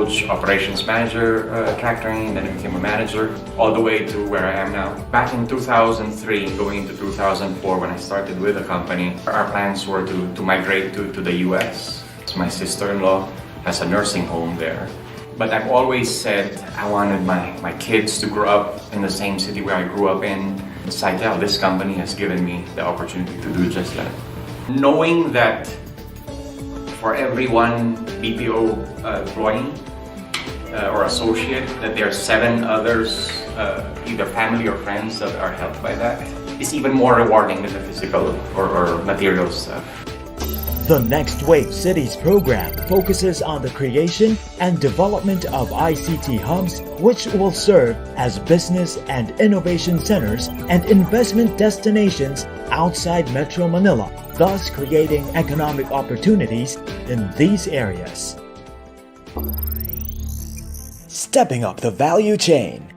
coach, operations manager, track training, then I became a manager, all the way to where I am now. Back in 2003, going into 2004, when I started with the company, our plans were to migrate to the US. So my sister-in-law has a nursing home there. But I've always said I wanted my kids to grow up in the same city where I grew up in. Untitled, this company has given me the opportunity to do just that. Knowing that for every one BPO employee or associate, that there are 7 others, either family or friends, that are helped by that, is even more rewarding than the physical or material stuff. The Next Wave Cities program focuses on the creation and development of ICT hubs, which will serve as business and innovation centers and investment destinations outside Metro Manila, thus creating economic opportunities in these areas. Stepping up the value chain.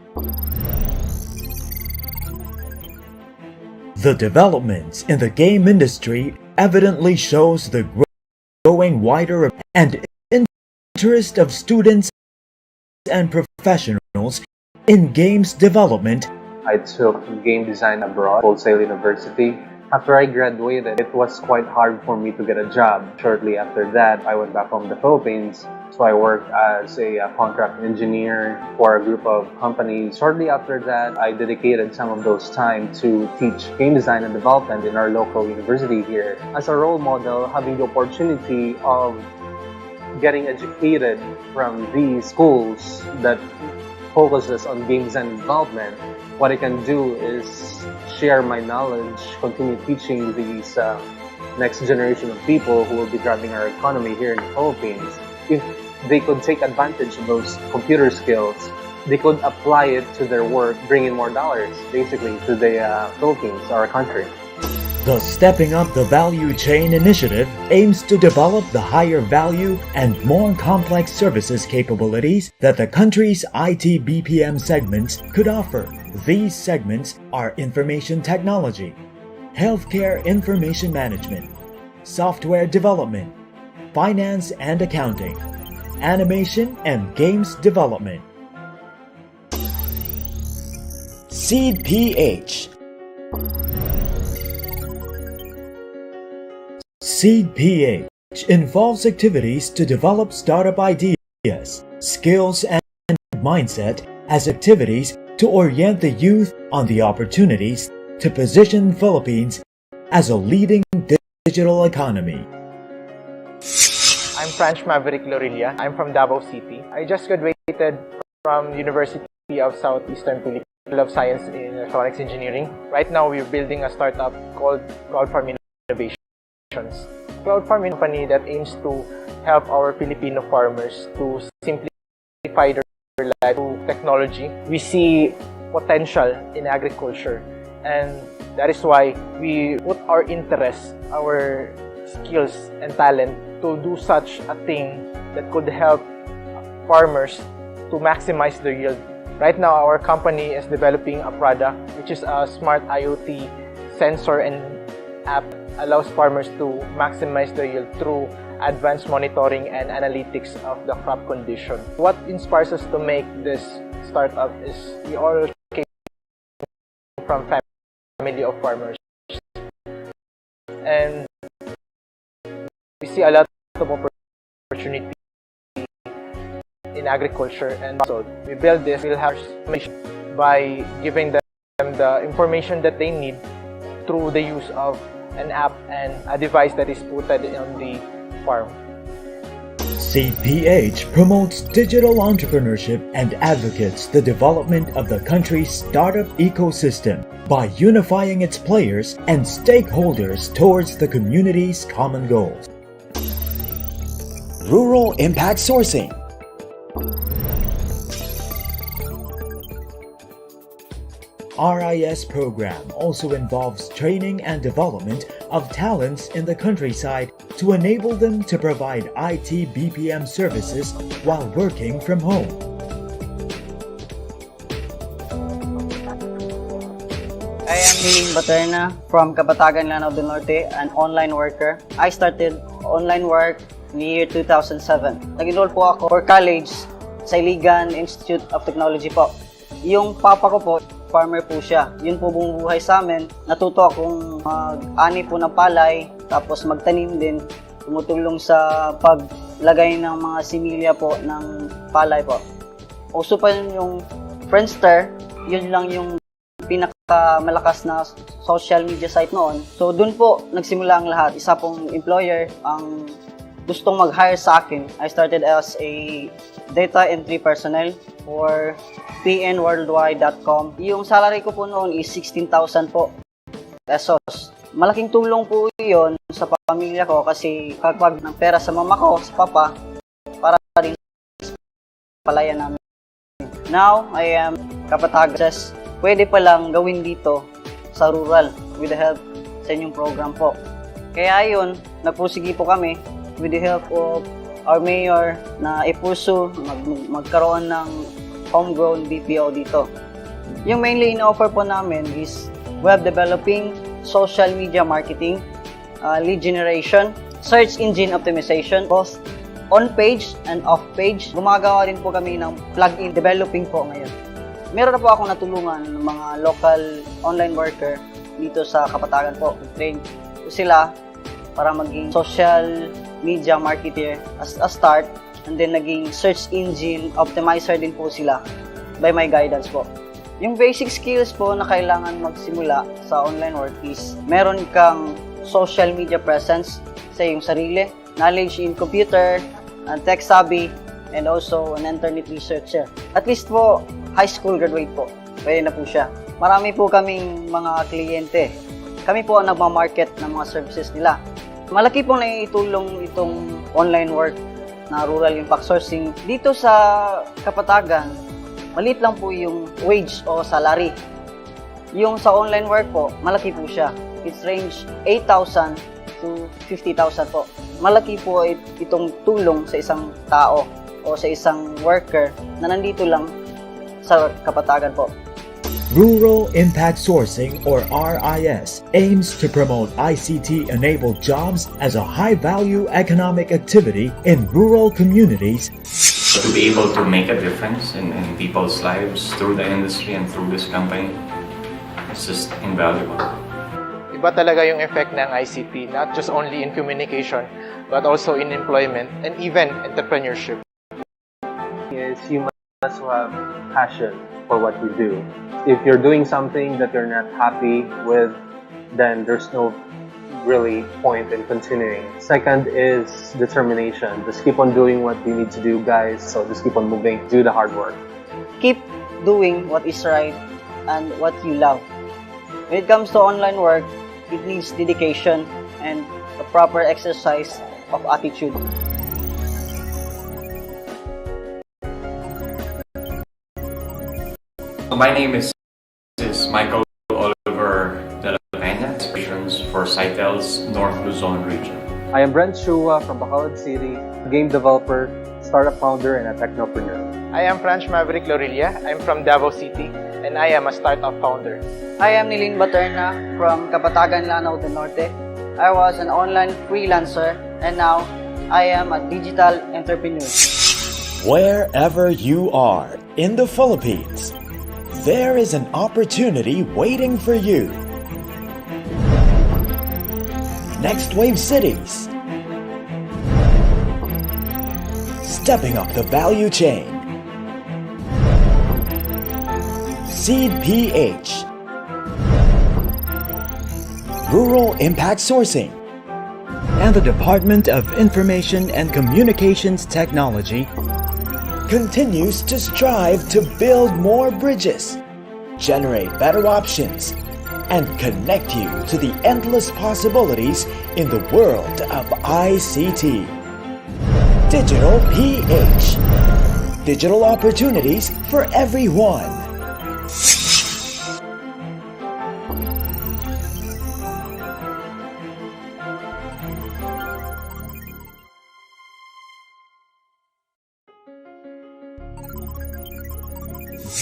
The developments in the game industry evidently shows the growing wider and interest of students and professionals in games development. I took game design abroad, Wholesale University. After I graduated, it was quite hard for me to get a job. Shortly after that, I went back home to the Philippines. So I worked as a contract engineer for a group of companies. Shortly after that, I dedicated some of those time to teach game design and development in our local university here. As a role model, having the opportunity of getting educated from these schools that focuses on game design and development, what I can do is share my knowledge, continue teaching these next generation of people who will be driving our economy here in the Philippines. If they could take advantage of those computer skills, they could apply it to their work, bring in more dollars, basically, to the Philippines, our country. The Stepping Up the Value Chain initiative aims to develop the higher value and more complex services capabilities that the country's IT BPM segments could offer. These segments are information technology, healthcare information management, software development, finance and accounting, animation and games development. Seed PH. Seed PH involves activities to develop startup ideas, skills, and mindset as activities to orient the youth on the opportunities to position Philippines as a leading digital economy. I'm Franch Maverick Lorilla. I'm from Davao City. I just graduated from University of Southeastern Philippines, School of Science in Electronics Engineering. Right now, we're building a startup called Cloud Farm Innovations. Cloud Farm company that aims to help our Filipino farmers to simplify their life through technology. We see potential in agriculture, and that is why we put our interests, our skills and talent to do such a thing that could help farmers to maximize their yield. Right now, our company is developing a product which is a smart IoT sensor and app allows farmers to maximize their yield through advanced monitoring and analytics of the crop condition. What inspires us to make this startup is we all came from family of farmers, and we see a lot of opportunity in agriculture, and so we build this wheelhouse by giving them the information that they need through the use of an app and a device that is put on the farm. CPH promotes digital entrepreneurship and advocates the development of the country's startup ecosystem by unifying its players and stakeholders towards the community's common goals. Rural Impact Sourcing. RIS program also involves training and development of talents in the countryside to enable them to provide IT BPM services while working from home. I am Hiling Baterna from Kapatagan, Lanao del Norte, an online worker. I started online work in the year 2007. Nag-enroll po ako for college sa Iligan Institute of Technology po. Yung papa ko po, farmer po siya. Yun po bumubuhay sa amin. Natuto akong mag-ani po ng palay, tapos magtanim din. Tumutulong sa paglagay ng mga similya po ng palay po. Uso pa yung Friendster, yun lang yung pinakamalakas na social media site noon. So doon po nagsimula ang lahat. Isa pong employer ang gustong mag-hire sa akin. I started as a data entry personnel for pnworldwide.com. Yung salary ko po noon is 16,000 po pesos. Malaking tulong po yun sa pamilya ko kasi kapag ng pera sa mama ko, sa papa, para rin sa palaya namin. Now, I am kapatagan. Pwede palang gawin dito sa rural with the help sa inyong program po. Kaya yun, nagpursige po kami with the help of our mayor na ipuso magkaroon ng homegrown BPO dito. Yung mainly in-offer po namin is web developing, social media marketing, lead generation, search engine optimization, both on-page and off-page. Gumagawa din po kami ng plugin developing po ngayon. Meron na po akong natulungan ng mga local online worker dito sa Kapatagan po. Train po sila para maging social media marketer as a start, and then naging search engine optimizer din po sila by my guidance po. Yung basic skills po na kailangan magsimula sa online work is meron kang social media presence sa iyong sarili, knowledge in computer, and tech savvy, and also an internet researcher. At least po, high school graduate po. Pwede na po siya. Marami po kaming mga kliyente. Kami po ang nagmamarket ng mga services nila. Malaki pong naitulong itong online work na rural impact sourcing. Dito sa Kapatagan, maliit lang po yung wage o salary. Yung sa online work po, malaki po siya. It's range 8,000 to 50,000 po. Malaki po itong tulong sa isang tao o sa isang worker na nandito lang sa Kapatagan po. Rural Impact Sourcing, or RIS, aims to promote ICT-enabled jobs as a high-value economic activity in rural communities. To be able to make a difference in people's lives through the industry and through this company, it's just invaluable. Iba talaga yung effect ng ICT, not just only in communication, but also in employment and even entrepreneurship. Is you must have passion for what you do. If you're doing something that you're not happy with, then there's no really point in continuing. Second is determination. Just keep on doing what you need to do, guys. So just keep on moving, do the hard work. Keep doing what is right and what you love. When it comes to online work, it needs dedication and a proper exercise of attitude. My name is Michael Oliver de la Peña, operations for Cytel's North Luzon region. I am Brent Shua from Bacolod City, game developer, startup founder, and a technopreneur. I am French Maverick Lorilia. I'm from Davao City, and I am a startup founder. I am Nilin Baterna from Kapatagan, Lanao del Norte. I was an online freelancer, and now I am a digital entrepreneur. Wherever you are in the Philippines, there is an opportunity waiting for you. Next Wave Cities. Stepping up the value chain. Seed PH. Rural Impact Sourcing. And the Department of Information and Communications Technology continues to strive to build more bridges, generate better options, and connect you to the endless possibilities in the world of ICT. Digital PH. Digital opportunities for everyone.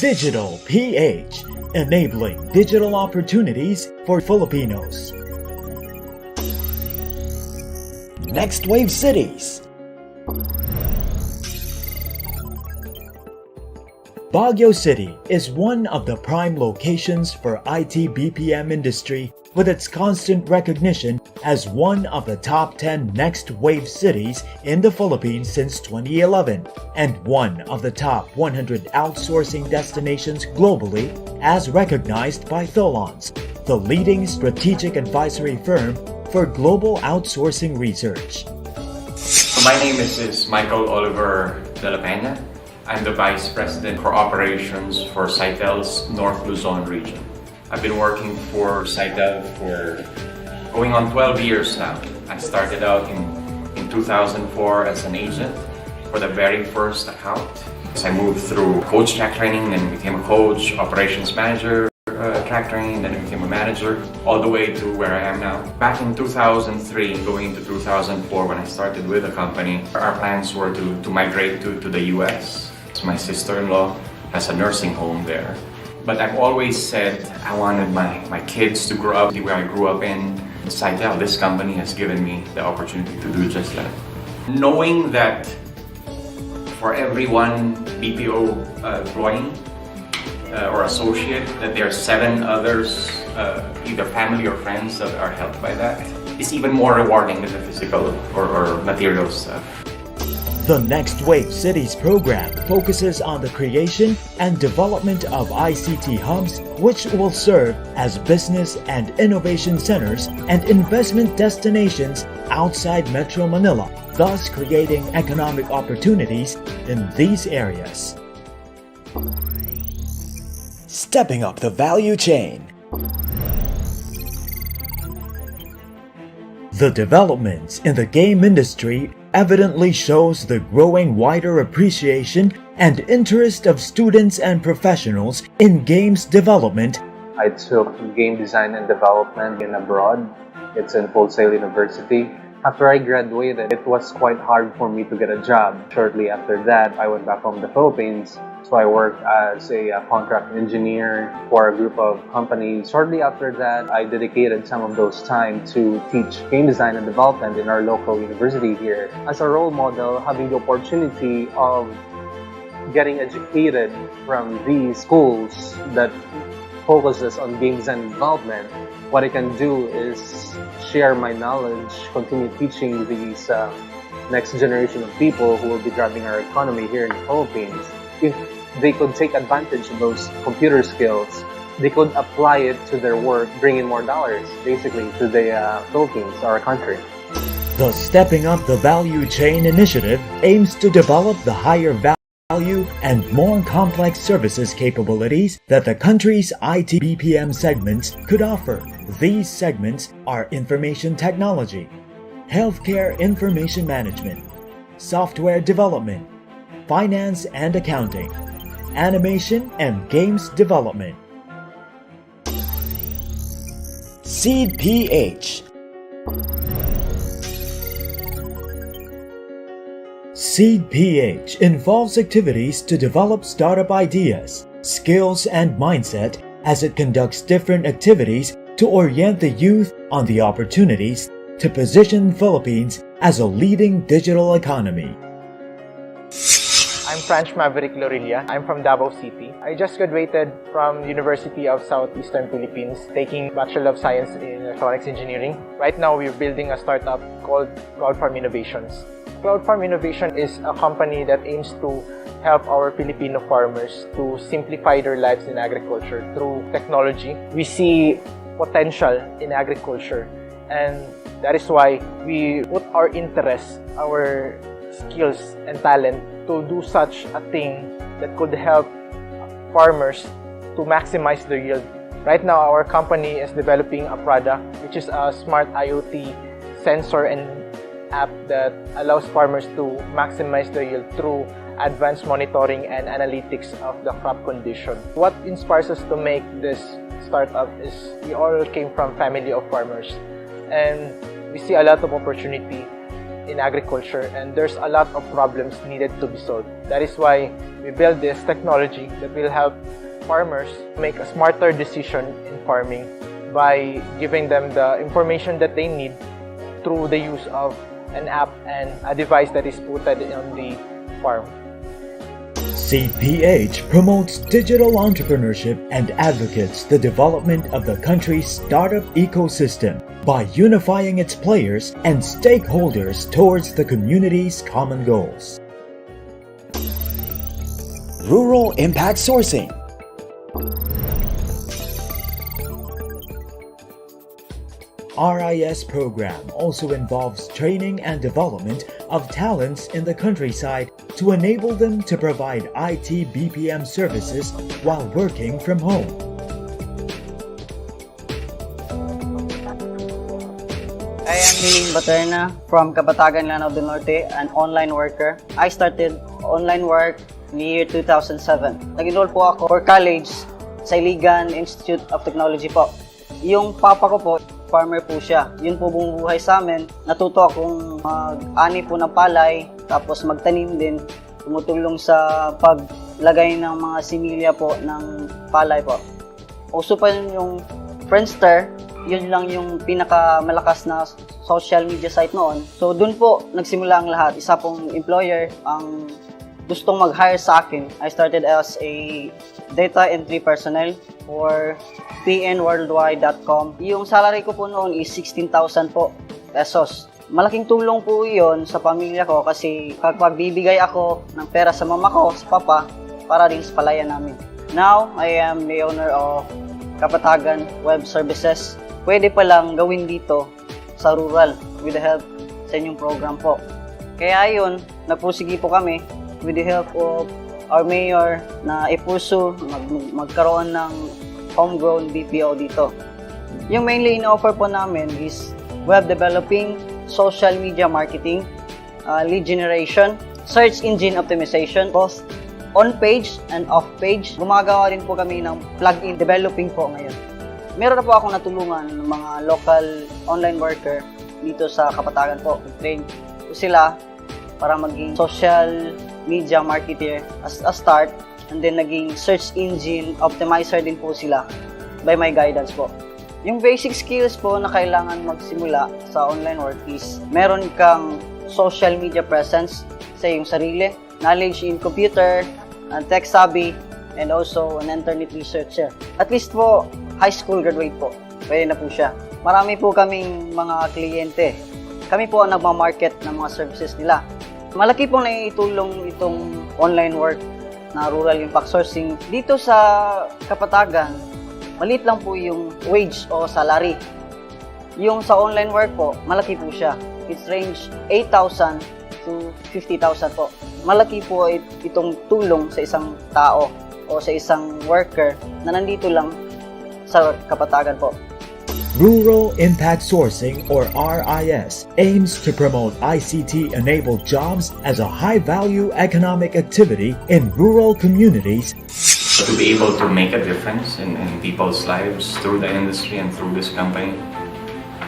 Digital PH, enabling digital opportunities for Filipinos. Next Wave Cities. Baguio City is one of the prime locations for IT BPM industry, with its constant recognition as one of the top 10 next wave cities in the Philippines since 2011, and one of the top 100 outsourcing destinations globally as recognized by Tholons, the leading strategic advisory firm for global outsourcing research. So my name is Michael Oliver de la Peña. I'm the Vice President for Operations for Sitel's North Luzon region. I've been working for Sitel for going on 12 years now. I started out in 2004 as an agent for the very first account. So I moved through coach track training, then became a coach, operations manager, track training, then I became a manager, all the way to where I am now. Back in 2003, going into 2004, when I started with the company, our plans were to migrate to the US. So my sister-in-law has a nursing home there. But I've always said I wanted my kids to grow up the way I grew up in Sitel. This company has given me the opportunity to do just that. Knowing that for every one BPO employee or associate, that there are 7 others, either family or friends, that are helped by that, is even more rewarding than the physical or material stuff. The Next Wave Cities program focuses on the creation and development of ICT hubs, which will serve as business and innovation centers and investment destinations outside Metro Manila, thus creating economic opportunities in these areas. Stepping up the value chain. The developments in the game industry evidently shows the growing wider appreciation and interest of students and professionals in games development. I took game design and development abroad. It's in Full Sail University. After I graduated, it was quite hard for me to get a job. Shortly after that, I went back home to the Philippines. So I worked as a contract engineer for a group of companies. Shortly after that, I dedicated some of those time to teach game design and development in our local university here. As a role model, having the opportunity of getting educated from these schools that focuses on game design and development, what I can do is share my knowledge, continue teaching these next generation of people who will be driving our economy here in the Philippines. If they could take advantage of those computer skills, they could apply it to their work, bring in more dollars, basically, to the Philippines, our country. The Stepping Up the Value Chain initiative aims to develop the higher value and more complex services capabilities that the country's IT BPM segments could offer. These segments are information technology, healthcare information management, software development, finance and accounting, animation and games development. Seed PH. Seed PH involves activities to develop startup ideas, skills, and mindset as it conducts different activities to orient the youth on the opportunities to position Philippines as a leading digital economy. I'm Franch Maverick Lorilla. I'm from Davao City. I just graduated from University of Southeastern Philippines, taking Bachelor of Science in Electronics Engineering. Right now, we're building a startup called Cloud Farm Innovations. Cloud Farm Innovation is a company that aims to help our Filipino farmers to simplify their lives in agriculture through technology. We see potential in agriculture, and that is why we put our interests, our skills and talent to do such a thing that could help farmers to maximize their yield. Right now, our company is developing a product which is a smart IoT sensor and app that allows farmers to maximize their yield through advanced monitoring and analytics of the crop condition. What inspires us to make this startup is we all came from family of farmers, and we see a lot of opportunity in agriculture, and there's a lot of problems needed to be solved. That is why we build this technology that will help farmers make a smarter decision in farming by giving them the information that they need through the use of an app and a device that is put on the farm. CPH promotes digital entrepreneurship and advocates the development of the country's startup ecosystem by unifying its players and stakeholders towards the community's common goals. Rural Impact Sourcing. RIS program also involves training and development of talents in the countryside to enable them to provide IT BPM services while working from home. I am Niling Baterna from Kapatagan, Lanao del Norte, an online worker. I started online work in the year 2007. Nag-enroll po ako for college sa Iligan Institute of Technology po. Yung papa ko po, farmer po siya. Yun po bumubuhay sa amin. Natuto akong mag-ani po ng palay, tapos magtanim din. Tumutulong sa paglagay ng mga similya po ng palay po. Uso pa yung Friendster, yun lang yung pinakamalakas na social media site noon. So dun po nagsimula ang lahat. Isa pong employer ang gustong mag-hire sa akin. I started as a data entry personnel for pnworldwide.com. Yung salary ko po noon is 16,000 po pesos. Malaking tulong po yun sa pamilya ko kasi kapag bibigay ako ng pera sa mama ko, sa papa, para din sa palayan namin. Now, I am the owner of Kapatagan Web Services. Pwede palang gawin dito sa rural with the help sa inyong program po. Kaya yun, nagpursige po kami with the help of our mayor na ipuso magkaroon ng homegrown BPO dito. Yung mainly in-offer po namin is web developing, social media marketing, lead generation, search engine optimization, both on-page and off-page. Gumagawa din po kami ng plug-in developing po ngayon. Meron na po akong natulungan ng mga local online worker dito sa Kapatagan po. Train po sila para maging social media marketer as a start, and then naging search engine optimizer din po sila by my guidance po. Yung basic skills po na kailangan magsimula sa online work is meron kang social media presence sa iyong sarili, knowledge in computer, tech savvy, and also an internet researcher. At least po, high school graduate po. Pwede na po siya. Marami po kaming mga kliyente. Kami po ang nagmamarket ng mga services nila. Malaki pong naitulong itong online work na rural impact sourcing. Dito sa Kapatagan, maliit lang po yung wage o salary. Yung sa online work po, malaki po siya. It's range 8,000 to 50,000 po. Malaki po itong tulong sa isang tao o sa isang worker na nandito lang sa Kapatagan po. Rural Impact Sourcing, or RIS, aims to promote ICT-enabled jobs as a high-value economic activity in rural communities. To be able to make a difference in people's lives through the industry and through this company,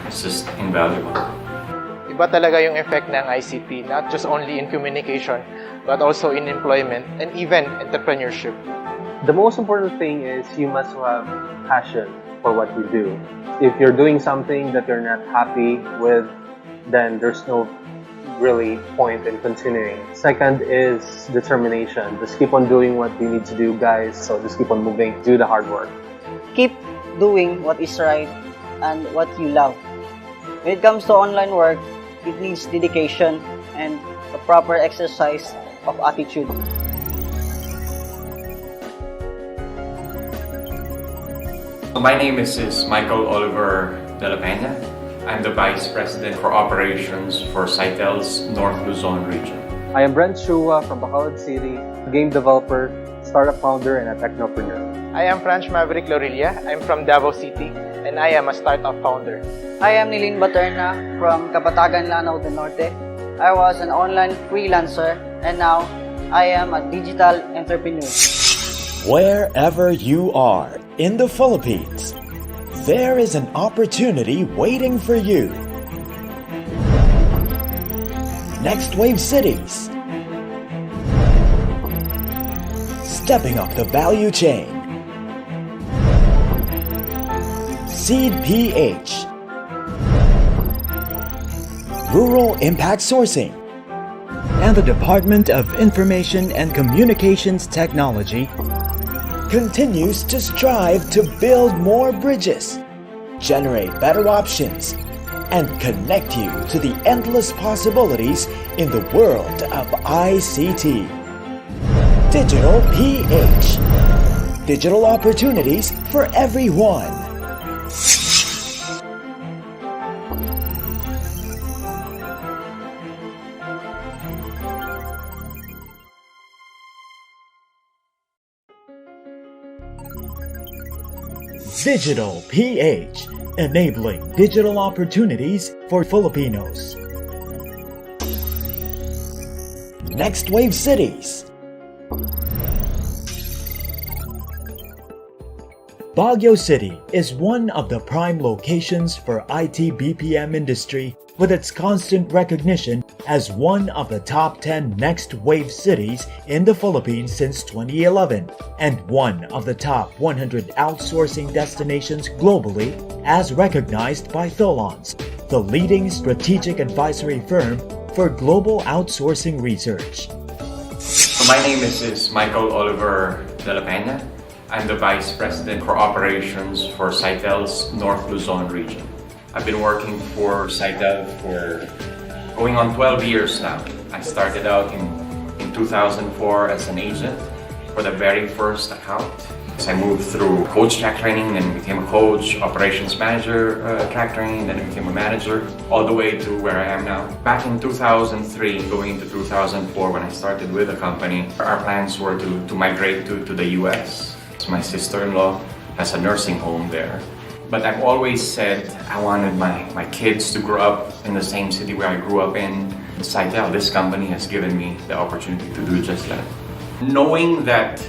it's just invaluable. Iba talaga yung effect ng ICT, not just only in communication, but also in employment and even entrepreneurship. The most important thing is you must have passion for what you do. If you're doing something that you're not happy with, then there's no really point in continuing. Second is determination. Just keep on doing what you need to do, guys. So just keep on moving, do the hard work. Keep doing what is right and what you love. When it comes to online work, it needs dedication and a proper exercise of attitude. My name is Michael Oliver de la Peña. I'm the Vice President for Operations for Cytel's North Luzon region. I am Brent Shua from Bacolod City, game developer, startup founder, and a technopreneur. I am French Maverick Lorilla. I'm from Davao City, and I am a startup founder. I am Niling Baterna from Kapatagan, Lanao del Norte. I was an online freelancer, and now I am a digital entrepreneur. Wherever you are in the Philippines, there is an opportunity waiting for you. Next Wave Cities. Stepping up the value chain. Seed PH. Rural Impact Sourcing. and the Department of Information and Communications Technology continues to strive to build more bridges, generate better options, and connect you to the endless possibilities in the world of ICT. Digital PH. Digital opportunities for everyone. Digital PH, enabling digital opportunities for Filipinos. Next Wave Cities. Baguio City is one of the prime locations for IT BPM industry, with its constant recognition as one of the top 10 next wave cities in the Philippines since 2011, and one of the top 100 outsourcing destinations globally as recognized by Tholons, the leading strategic advisory firm for global outsourcing research. So my name is Michael Oliver de la Peña. I'm the Vice President for Operations for Sitel's North Luzon region. I've been working for Sitel for going on 12 years now. I started out in 2004 as an agent for the very first account. So I moved through coach track training, then became a coach, operations manager track training, then I became a manager, all the way to where I am now. Back in 2003, going into 2004, when I started with the company, our plans were to migrate to the US. So my sister-in-law has a nursing home there. But I've always said I wanted my kids to grow up in the same city where I grew up in. Sitel, this company has given me the opportunity to do just that. Knowing that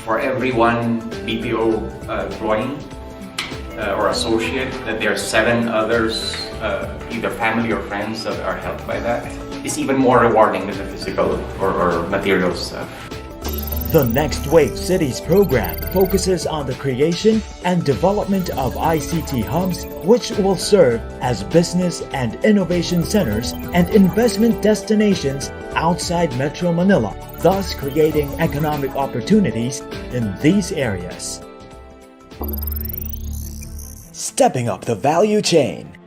for every one BPO employee or associate, that there are 7 others, either family or friends, that are helped by that, is even more rewarding than the physical or material stuff. The Next Wave Cities program focuses on the creation and development of ICT hubs, which will serve as business and innovation centers and investment destinations outside Metro Manila, thus creating economic opportunities in these areas. Stepping up the value chain.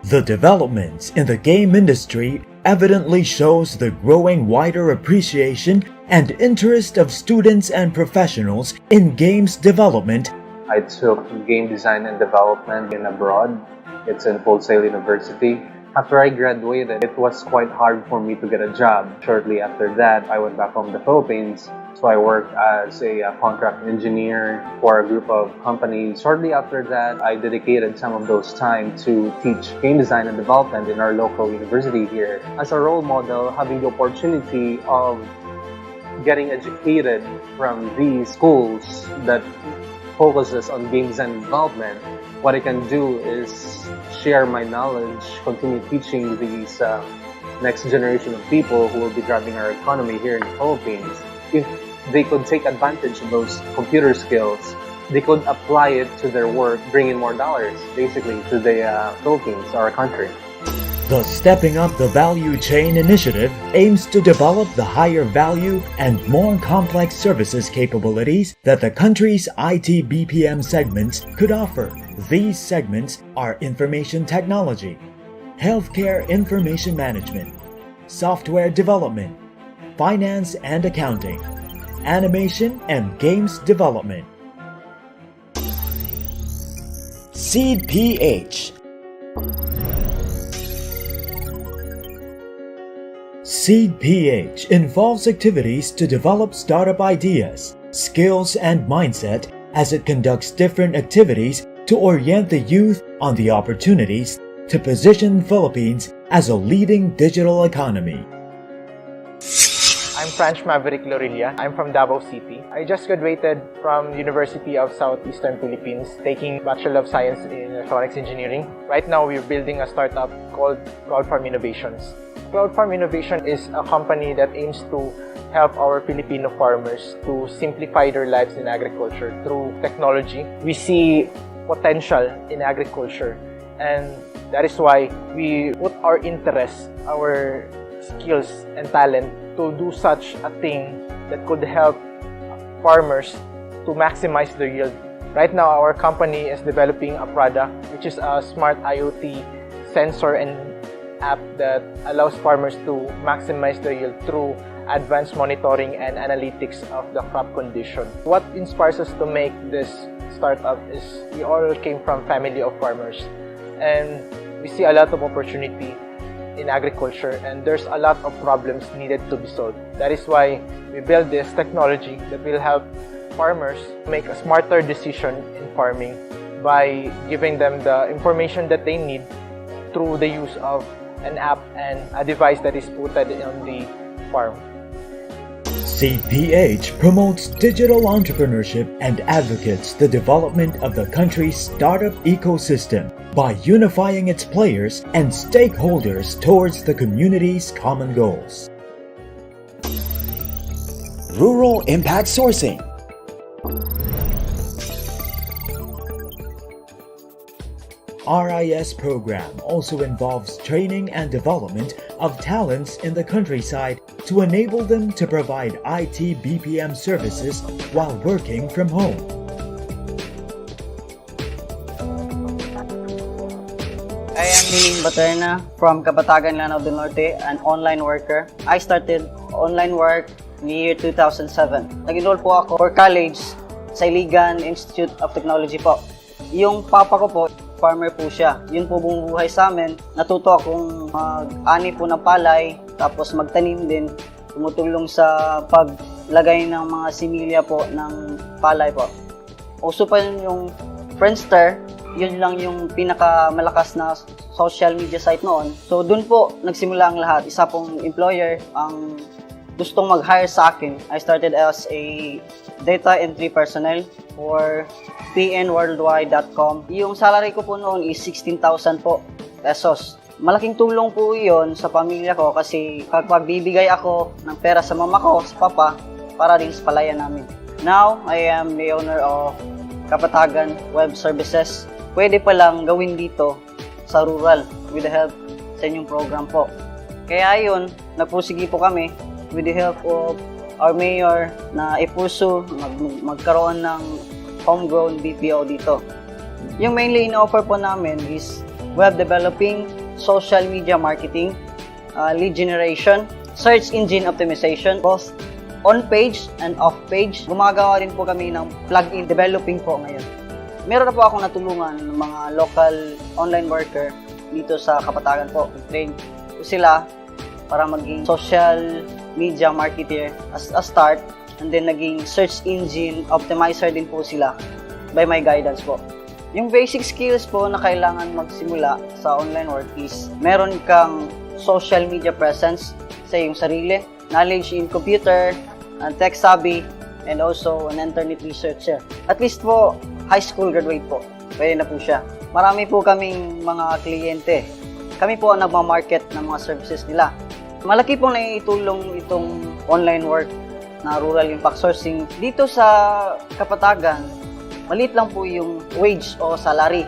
The developments in the game industry evidently shows the growing wider appreciation and interest of students and professionals in games development. I took game design and development in abroad. It's in Full Sail University. After I graduated, it was quite hard for me to get a job. Shortly after that, I went back home to the Philippines. So I worked as a contract engineer for a group of companies. Shortly after that, I dedicated some of those time to teach game design and development in our local university here. As a role model, having the opportunity of getting educated from these schools that focuses on game design and development, what I can do is share my knowledge, continue teaching these next generation of people who will be driving our economy here in the Philippines. If they could take advantage of those computer skills, they could apply it to their work, bring in more dollars, basically, to the Philippines, our country. The Stepping Up the Value Chain initiative aims to develop the higher value and more complex services capabilities that the country's IT BPM segments could offer. These segments are information technology, healthcare information management, software development, finance and accounting, animation and games development. Seed PH. Seed PH involves activities to develop startup ideas, skills, and mindset as it conducts different activities to orient the youth on the opportunities to position Philippines as a leading digital economy. I'm Franch Maverick Lorilla. I'm from Davao City. I just graduated from University of Southeastern Philippines, taking Bachelor of Science in Electronics Engineering. Right now, we're building a startup called Cloud Farm Innovations. Cloud Farm Innovation is a company that aims to help our Filipino farmers to simplify their lives in agriculture through technology. We see potential in agriculture And that is why we put our interest, our skills and talent to do such a thing that could help farmers to maximize their yield. Right now, our company is developing a product which is a smart IoT sensor and app that allows farmers to maximize their yield through advanced monitoring and analytics of the crop condition. What inspires us to make this startup is we all came from family of farmers, and we see a lot of opportunity in agriculture, and there's a lot of problems needed to be solved. That is why we build this technology that will help farmers make a smarter decision in farming by giving them the information that they need through the use of an app and a device that is put on the farm. CPH promotes digital entrepreneurship and advocates the development of the country's startup ecosystem by unifying its players and stakeholders towards the community's common goals. Rural Impact Sourcing. RIS program also involves training and development of talents in the countryside to enable them to provide IT BPM services while working from home. I am Nining Baterna from Kapatagan, Lanao del Norte, an online worker. I started online work in the year 2007. Nag-enroll po ako for college sa Iligan Institute of Technology po. Yung papa ko po, farmer po siya. Yun po bumubuhay sa amin. Natuto akong mag-ani po ng palay, tapos magtanim din. Tumutulong sa paglagay ng mga similya po ng palay po. Uso pa yun yung Friendster. Yun lang yung pinakamalakas na social media site noon. So dun po nagsimula ang lahat. Isa pong employer ang gustong mag-hire sa akin. I started as a data entry personnel for pnworldwide.com. Yung salary ko po noon is 16,000 po pesos. Malaking tulong po yun sa pamilya ko kasi kapag bibigay ako ng pera sa mama ko, sa papa, para din sa palayan namin. Now, I am the owner of Kapatagan Web Services. Pwede palang gawin dito sa rural with the help sa inyong program po. Kaya yun, nagpursige po kami with the help of our mayor na ipuso magkaroon ng homegrown BPO dito. Yung mainly in-offer po namin is web developing, social media marketing, lead generation, search engine optimization, both on-page and off-page. Gumagawa rin po kami ng plug-in developing po ngayon. Meron na po akong natulungan ng mga local online worker dito sa Kapatagan po. Train po sila para maging social media marketer as a start, and then naging search engine optimizer din po sila by my guidance po. Yung basic skills po na kailangan magsimula sa online work is meron kang social media presence sa iyong sarili, knowledge in computer, tech savvy, and also an internet researcher. At least po, high school graduate po. Pwede na po siya. Marami po kaming mga kliyente. Kami po ang nagmamarket ng mga services nila. Malaki pong naitulong itong online work na rural impact sourcing. Dito sa Kapatagan, maliit lang po yung wage o salary.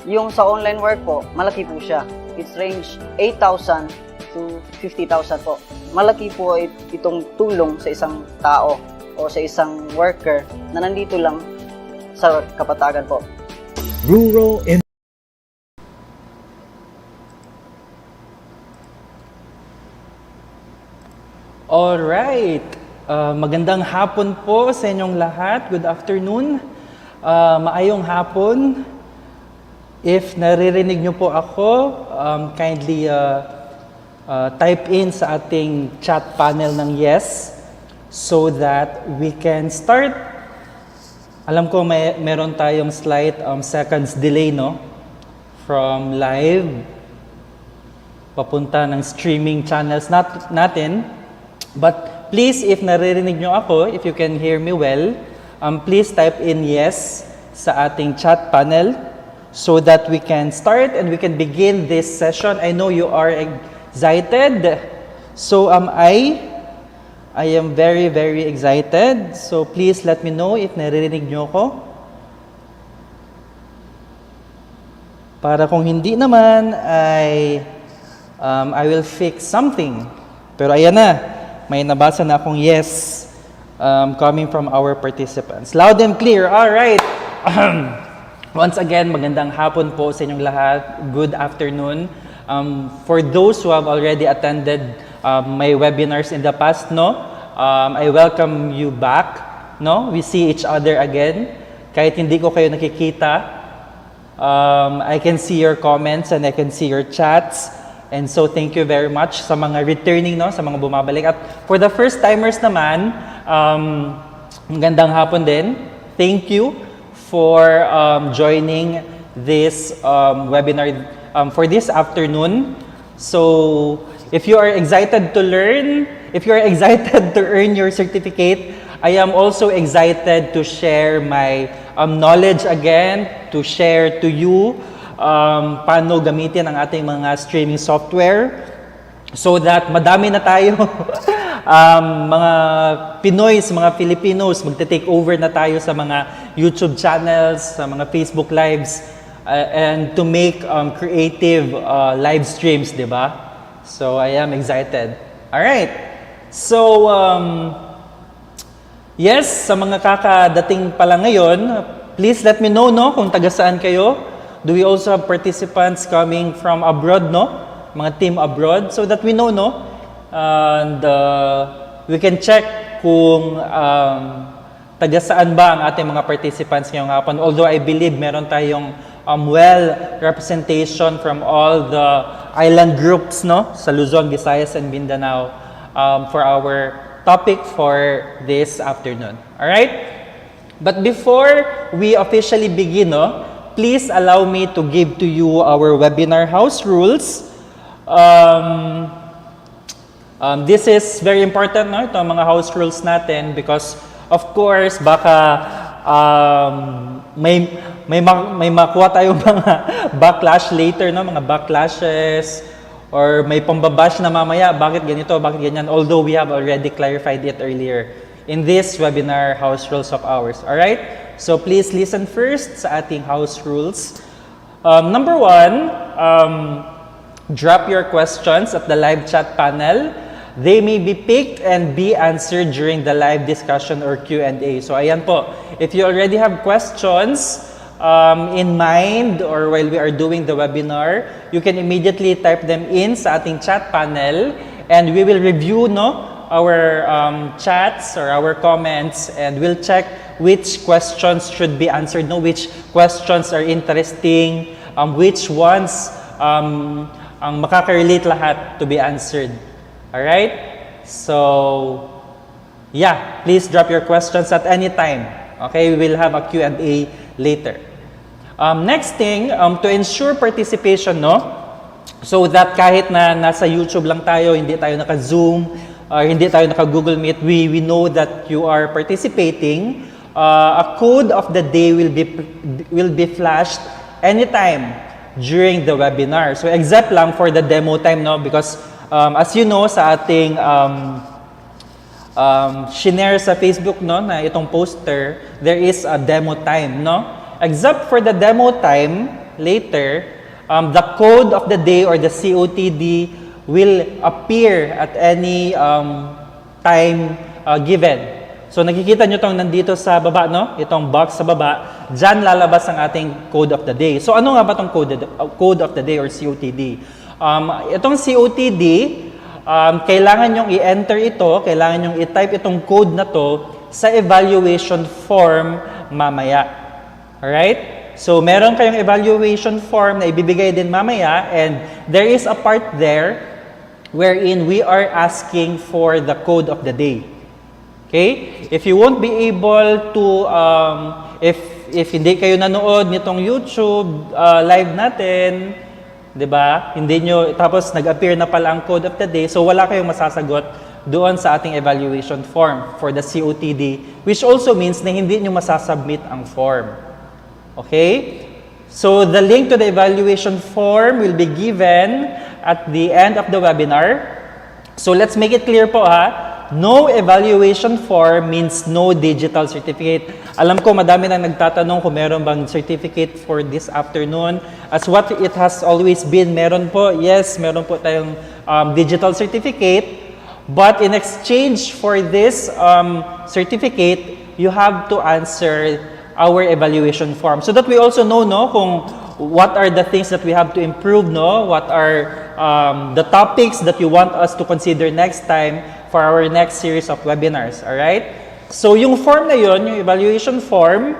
Yung sa online work po, malaki po siya. It's range 8,000 to 50,000 po. Malaki po itong tulong sa isang tao o sa isang worker na nandito lang sa Kapatagan po. Rural Alright, magandang hapon po sa inyong lahat. Good afternoon. Maayong hapon. If naririnig nyo po ako, kindly type in sa ating chat panel ng yes so that we can start. Alam ko meron tayong slight seconds delay, no? From live papunta ng streaming channels natin. But please, if naririnig nyo ako, if you can hear me well, please type in yes sa ating chat panel so that we can start and we can begin this session. I know you are excited. So I am very, very excited. So please let me know if naririnig nyo ako. Para kung hindi naman ay I will fix something. Pero ayan na, may nabasa na akong yes coming from our participants. Loud and clear. All right. Once again, magandang hapon po sa inyong lahat. Good afternoon. For those who have already attended my webinars in the past, no, I welcome you back. No, we see each other again. Kahit hindi ko kayo nakikita, I can see your comments and I can see your chats. And so thank you very much sa mga returning, no, sa mga bumabalik. At for the first timers naman, magandang hapon din. Thank you for joining this webinar for this afternoon. So if you are excited to learn, if you are excited to earn your certificate, I am also excited to share my knowledge again, to share to you paano gamitin ang ating mga streaming software so that madami na tayo mga Pinoys, mga Filipinos, magte-take over na tayo sa mga YouTube channels, sa mga Facebook lives, and to make creative live streams, di ba? So I am excited. All right. So yes, sa mga kakadating pala ngayon, please let me know, no, kung taga saan kayo. Do we also have participants coming from abroad, no? Mga team abroad, so that we know, no? And we can check kung taga saan ba ang ating mga participants ngayong hapon. Although I believe meron tayong well representation from all the island groups, no? Sa Luzon, Visayas, and Mindanao for our topic for this afternoon. All right? But before we officially begin, no, please allow me to give to you our webinar house rules. This is very important, no? Ito ang mga house rules natin because of course baka may makuha tayong mga backlash later, no? Mga backlashes or may pambabash na mamaya, bakit ganito, bakit ganyan, although we have already clarified it earlier in this webinar house rules of ours. All right? So please listen first sa ating house rules. Number 1, drop your questions at the live chat panel. They may be picked and be answered during the live discussion or Q&A. So ayan po, if you already have questions in mind or while we are doing the webinar, you can immediately type them in sa ating chat panel and we will review, no, our chats or our comments and we'll check which questions should be answered, no, which questions are interesting, which ones ang makaka-relate lahat to be answered. All right? So, yeah, please drop your questions at any time. Okay, we will have a Q&A later. Next thing, to ensure participation, no, so that kahit na nasa YouTube lang tayo, hindi tayo naka-Zoom, hindi tayo naka-Google Meet, we know that you are participating. A code of the day will be flashed anytime during the webinar. So except lang for the demo time, no, because as you know sa ating shinare sa Facebook, no, na itong poster, there is a demo time, no. Except for the demo time later, the code of the day or the COTD will appear at any time given. So nakikita nyo itong nandito sa baba, no? Itong box sa baba, dyan lalabas ang ating code of the day. So ano nga ba itong code of the day or COTD? Itong COTD, kailangan nyong i-enter ito, kailangan nyong i-type itong code na to sa evaluation form mamaya. Alright? So meron kayong evaluation form na ibibigay din mamaya and there is a part there wherein we are asking for the code of the day. Okay? If you won't be able to, if hindi kayo nanood nitong YouTube live natin, di ba? Hindi nyo, tapos nag-appear na pala ang code of the day, so wala kayong masasagot doon sa ating evaluation form for the COTD, which also means na hindi nyo masasubmit ang form. Okay? So the link to the evaluation form will be given at the end of the webinar. So let's make it clear po ha. no evaluation form means no digital certificate. Alam ko madami nang nagtatanong kung meron bang certificate for this afternoon. As what it has always been, meron po. Yes, meron po tayong digital certificate. But in exchange for this certificate, you have to answer our evaluation form so that we also know kung what are the things that we have to improve, what are the topics that you want us to consider next time for our next series of webinars. Alright? So yung form na yun, yung evaluation form,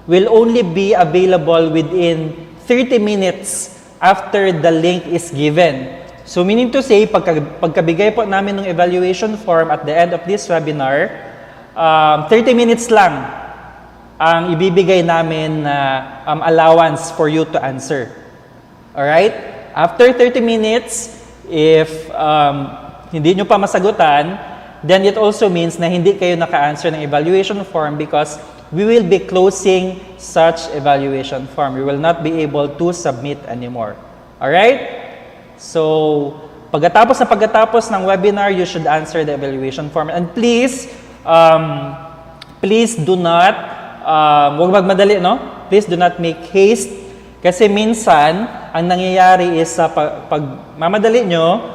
will only be available within 30 minutes after the link is given. So meaning to say, pagkabigay po namin ng evaluation form at the end of this webinar, 30 minutes lang ang ibibigay namin na allowance for you to answer. Alright? After 30 minutes, if hindi nyo pa masagutan, then it also means na hindi kayo naka-answer ng evaluation form because we will be closing such evaluation form. We will not be able to submit anymore. Alright? So, pagkatapos ng webinar, you should answer the evaluation form. And please do not, huwag magmadali, Please do not make haste. Kasi minsan, ang nangyayari is pag mamadali nyo,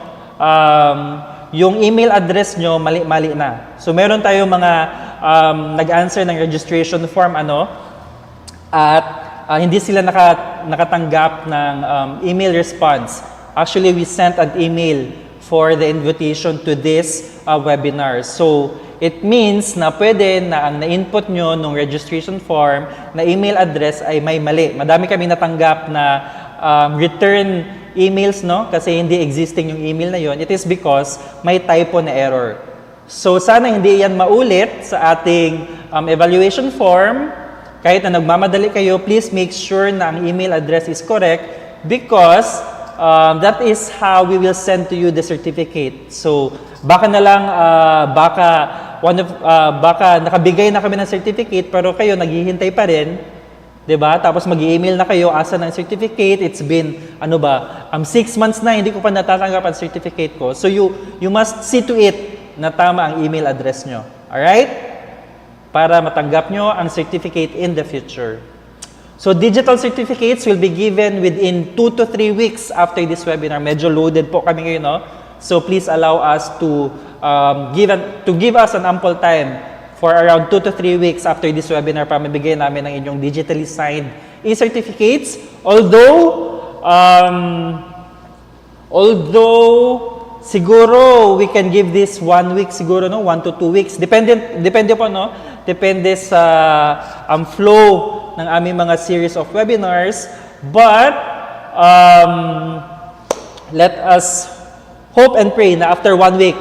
yung email address nyo, mali-mali na. So, meron tayong mga nag-answer ng registration form, at hindi sila nakatanggap ng email response. Actually, we sent an email for the invitation to this webinar. So, it means na pwede na ang na-input nyo nung registration form na email address ay may mali. Madami kami natanggap na return emails, kasi hindi existing yung email na yon. It is because may typo na error. So, sana hindi yan maulit sa ating evaluation form. Kahit na nagmamadali kayo, please make sure na ang email address is correct because that is how we will send to you the certificate. So, baka na lang, baka nakabigay na kami ng certificate pero kayo naghihintay pa rin. Diba? Tapos mag-email na kayo, asa ng certificate, it's been, 6 months na, hindi ko pa natatanggap ang certificate ko. So, you must see to it na tama ang email address nyo. Alright? Para matanggap nyo ang certificate in the future. So, digital certificates will be given within 2 to 3 weeks after this webinar. Medyo loaded po kami ngayon, So, please allow us to give us an ample time for around 2 to 3 weeks after this webinar para mabigay namin ang inyong digitally signed e-certificates. Although siguro we can give this 1 week siguro, 1 to 2 weeks. Depende po, Depende sa flow ng aming mga series of webinars. But let us hope and pray na after 1 week,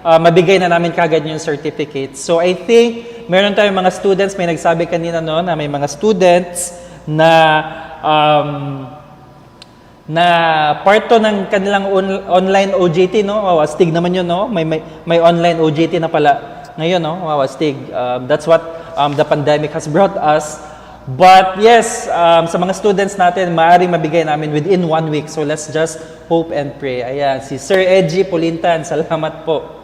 mabigay na namin kagad yung certificate. So I think meron tayong mga students, may nagsabi kanina na may mga students na part to ng kanilang online OJT, astig naman yun, may online OJT na pala ngayon, astig. That's what the pandemic has brought us. But yes, sa mga students natin, maaaring mabigay namin within 1 week. So let's just hope and pray. Ayan, si Sir Edgy Pulintan, salamat po.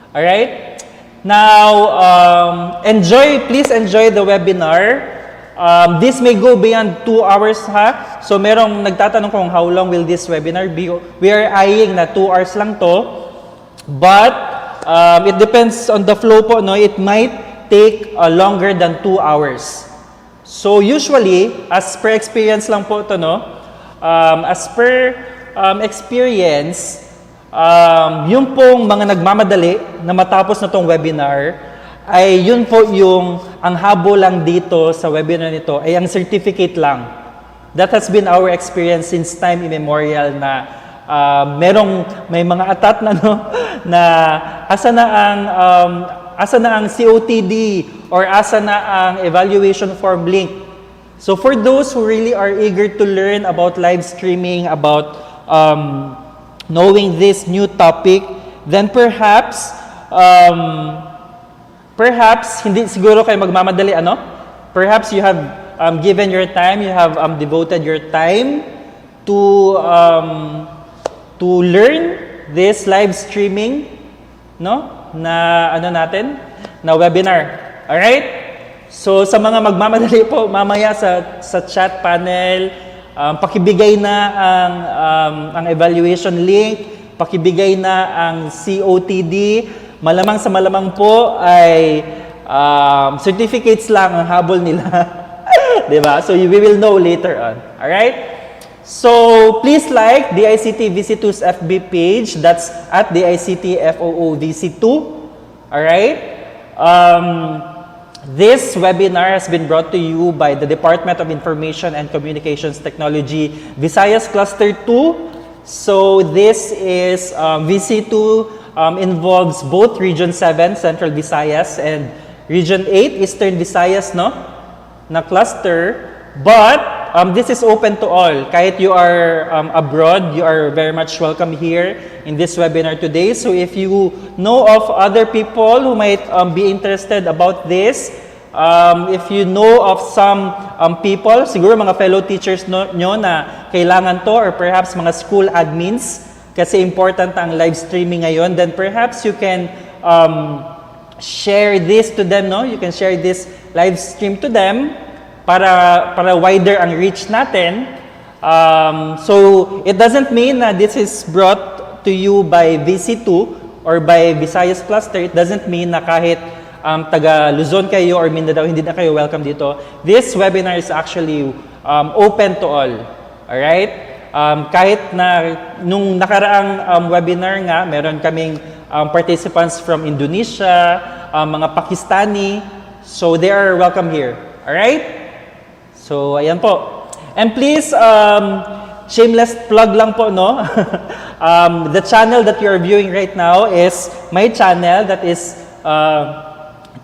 Alright? Now, please enjoy the webinar. This may go beyond 2 hours, So, merong nagtatanong kung how long will this webinar be. We are eyeing na 2 hours lang to. But, it depends on the flow po, It might take longer than 2 hours. So, usually, as per experience lang po to, experience, yung pong mga nagmamadali na matapos na tong webinar, ay yun po ang habol lang dito sa webinar nito ay ang certificate lang. That has been our experience since time immemorial na may mga atat na na asa na ang COTD or asa na ang evaluation form link. So for those who really are eager to learn about live streaming, about knowing this new topic, then perhaps hindi siguro kayo magmamadali, Perhaps you have given your time, you have devoted your time to learn this live streaming. no? Na ano natin? Na webinar. Alright? So sa mga magmamadali po mamaya sa chat panel, pakibigay na ang evaluation link, pakibigay na ang COTD. Malamang sa malamang po ay certificates lang ang habol nila. Diba? So we will know later on. Alright? So please like DICT VC2's FB page. That's at DICT FOO VC2. Alright? This webinar has been brought to you by the Department of Information and Communications Technology, Visayas Cluster 2. So this is VC2 involves both Region 7, Central Visayas, and Region 8, Eastern Visayas, no? Na cluster. But this is open to all. Kahit you are abroad, you are very much welcome here in this webinar today. So if you know of other people who might be interested about this, if you know of some people, siguro mga fellow teachers nyo na kailangan to, or perhaps mga school admins, kasi important ang live streaming ngayon, then perhaps you can share this to them, no? You can share this live stream to them para wider ang reach natin. So it doesn't mean na this is brought to you by VC2 or by Visayas Cluster. It doesn't mean na kahit taga Luzon kayo or Mindanao, hindi na kayo welcome dito. This webinar is actually open to all. Alright? Kahit na nung nakaraang webinar nga, meron kaming participants from Indonesia, mga Pakistani. So they are welcome here. Alright? So, ayan po. And please, shameless plug lang po, no? The channel that you're viewing right now is my channel, that is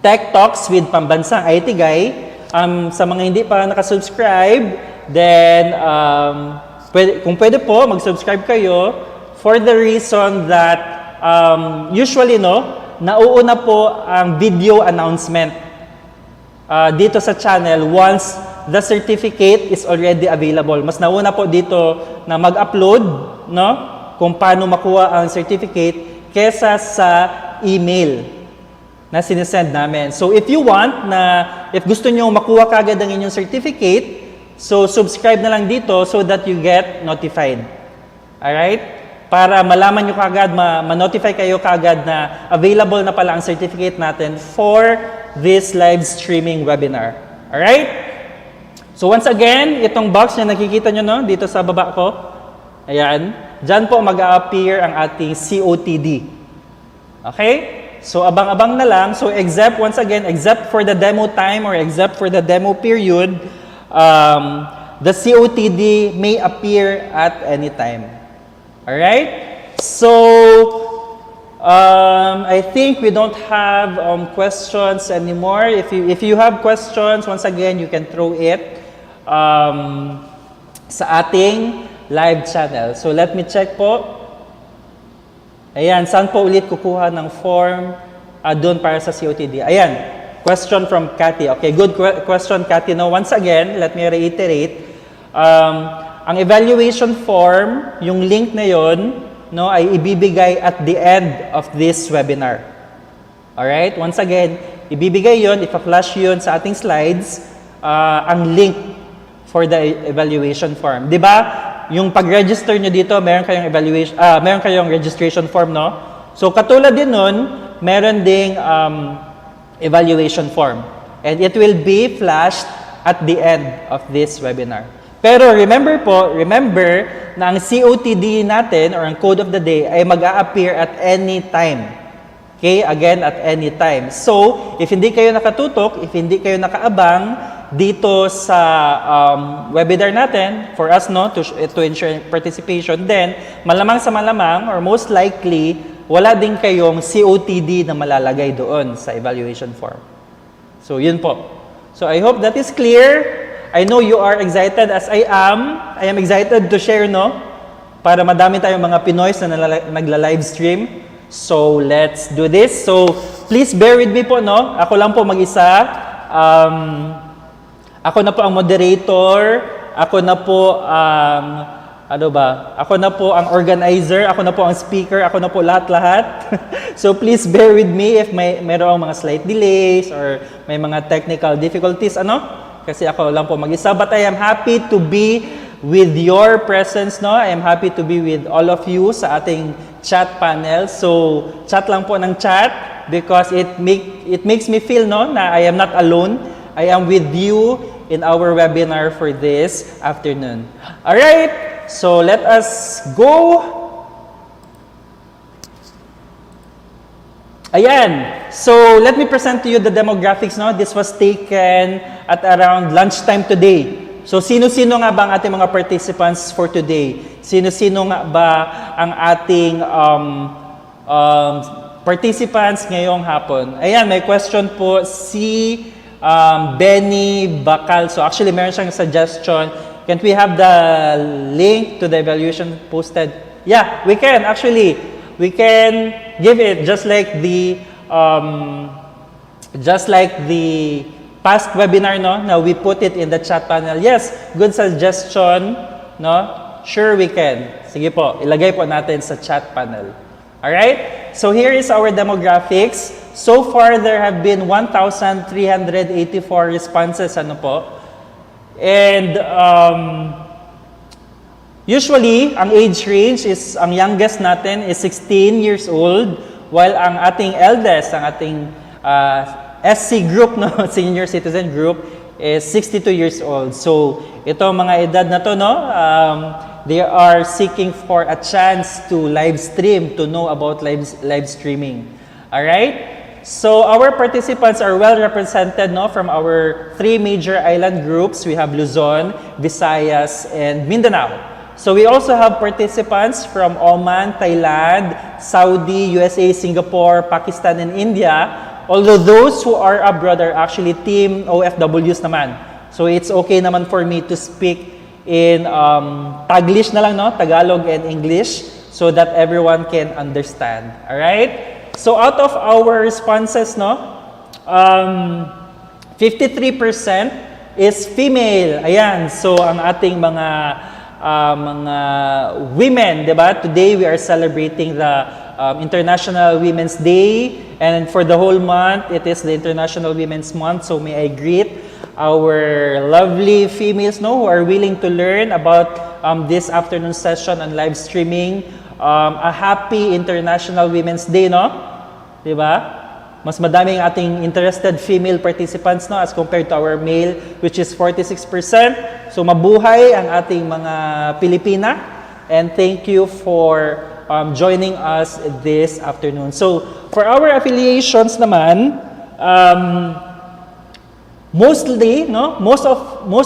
Tech Talks with Pambansang IT Guy. Sa mga hindi pa nakasubscribe, then kung pwede po, mag-subscribe kayo for the reason that usually, no, nauuna po ang video announcement dito sa channel once the certificate is already available. Mas nauna po dito na mag-upload, no, kung paano makuha ang certificate kesa sa email na sinesend namin. So if you want if gusto nyo makuha kagad ang inyong certificate, so subscribe na lang dito so that you get notified. Alright? Para malaman nyo kagad, ma-notify kayo kagad na available na pala ang certificate natin for this live streaming webinar. Alright? So once again, itong box na nakikita nyo, no, dito sa baba ko, ayan, dyan po mag-a-appear ang ating COTD. Okay? So abang-abang na lang. So except, once again, except for the demo time or except for the demo period, the COTD may appear at any time. Alright? So, I think we don't have questions anymore. If you have questions, once again, you can throw it sa ating live channel. So let me check po. Ayan, saan po ulit kukuha ng form doon para sa COTD? Ayan, question from Cathy. Okay, good question, Cathy. Now, once again, let me reiterate. Ang evaluation form, yung link na yon, no, ay ibibigay at the end of this webinar. Alright? Once again, ibibigay yon, ipa-flash yon sa ating slides, ang link for the evaluation form. 'Di ba? Yung pag-register nyo dito, meron kayong registration form, no? So katulad din nun, meron ding evaluation form. And it will be flashed at the end of this webinar. Pero remember na ang COTD natin or ang code of the day ay mag-a-appear at any time. Okay? Again, at any time. So, if hindi kayo nakatutok, if hindi kayo nakaabang dito sa webinar natin, for us, no, to ensure participation, then malamang sa malamang or most likely, wala din kayong COTD na malalagay doon sa evaluation form. So, yun po. So, I hope that is clear. I know you are excited as I am. I am excited to share, no? Para madami tayong mga Pinoys na nagla-live stream. So, let's do this. So, please bear with me po, no? Ako lang po mag-isa. Ako na po ang moderator. Ako na po ang Ano ba? Ako na po ang organizer, ako na po ang speaker, ako na po lahat-lahat. So please bear with me if mayroong mga slight delays or may mga technical difficulties, ano? Kasi ako lang po mag-isa. But I am happy to be with your presence, no? I am happy to be with all of you sa ating chat panel. So, chat lang po ng chat because it makes me feel, no, na I am not alone. I am with you in our webinar for this afternoon. All right. So let us go. Ayan. So let me present to you the demographics. No? This was taken at around lunchtime today. So sino-sino nga ba ang ating mga participants for today? Sino-sino nga ba ang ating participants ngayong hapon? Ayan, may question po si Benny Bakal. So actually meron siyang suggestion. Can't we have the link to the evaluation posted? Yeah, we can actually. We can give it just like the past webinar, no? Now we put it in the chat panel. Yes, good suggestion, no? Sure we can. Sige po, ilagay po natin sa chat panel. All right? So here is our demographics. So far there have been 1,384 responses, ano po? And usually, ang age range is, ang youngest natin is 16 years old, while ang ating eldest, ang ating SC group, no, senior citizen group, is 62 years old. So, ito mga edad na to, no, they are seeking for a chance to live stream, to know about live streaming. Alright? So our participants are well represented, no, from our 3 major island groups. We have Luzon, Visayas, and Mindanao. So we also have participants from Oman, Thailand, Saudi, USA, Singapore, Pakistan, and India. Although those who are abroad are actually team OFWs naman. So it's okay naman for me to speak in Taglish na lang, no, Tagalog and English, so that everyone can understand. All right? So out of our responses, no, 53% is female. Ayan, so ang ating mga women, diba? Today we are celebrating the International Women's Day, and for the whole month, it is the International Women's Month. So may I greet our lovely females, no, who are willing to learn about this afternoon session on live streaming. A happy International Women's Day, no? Diba? Mas madaming ating interested female participants, no, as compared to our male, which is 46%. So mabuhay ang ating mga Pilipina, and thank you for joining us this afternoon. So for our affiliations naman, mostly, no, most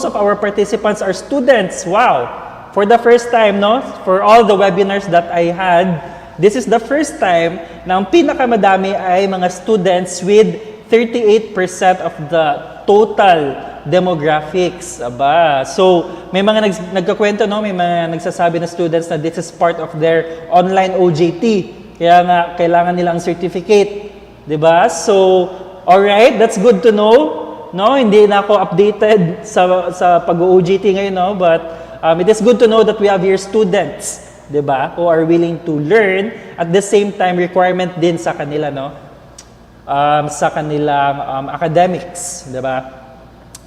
of our participants are students. Wow. For the first time, no, for all the webinars that I had, this is the first time na ang pinakamadami ay mga students with 38% of the total demographics. Aba. So, may mga nagkakwento, no, may mga nagsasabi na students na this is part of their online OJT. Kaya nga, kailangan nilang certificate. Diba? So, alright, that's good to know. No, hindi na ako updated sa pag-OJT ngayon, no, but it is good to know that we have here students, diba, who are willing to learn, at the same time requirement din sa kanila, no, sa kanilang academics, diba.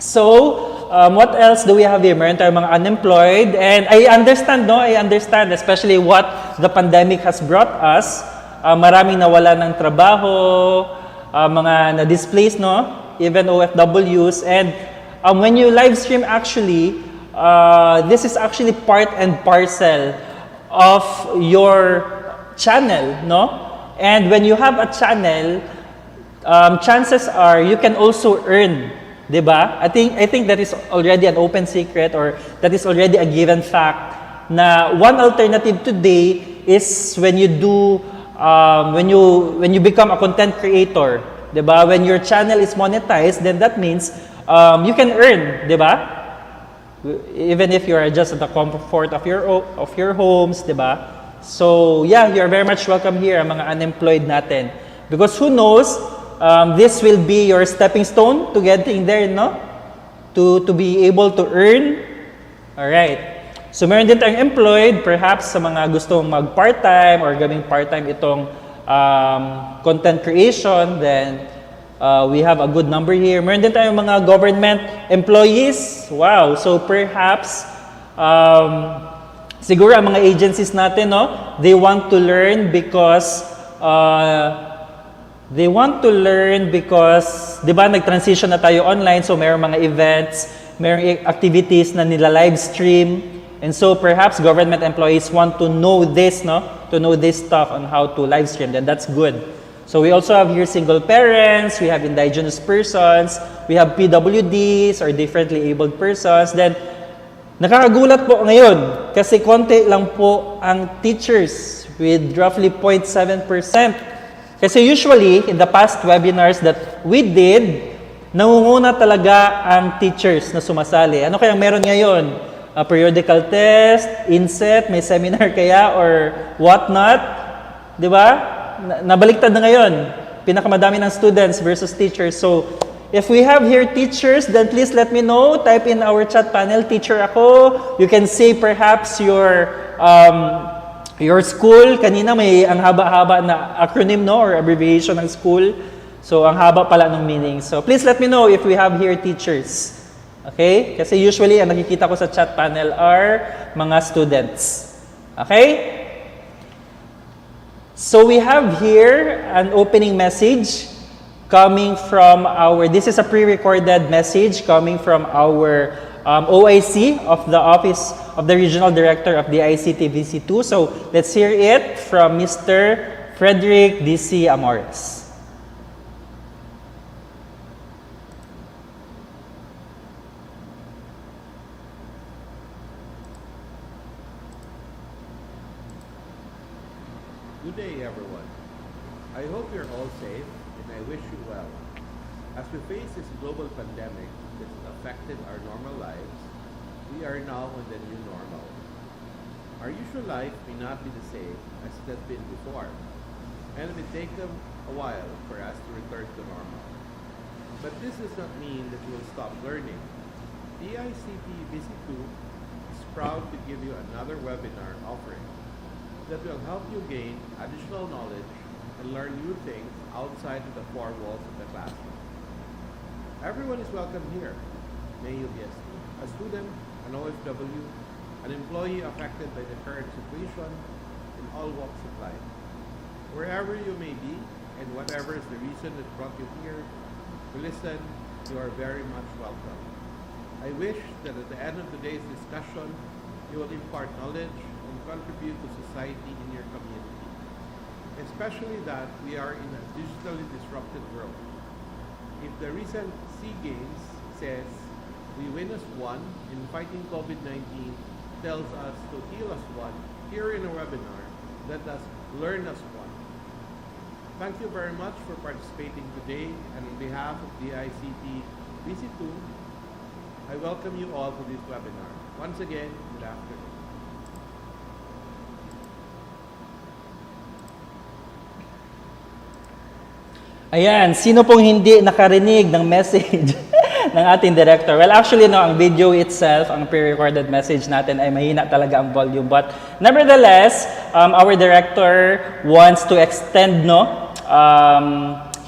So what else do we have here? Meron tayong mga unemployed, and I understand, no, especially what the pandemic has brought us. Maraming nawala ng trabaho, mga na-displaced, no, even OFWs, and when you live stream, actually this is actually part and parcel of your channel, no? And when you have a channel, chances are you can also earn, diba? I think that is already an open secret, or that is already a given fact, na one alternative today is when you do when you become a content creator, diba? When your channel is monetized, then that means you can earn, diba? Even if you're just at the comfort of your homes, diba? So yeah, you're very much welcome here, ang mga unemployed natin, because who knows, this will be your stepping stone to getting there, no? To be able to earn. All right. So meron din tayong employed, perhaps sa mga gustong mag-part-time or gawing part-time itong content creation, then we have a good number here. Meron din tayong mga government employees. Wow! So perhaps, siguro ang mga agencies natin, no, they want to learn because di ba, nag-transition na tayo online, so mayroong mga events, mayroong activities na nila live stream, and so perhaps government employees want to know this, no? To know this stuff on how to live stream, then that's good. So we also have here single parents, we have indigenous persons, we have PWDs or differently abled persons. Then nakakagulat po ngayon kasi konti lang po ang teachers with roughly 0.7%. Kasi usually, in the past webinars that we did, nangunguna talaga ang teachers na sumasali. Ano kayang meron ngayon? A periodical test, inset, may seminar kaya, or whatnot? Di ba? Nabaliktad na ngayon. Pinakamadami ng students versus teachers. So, if we have here teachers, then please let me know. Type in our chat panel, teacher ako. You can say perhaps your school, kanina may ang haba-haba na acronym, no, or abbreviation ng school. So, ang haba pala ng meaning. So, please let me know if we have here teachers. Okay? Kasi usually, ang nakikita ko sa chat panel are mga students. Okay? So, we have here an opening message coming from this is a pre-recorded message coming from our OIC of the Office of the Regional Director of the ICT VC2. So let's hear it from Mr. Frederick DC Amores. Good day, everyone. I hope you're all safe and I wish you well. As we face this global pandemic that has affected our normal lives, we are now in the new normal. Our usual life may not be the same as it has been before, and it may take a while for us to return to normal. But this does not mean that we will stop learning. The ICT VC2 is proud to give you another webinar offering that will help you gain additional knowledge and learn new things outside of the four walls of the classroom. Everyone is welcome here. May you be a student, an OFW, an employee affected by the current situation, in all walks of life. Wherever you may be, and whatever is the reason that brought you here to listen, you are very much welcome. I wish that at the end of today's discussion, you will impart knowledge and contribute to society in your community. Especially that we are in a digitally disrupted world. If the recent SEA Games says we win as one in fighting COVID-19 tells us to heal as one, here in a webinar, let us learn as one. Thank you very much for participating today, and on behalf of the ICT VC2, I welcome you all to this webinar. Once again, good afternoon. Ayan, sino pong hindi nakarinig ng message ng ating director? Well, actually, no, ang video itself, ang pre-recorded message natin ay mahina talaga ang volume. But nevertheless, our director wants to extend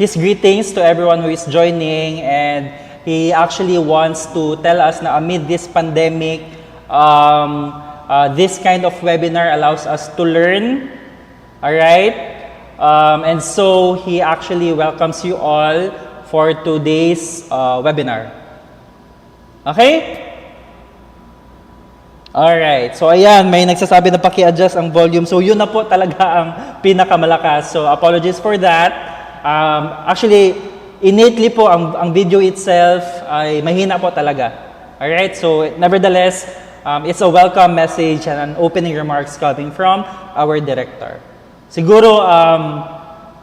his greetings to everyone who is joining, and he actually wants to tell us na amid this pandemic, this kind of webinar allows us to learn. Alright? And so he actually welcomes you all for today's webinar. Okay? Alright. So ayan, may nagsasabi na paki-adjust ang volume. So yun na po talaga ang pinakamalakas. So apologies for that. Actually, innately po ang video itself ay mahina po talaga. Alright? So nevertheless, it's a welcome message and an opening remarks coming from our director. Siguro,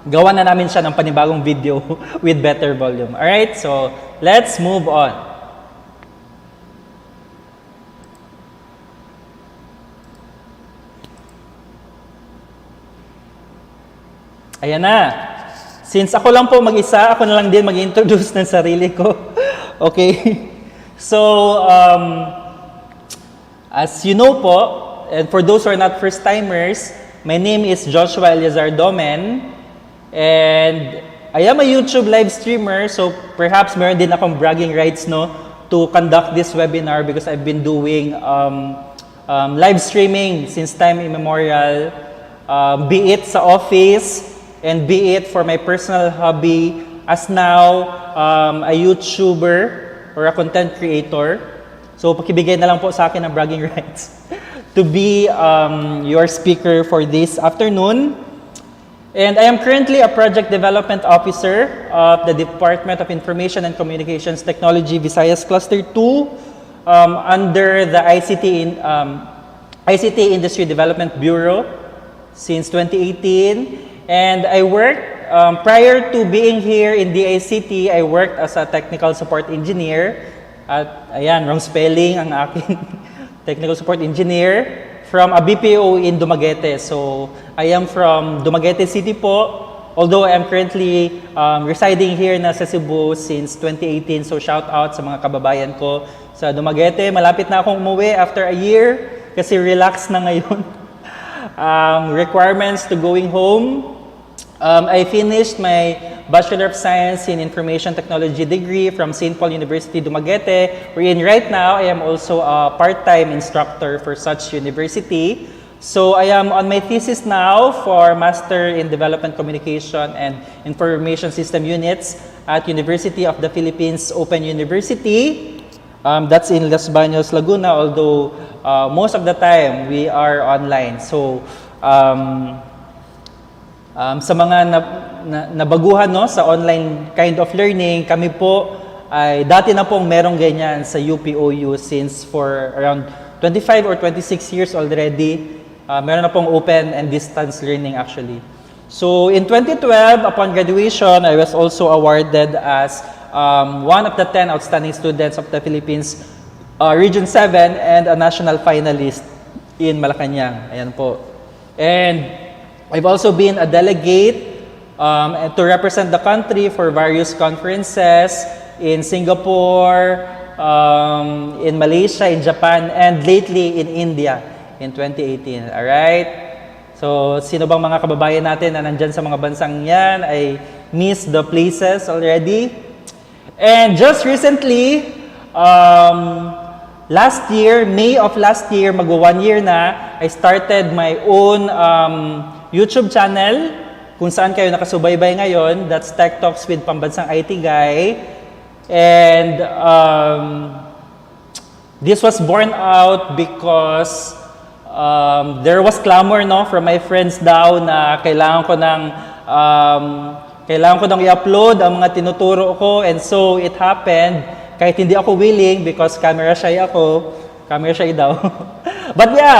gawa na namin siya ng panibagong video with better volume. Alright, so let's move on. Ayan na. Since ako lang po mag-isa, ako na lang din mag-introduce ng sarili ko. Okay? So, As you know po, and for those who are not first-timers, my name is Joshua Eliazar Domen, and I am a YouTube live streamer, so perhaps meron din akong bragging rights, no, to conduct this webinar because I've been doing live streaming since time immemorial, be it sa office and be it for my personal hobby as now a YouTuber or a content creator. So pakibigay na lang po sa akin ng bragging rights to be your speaker for this afternoon. And I am currently a project development officer of the Department of Information and Communications Technology Visayas Cluster 2 under the ICT Industry Development Bureau since 2018. And I worked, prior to being here in the ICT, I worked as a technical support engineer. At ayan, wrong spelling ang aking technical support engineer from a BPO in Dumaguete. So I am from Dumaguete City po, although I am currently residing here na sa Cebu since 2018. So shout out sa mga kababayan ko sa Dumaguete. Malapit na akong umuwi after a year kasi relax na ngayon. Requirements to going home. I finished my Bachelor of Science in Information Technology degree from St. Paul University, Dumaguete, wherein right now I am also a part-time instructor for such university. So I am on my thesis now for Master in Development Communication and Information System Units at University of the Philippines Open University. That's in Los Baños, Laguna, although most of the time we are online. So sa mga nabaguhan no, sa online kind of learning, kami po ay dati na pong merong ganyan sa UPOU since for around 25 or 26 years already. Meron na pong open and distance learning actually. So in 2012, upon graduation, I was also awarded as one of the 10 outstanding students of the Philippines Region 7 and a national finalist in Malacanang. Ayan po. And I've also been a delegate to represent the country for various conferences in Singapore, in Malaysia, in Japan, and lately in India in 2018. Alright? So, sino bang mga kababayan natin na nandyan sa mga bansang yan ay miss the places already? And just recently, last year, May of last year, magwa 1 year na, I started my own YouTube channel kung saan kayo nakasubaybay ngayon. That's Tech Talks with Pambansang IT Guy. And this was born out because there was clamor no, from my friends daw na kailangan ko nang i-upload ang mga tinuturo ko. And so it happened kahit hindi ako willing because camera shy ako. Camera shy daw. But yeah,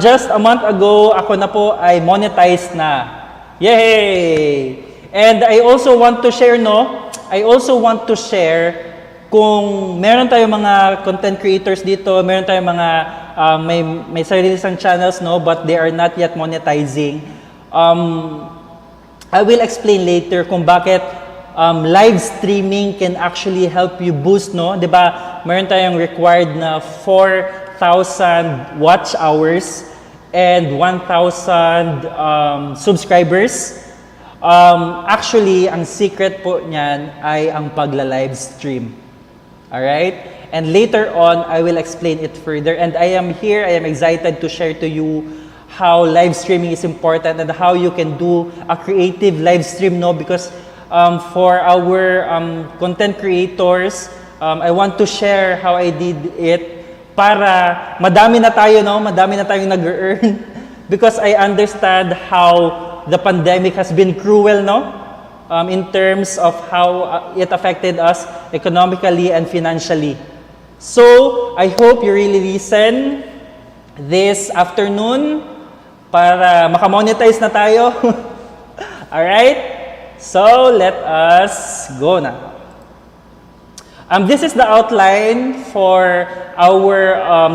just a month ago, ako na po ay monetized na. Yay! And I also want to share, kung meron tayong mga content creators dito, meron tayong mga may sarili sang channels, no, but they are not yet monetizing. I will explain later kung bakit live streaming can actually help you boost, no? 'Di ba? Meron tayong required na 4,000 watch hours and 1,000 subscribers. Actually, ang secret po niyan ay ang pagla-live stream. Alright? And later on, I will explain it further. And I am excited to share to you how live streaming is important and how you can do a creative live stream, no? Because for our content creators, I want to share how I did it para madami na tayo, no? Madami na tayong nag-earn. Because I understand how the pandemic has been cruel, no? In terms of how it affected us economically and financially. So, I hope you really listen this afternoon para makamonetize na tayo. Alright? So, let us go na. This is the outline for our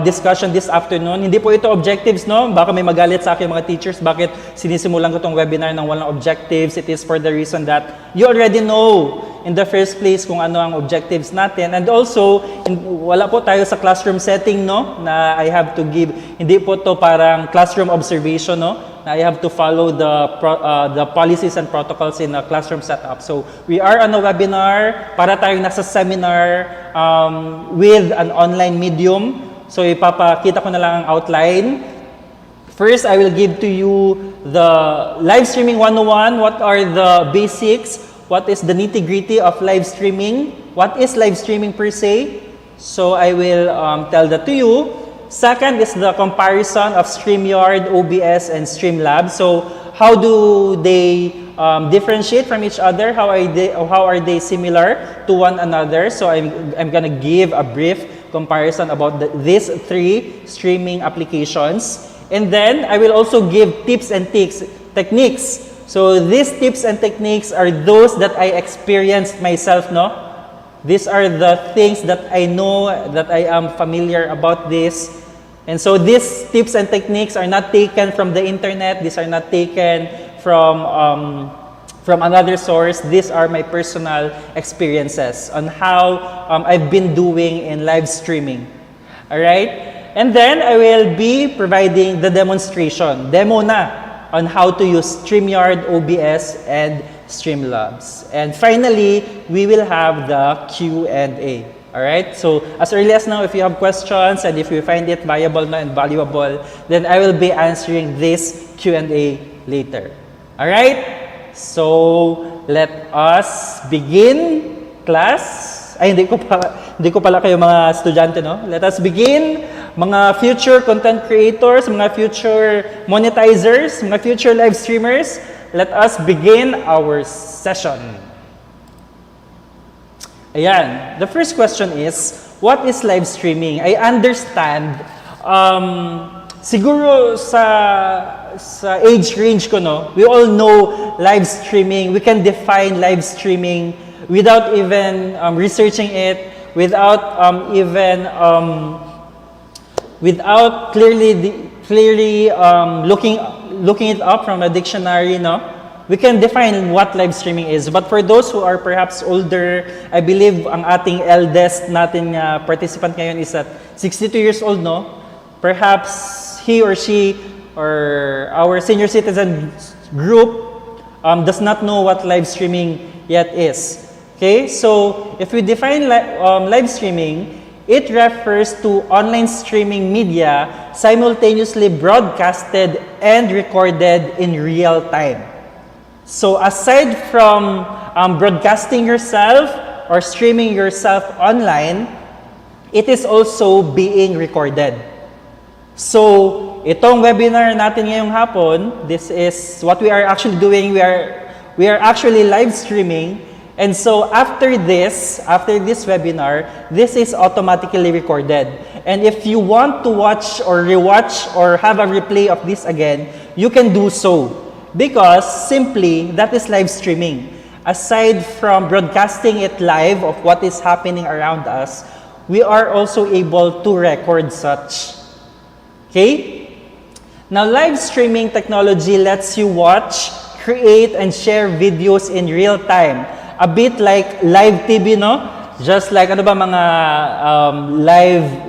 discussion this afternoon. Hindi po ito objectives, no? Baka may magalit sa akin mga teachers. Bakit sinisimulan ko itong webinar ng walang objectives? It is for the reason that you already know in the first place kung ano ang objectives natin. And also, wala po tayo sa classroom setting, no? Na I have to give, hindi po to parang classroom observation, no? Na I have to follow the policies and protocols in a classroom setup. So, we are on a webinar, para tayong nasa seminar with an online medium. So, ipapakita ko na lang ang outline. First, I will give to you the live streaming 101. What are the basics? What is the nitty-gritty of live streaming? What is live streaming per se? So I will tell that to you. Second is the comparison of StreamYard, OBS, and StreamLabs. So how do they differentiate from each other? How are they similar to one another? So I'm gonna give a brief comparison about these three streaming applications. And then, I will also give tips and techniques. So, these tips and techniques are those that I experienced myself, no? These are the things that I know, that I am familiar about this. And so, these tips and techniques are not taken from the internet. These are not taken from another source. These are my personal experiences on how I've been doing in live streaming. All right? And then, I will be providing the demonstration, demo na, on how to use StreamYard, OBS, and StreamLabs. And finally, we will have the Q&A. Alright? So, as early as now, if you have questions, and if you find it viable and valuable, then I will be answering this Q&A later. Alright? So, let us begin, class. Ay, hindi ko pala kayo mga estudyante, no? Let us begin. Mga future content creators, mga future monetizers, mga future live streamers, let us begin our session. Ayan. The first question is, what is live streaming? I understand, siguro sa age range ko, no, we all know live streaming. We can define live streaming without even researching it, without without clearly looking it up from a dictionary, no? We can define what live streaming is. But for those who are perhaps older, I believe ang ating eldest natin participant ngayon is at 62 years old, no? Perhaps he or she or our senior citizen group does not know what live streaming yet is. Okay? So, if we define live streaming, it refers to online streaming media simultaneously broadcasted and recorded in real time. So aside from broadcasting yourself or streaming yourself online, it is also being recorded. So itong webinar natin ngayong hapon, this is what we are actually doing. We are actually live streaming. And so after this webinar, this is automatically recorded. And if you want to watch or rewatch or have a replay of this again, you can do so. Because simply, that is live streaming. Aside from broadcasting it live of what is happening around us, we are also able to record such. Okay? Now, live streaming technology lets you watch, create, and share videos in real time. A bit like live TV, no? Just like, ano ba mga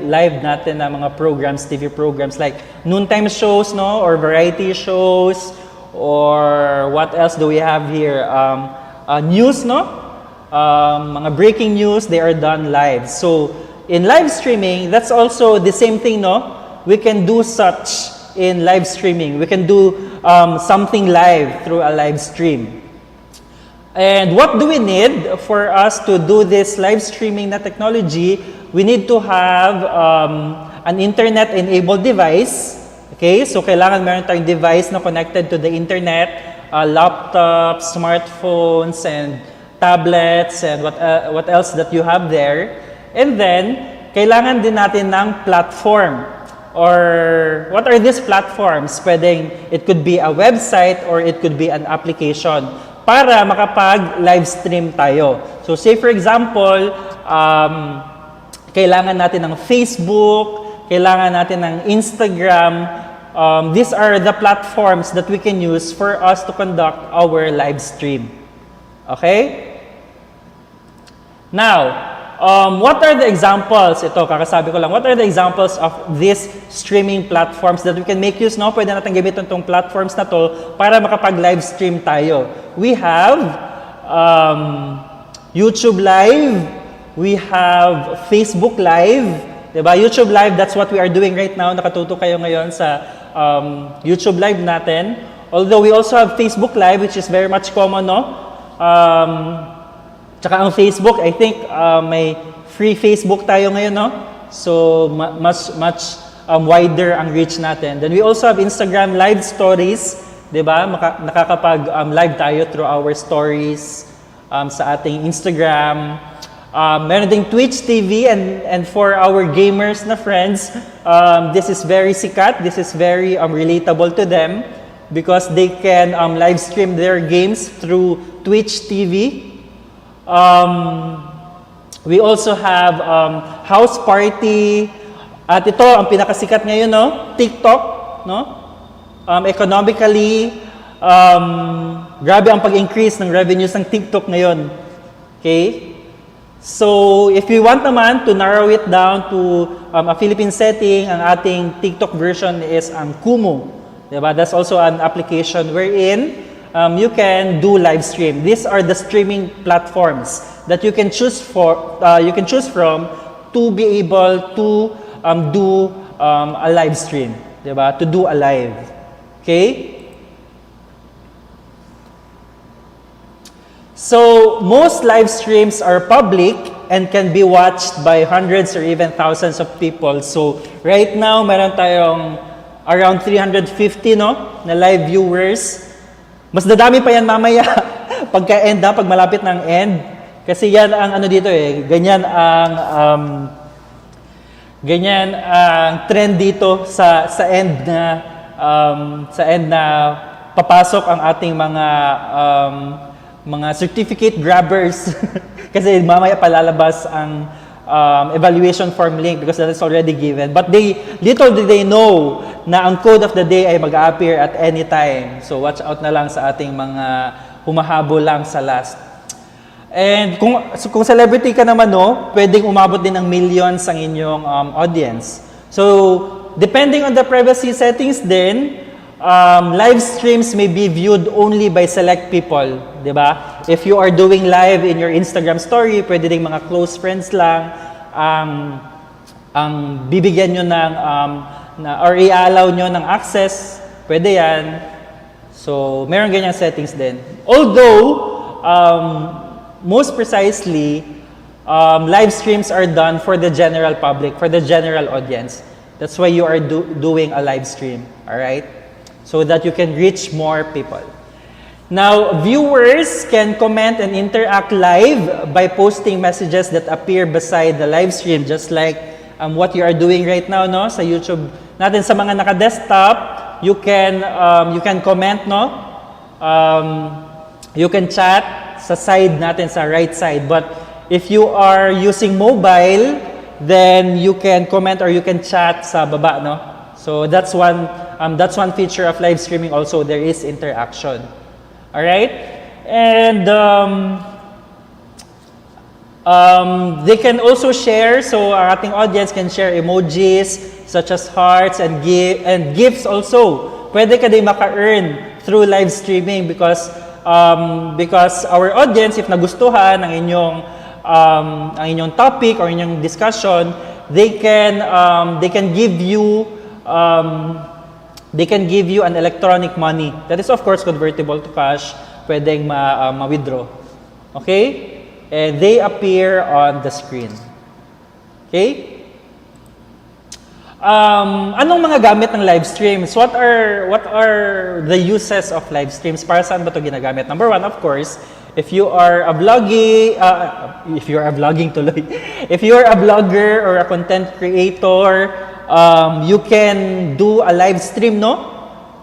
live natin na mga programs, TV programs, like noontime shows, no? Or variety shows, or what else do we have here? News, no? Mga breaking news, they are done live. So, in live streaming, that's also the same thing, no? We can do such in live streaming. We can do something live through a live stream. And what do we need for us to do this live streaming na technology? We need to have an internet-enabled device. Okay, so kailangan meron tayong device na connected to the internet, laptops, smartphones, and tablets, and what else that you have there. And then, kailangan din natin ng platform. Or what are these platforms? It could be a website or it could be an application para makapag-live stream tayo. So say for example, kailangan natin ng Facebook, kailangan natin ng Instagram. These are the platforms that we can use for us to conduct our live stream. Okay? Now, what are the examples? Ito, kakasabi ko lang. What are the examples of these streaming platforms that we can make use, no? Pwede natin gamitin itong platforms na to para makapag-live stream tayo. We have YouTube Live. We have Facebook Live. Diba? YouTube Live, that's what we are doing right now. Nakatuto kayo ngayon sa YouTube Live natin. Although we also have Facebook Live, which is very much common, no? Tsaka ang Facebook, I think may free Facebook tayo ngayon, no? So, much wider ang reach natin. Then we also have Instagram Live Stories, di ba? Nakakapag-live tayo through our stories sa ating Instagram. Meron ding Twitch TV and for our gamers na friends, this is very sikat. This is very relatable to them because they can live stream their games through Twitch TV. We also have house party. At ito, ang pinakasikat ngayon, no? TikTok, no? Economically, grabe ang pag-increase ng revenues ng TikTok ngayon. Okay? So, if we want naman to narrow it down to a Philippine setting, ang ating TikTok version is ang Kumu. Diba? That's also an application wherein you can do live stream. These are the streaming platforms that you can choose from to be able to do a live stream, diba? To do a live. Okay? So, most live streams are public and can be watched by hundreds or even thousands of people. So, right now, meron tayong around 350, no, na live viewers. Mas dadami pa yan mamaya pagka-end na, pag malapit ng end. Kasi yan ang ano dito ganyan ang trend dito sa end na papasok ang ating mga certificate grabbers. Kasi mamaya palalabas ang evaluation form link because that is already given. But little do they know na ang code of the day ay mag-appear at any time. So watch out na lang sa ating mga humahabol lang sa last. And kung celebrity ka naman, no, pwedeng umabot din ng millions ang inyong audience. So depending on the privacy settings din, live streams may be viewed only by select people, di ba? If you are doing live in your Instagram story, pwede ding mga close friends lang ang bibigyan nyo or i-allow nyo ng access, pwede yan. So, meron ganyang settings din. Although, most precisely, live streams are done for the general public, for the general audience. That's why you are doing a live stream, all right? So that you can reach more people. Now, viewers can comment and interact live by posting messages that appear beside the live stream, just like what you are doing right now, no? Sa YouTube natin, sa mga naka-desktop, you can comment, no? You can chat sa side natin, sa right side. But if you are using mobile, then you can comment or you can chat sa baba, no? So that's one feature of live streaming also. There is interaction. All right? And they can also share. So our ating audience can share emojis such as hearts and gifts also. Pwede ka din maka-earn through live streaming because our audience, if nagustuhan ang inyong topic or inyong discussion, they can give you an electronic money. That is of course convertible to cash. Pwedeng ma-withdraw. Okay? And they appear on the screen. Okay? Anong mga gamit ng live streams? What are the uses of live streams? Para saan ba ito ginagamit? Number one, of course, if you are a vlogging tuloy. If you are a vlogger or a content creator, you can do a live stream, no?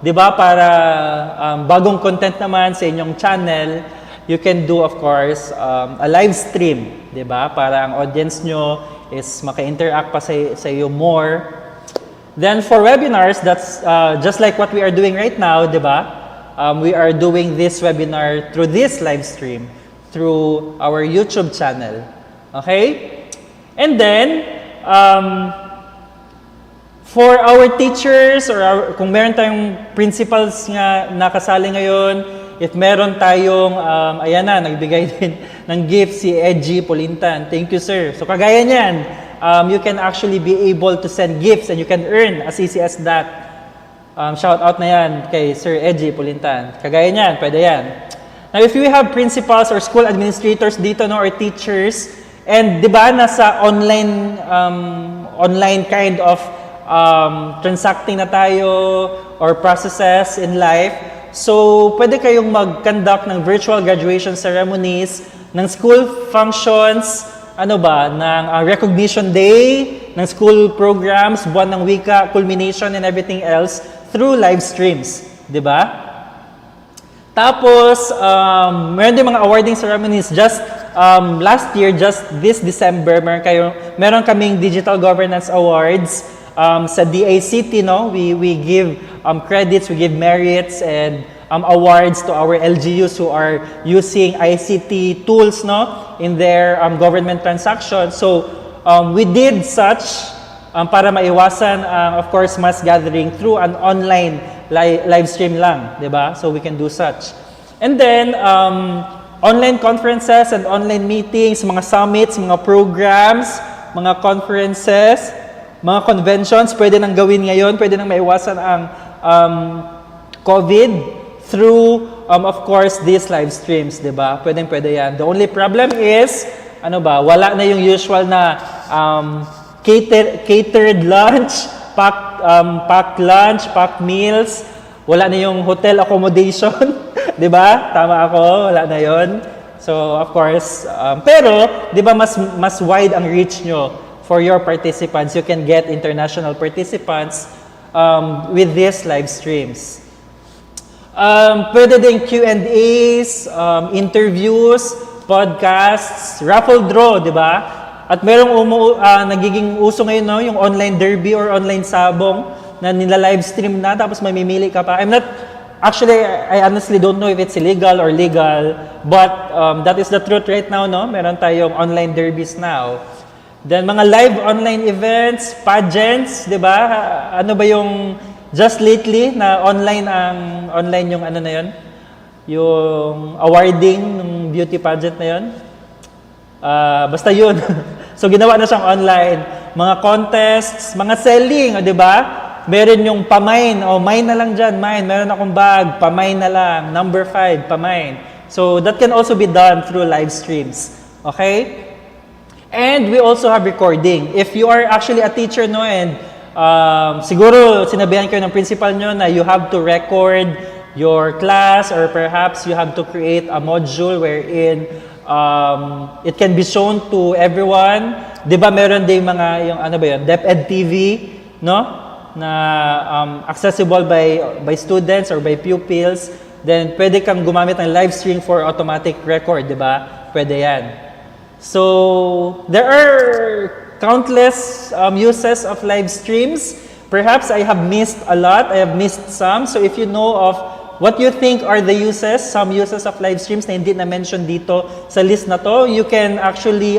'Di ba? Para bagong content naman sa inyong channel, you can do of course a live stream, 'di ba? Para ang audience nyo is maka-interact pa sa iyo more. Then for webinars, that's just like what we are doing right now, 'di ba? We are doing this webinar through this live stream through our YouTube channel. Okay? And then, for our teachers or kung meron tayong principals nga nakasali ngayon, if meron tayong, ayan na, nagbigay din ng gift si Edgy Polintan. Thank you, sir. So, kagaya niyan, you can actually be able to send gifts and you can earn as easy as that. Shout out na yan kay Sir Edgy Polintan. Kagaya niyan, pwede yan. Now, if you have principals or school administrators dito, no, or teachers, and di ba nasa online kind of transacting na tayo or processes in life, so pwede kayong mag-conduct ng virtual graduation ceremonies, ng school functions, ng recognition day, ng school programs, buwan ng wika, culmination, and everything else through live streams. Di ba? Tapos, meron din mga awarding ceremonies. Just last year, just this December, meron kaming Digital Governance Awards sa DACT, no? We give credits, we give merits, and awards to our LGUs who are using ICT tools, no, in their government transactions. So, we did such para maiwasan, of course, mass gathering through an online live stream lang, di ba? So, we can do such. And then, online conferences and online meetings, mga summits, mga programs, mga conferences, mga conventions, pwede nang gawin ngayon, pwede nang maiwasan ang COVID through, of course, these live streams, di ba? Pwede yan. The only problem is, wala na yung usual na catered lunch, packed lunch, packed meals, wala na yung hotel accommodation, di ba? Tama ako, wala na yon. So, of course, pero, di ba, mas wide ang reach nyo for your participants. You can get international participants with these live streams. Pwede din Q&As, interviews, podcasts, raffle draw, di ba? At merong nagiging uso ngayon, no, yung online derby or online sabong na nila-live stream na, tapos mamimili ka pa. I honestly don't know if it's illegal or legal, but that is the truth right now, no? Meron tayong online derbies now. Then, mga live online events, pageants, di ba? Ano ba yung just lately na online yung na yun? Yung awarding ng beauty pageant na yun? Basta yun. So, ginawa na siyang online. Mga contests, mga selling, di ba? Meron yung pamain. Mine na lang dyan, mine. Meron akong bag, pamain na lang. Number 5, pamain. So, that can also be done through live streams. Okay? And we also have recording. If you are actually a teacher, no, and siguro sinabihan kayo ng principal nyo na you have to record your class, or perhaps you have to create a module wherein it can be shown to everyone. Di ba meron din mga yung DepEd TV, no? Na accessible by students or by pupils. Then pwede kang gumamit ng live stream for automatic record, di ba? Pwede yan. So, there are countless uses of live streams. Perhaps I have missed a lot. I have missed some. So, if you know of what you think are the uses, some uses of live streams na hindi na-mention dito sa list na to, you can actually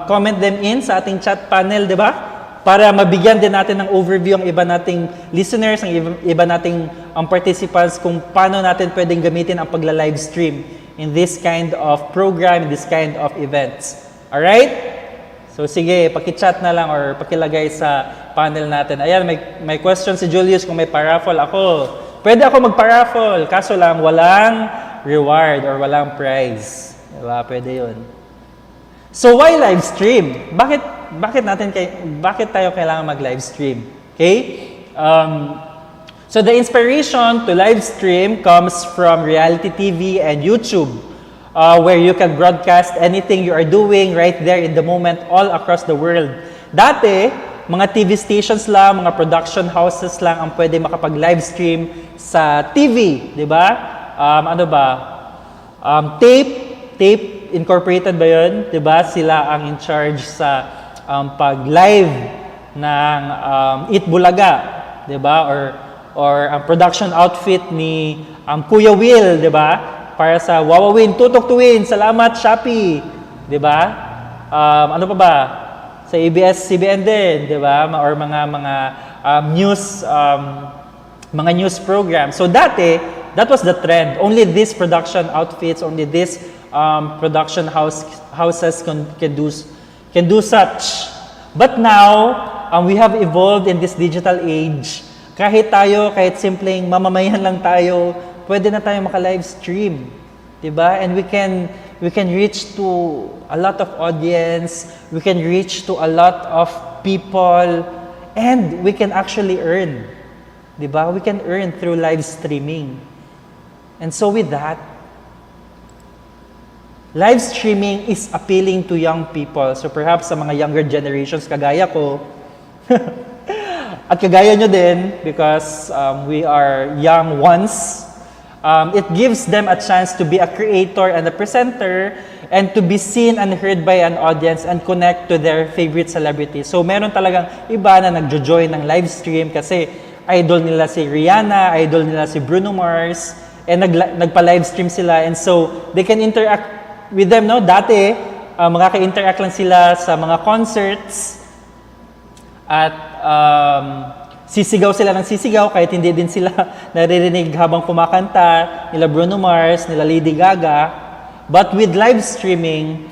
comment them in sa ating chat panel, di ba? Para mabigyan din natin ng overview ang iba nating listeners, ang iba nating participants kung paano natin pwedeng gamitin ang pagla-live stream in this kind of program, in this kind of events. Alright? So sige, paki-chat na lang or pakilagay sa panel natin. Ayan, may question si Julius kung may paraffle ako. Pwede ako mag-paraffle, kaso lang walang reward or walang prize. Diba? Pwede yun. So why live stream? Bakit tayo kailangan mag-live stream? Okay? So the inspiration to live stream comes from reality TV and YouTube, where you can broadcast anything you are doing right there in the moment all across the world. Dati, mga TV stations lang, mga production houses lang ang pwede makapag-live stream sa TV, di ba? Tape Incorporated ba yun? Di ba? Sila ang in charge sa pag-live ng Eat Bulaga, di ba? Or ang production outfit ni Kuya Will, di ba? Para sa Wawawin, Tutok to Win, salamat Shopee. 'Di ba? Ano pa ba? Sa ABS-CBN din, 'di ba? Or mga news program. So dati, that was the trend. Only these production outfits, only these production houses can do such. But now, we have evolved in this digital age. Kahit simpleng mamamayan lang tayo, pwede na tayo maka-live stream. Diba? And we can reach to a lot of audience, we can reach to a lot of people, and we can actually earn. Diba? We can earn through live streaming. And so with that, live streaming is appealing to young people. So perhaps sa mga younger generations kagaya ko, at kagaya nyo din, because we are young ones, it gives them a chance to be a creator and a presenter and to be seen and heard by an audience and connect to their favorite celebrity. So meron talagang iba na nagjo-join ng live stream kasi idol nila si Rihanna, idol nila si Bruno Mars, and nagpa-live stream sila, and so they can interact with them, no? Dati, makaka-interact lang sila sa mga concerts at sisigaw sila ng sisigaw kahit hindi din sila naririnig habang kumakanta nila Bruno Mars, nila Lady Gaga. But with live streaming,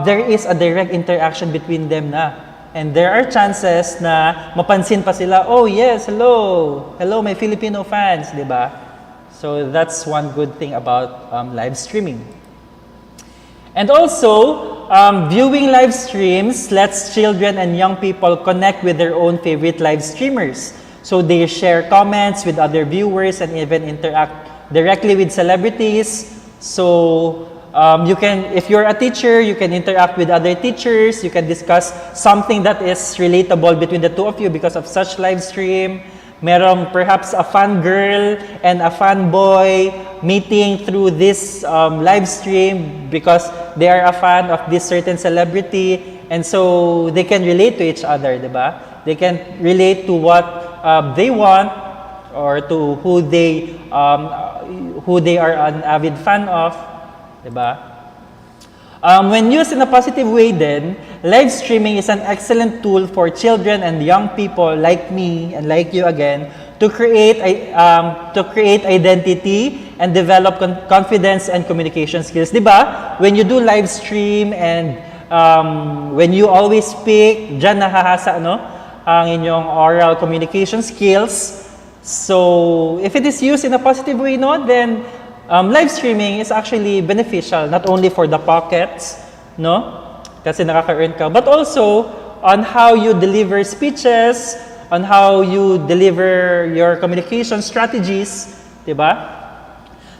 there is a direct interaction between them na. And there are chances na mapansin pa sila, oh yes, hello, my Filipino fans, di ba? So that's one good thing about live streaming. And also, viewing live streams lets children and young people connect with their own favorite live streamers. So they share comments with other viewers and even interact directly with celebrities. So you can, if you're a teacher, you can interact with other teachers. You can discuss something that is relatable between the two of you because of such live stream. Merong perhaps a fan girl and a fan boy meeting through this live stream because they are a fan of this certain celebrity, and so they can relate to each other, diba? They can relate to what they want or to who they are an avid fan of, diba? When used in a positive way then, live streaming is an excellent tool for children and young people like me and like you again to create identity and develop confidence and communication skills. Diba? When you do live stream and when you always speak, dyan nahahasa ang inyong oral communication skills. So, if it is used in a positive way, then live streaming is actually beneficial not only for the pockets, kasi nakaka-earn ka, but also on how you deliver speeches, on how you deliver your communication strategies, diba?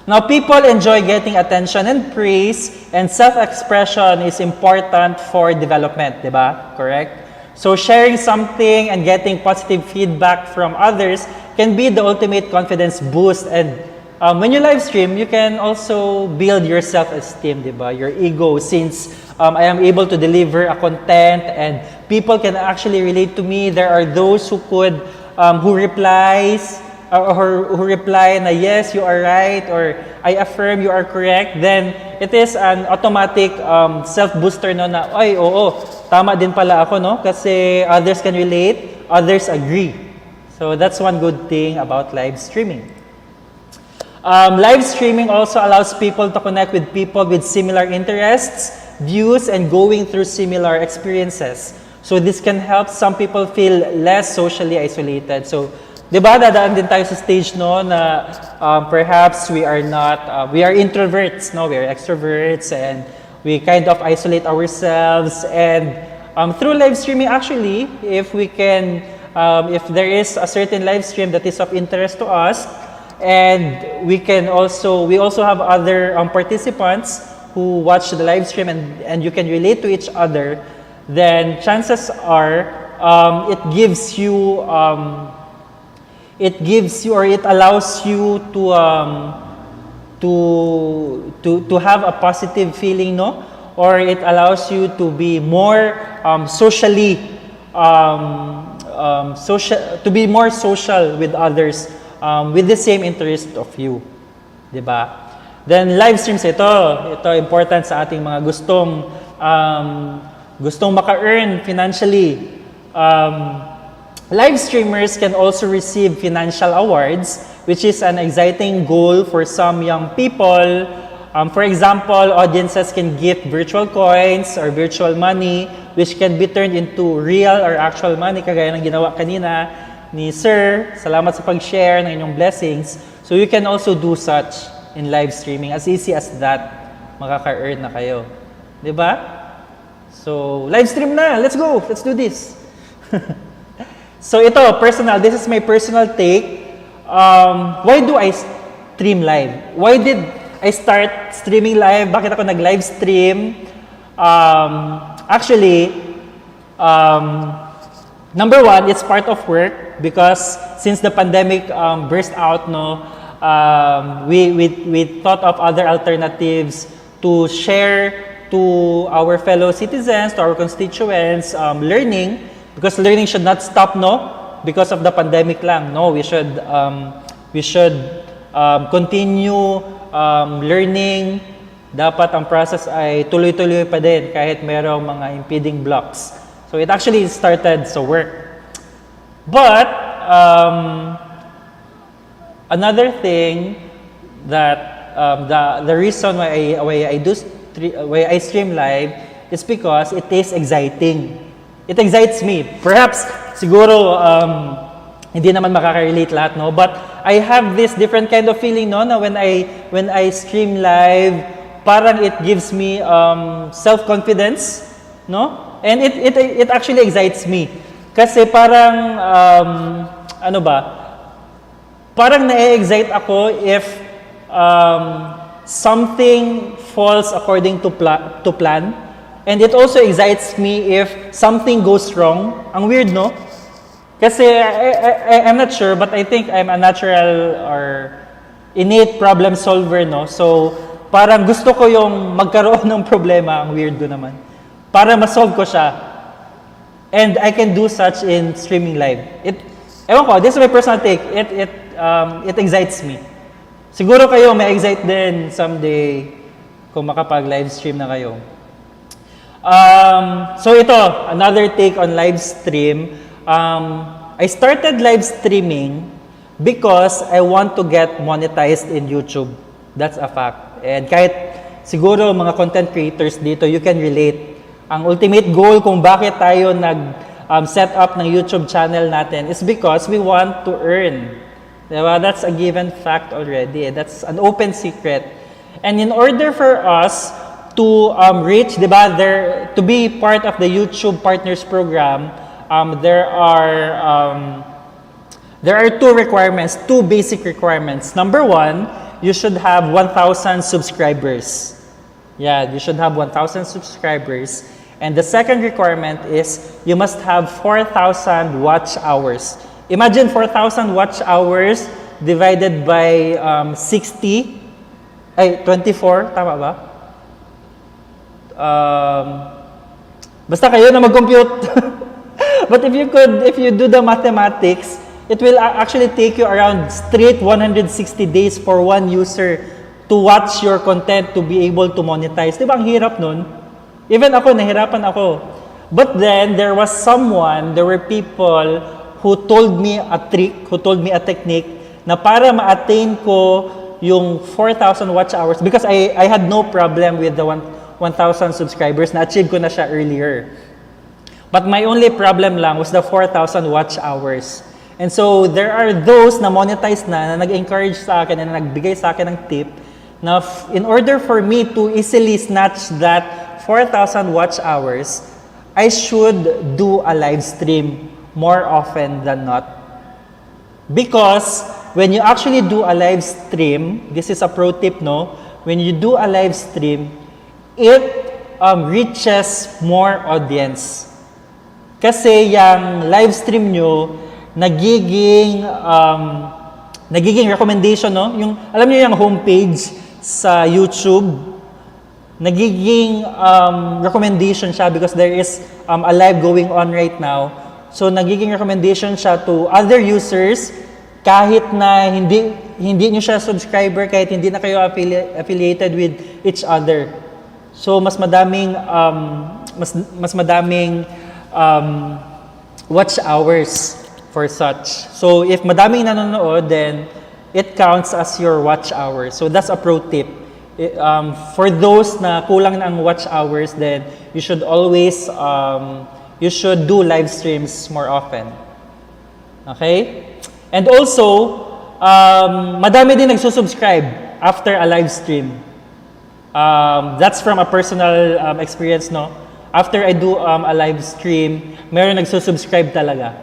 Now, people enjoy getting attention and praise, and self-expression is important for development, diba? Correct? So, sharing something and getting positive feedback from others can be the ultimate confidence boost. And when you live stream, you can also build your self-esteem, diba? Your ego, since I am able to deliver a content and people can actually relate to me. There are those who reply na yes, you are right, or I affirm you are correct. Then it is an automatic self-booster na, ay, oo, tama din pala ako, kasi others can relate, others agree. So that's one good thing about live streaming. Live streaming also allows people to connect with people with similar interests, views, and going through similar experiences. So this can help some people feel less socially isolated. So, diba, dadaan din tayo sa stage na perhaps we are introverts, we are extroverts, and we kind of isolate ourselves. And through live streaming, actually, if there is a certain live stream that is of interest to us, and we also have other participants who watch the live stream, and you can relate to each other, then chances are it gives you or it allows you to have a positive feeling, or it allows you to be more to be more social with others with the same interest of you, diba? Then live streams ito important sa ating mga gustong maka-earn financially. Live streamers can also receive financial awards, which is an exciting goal for some young people. For example, audiences can gift virtual coins or virtual money, which can be turned into real or actual money, kagaya ng ginawa kanina ni Sir. Salamat sa pag-share ng inyong blessings. So you can also do such in live streaming. As easy as that, makaka-earn na kayo. Diba? So, live stream na. Let's go. Let's do this. So ito, personal. This is my personal take. Why do I stream live? Why did I start streaming live? Bakit ako nag-live stream? Actually, number one, it's part of work because since the pandemic burst out, we thought of other alternatives to share to our fellow citizens, to our constituents, learning, because learning should not stop, because of the pandemic lang. No, we should continue learning. Dapat ang process ay tuloy-tuloy pa din kahit merong mga impeding blocks. So it actually started sa work. But another thing that the reason why I stream live is because it is exciting. It excites me. Perhaps siguro hindi naman makaka-relate lahat, but I have this different kind of feeling, na when I stream live, parang it gives me self-confidence, and it actually excites me. Kasi parang parang na-excite ako if something falls according to plan. And it also excites me if something goes wrong. Ang weird, no? Kasi I'm not sure, but I think I'm a natural or innate problem solver, So parang gusto ko yung magkaroon ng problema, ang weirdo naman, para ma-solve ko siya. And I can do such in streaming live. Ewan ko, this is my personal take. It excites me. Siguro kayo may excite din someday kung makapag-live stream na kayo. So ito, another take on live stream. I started live streaming because I want to get monetized in YouTube. That's a fact. And kahit siguro mga content creators dito, you can relate. Ang ultimate goal kung bakit tayo set up ng YouTube channel natin is because we want to earn. Diba? That's a given fact already. That's an open secret. And in order for us to reach, diba, to be part of the YouTube Partners Program, there are two basic requirements. Number one, you should have 1,000 subscribers. Yeah, you should have 1,000 subscribers. And the second requirement is you must have 4,000 watch hours. Imagine 4,000 watch hours divided by 24, tama ba? Basta kayo na mag-compute. But if you do the mathematics, it will actually take you around straight 160 days for one user to watch your content to be able to monetize. Diba ang hirap nun? Even ako, nahirapan ako. But then, there were people who told me a trick, who told me a technique na para ma-attain ko yung 4,000 watch hours, because I had no problem with the 1,000 subscribers, na-achieve ko na siya earlier. But my only problem lang was the 4,000 watch hours. And so, there are those na monetize na nag-encourage sa akin and nagbigay sa akin ng tip na in order for me to easily snatch that 4,000 watch hours, I should do a live stream more often than not. Because when you actually do a live stream, this is a pro tip, when you do a live stream, it reaches more audience. Kasi yung live stream nyo, nagiging recommendation, yung alam niyo yung homepage sa YouTube, nagiging recommendation siya because there is a live going on right now. So nagiging recommendation siya to other users kahit na hindi hindi nyo siya subscriber, kahit hindi na kayo affiliated with each other. So mas madaming watch hours for such. So if madaming nanonood, then it counts as your watch hours. So that's a pro tip. For those na kulang ng watch hours, then you should always you should do live streams more often. Okay? And also, madami din nagsusubscribe after a live stream. That's from a personal experience, no? After I do a live stream, meron nagsusubscribe talaga.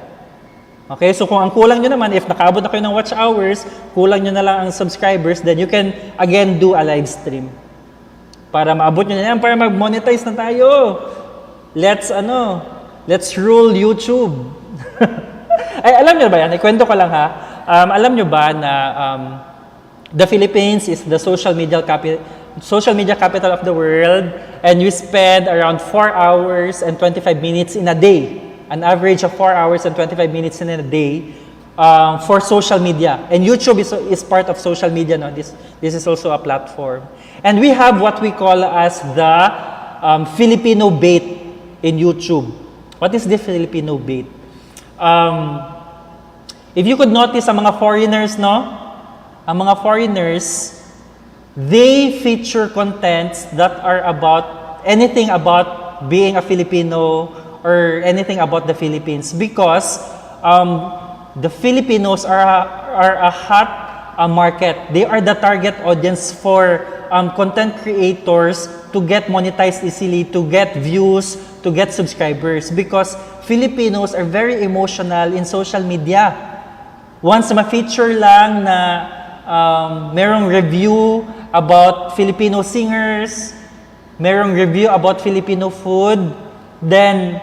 Okay? So kung ang kulang nyo naman, if nakaabot na kayo ng watch hours, kulang nyo na lang ang subscribers, then you can again do a live stream. Para maabot nyo na yan, para mag-monetize na tayo. Let's rule YouTube. Ay, alam nyo ba yan? Ikwento ko lang ha. Alam nyo ba na the Philippines is the social media capital of the world, and we spend around 4 hours and 25 minutes in a day. An average of 4 hours and 25 minutes in a day for social media. And YouTube is part of social media. No? This is also a platform. And we have what we call as the Filipino bait in YouTube. What is the Filipino bait? If you could notice ang mga foreigners, no? Ang mga foreigners, they feature contents that are about anything about being a Filipino or anything about the Philippines, because the Filipinos are a hot market. They are the target audience for content creators to get monetized easily, to get views, to get subscribers, because Filipinos are very emotional in social media. Once ma-feature lang na merong review about Filipino singers, merong review about Filipino food, then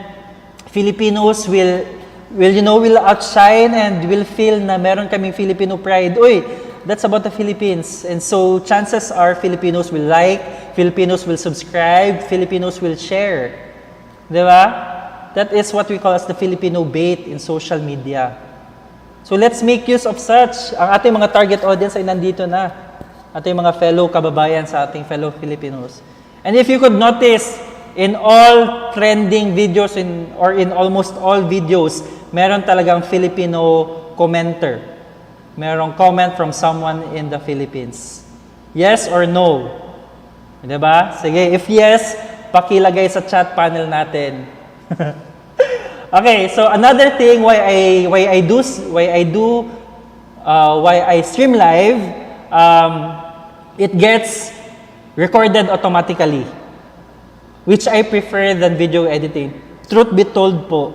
Filipinos will outshine and will feel na meron kaming Filipino pride. Uy, that's about the Philippines. And so chances are Filipinos will like, Filipinos will subscribe, Filipinos will share. Diba? That is what we call as the Filipino bait in social media. So let's make use of such. Ang ating mga target audience ay nandito na. Ating mga fellow kababayan sa ating fellow Filipinos. And if you could notice, in all trending videos or in almost all videos, meron talagang Filipino commenter. Merong comment from someone in the Philippines. Yes or no? Diba? Sige, if yes, pakilagay sa chat panel natin. Okay, so another thing why I stream live, it gets recorded automatically, which I prefer than video editing. Truth be told po,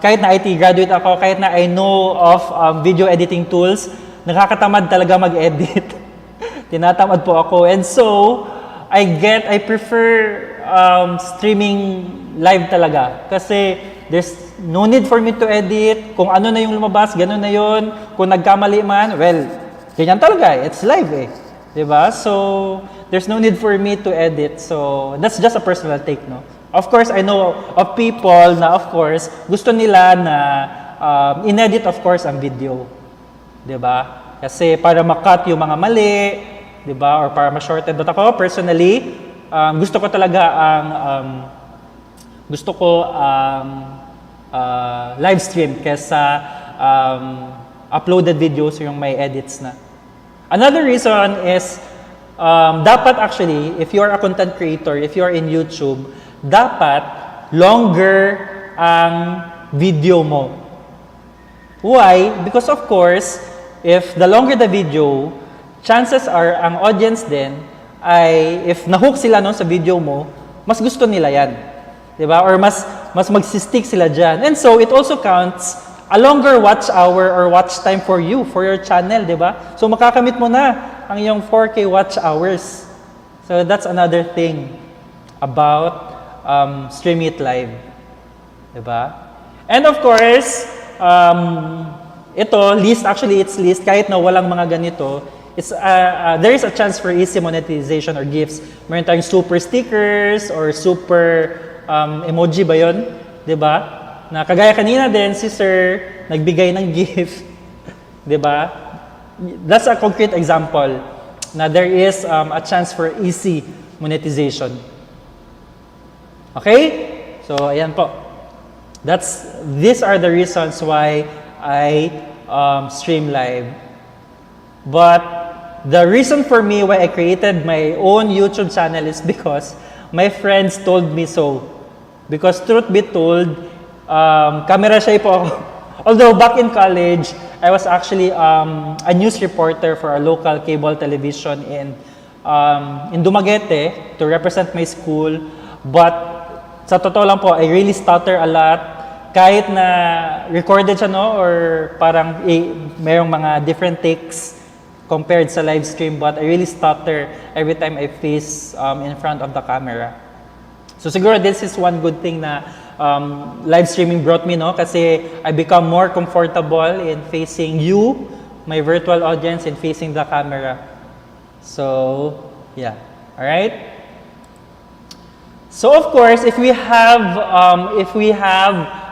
kahit na IT graduate ako, kahit na I know of video editing tools, nakakatamad talaga mag-edit. Tinatamad po ako. And so, I prefer streaming live talaga. Kasi there's no need for me to edit. Kung ano na yung lumabas, ganun na yun. Kung nagkamali man, well, ganyan talaga. It's live eh. Diba? So, there's no need for me to edit. So, that's just a personal take, no? Of course, I know of people na, of course, gusto nila na inedit, of course, ang video. Diba? Kasi para makat yung mga mali, diba? Or para ma-shorten. But ako, personally, gusto ko talaga live stream kesa uploaded videos yung may edits na. Another reason is, dapat actually, if you are a content creator, if you are in YouTube, dapat longer ang video mo. Why? Because of course, if the longer the video, chances are, ang audience din, ay, if nahook sila no, sa video mo, mas gusto nila yan. Diba? Or mas magsistick sila dyan. And so, it also counts a longer watch hour or watch time for you, for your channel, diba? So, makakamit mo na ang iyong 4K watch hours. So, that's another thing about stream it live. Diba? And of course, ito, it's list, kahit na walang mga ganito, there is a chance for easy monetization or gifts. Meron tayong super stickers or super emoji ba yun? Diba? Na kagaya kanina din, si Sir, nagbigay ng gift. Diba? That's a concrete example na there is a chance for easy monetization. Okay? So, ayan po. These are the reasons why I stream live. But the reason for me why I created my own YouTube channel is because my friends told me so. Because truth be told, camera shy po ako. Although back in college, I was actually a news reporter for a local cable television in Dumaguete to represent my school. But sa totoo lang po, I really stutter a lot. Kahit na recorded siya, no? Or parang mayroong mga different takes compared sa live stream. But I really stutter every time I face in front of the camera. So siguro this is one good thing na live streaming brought me, no? Kasi I become more comfortable in facing you, my virtual audience, and facing the camera. So, yeah. All right? So of course, if we have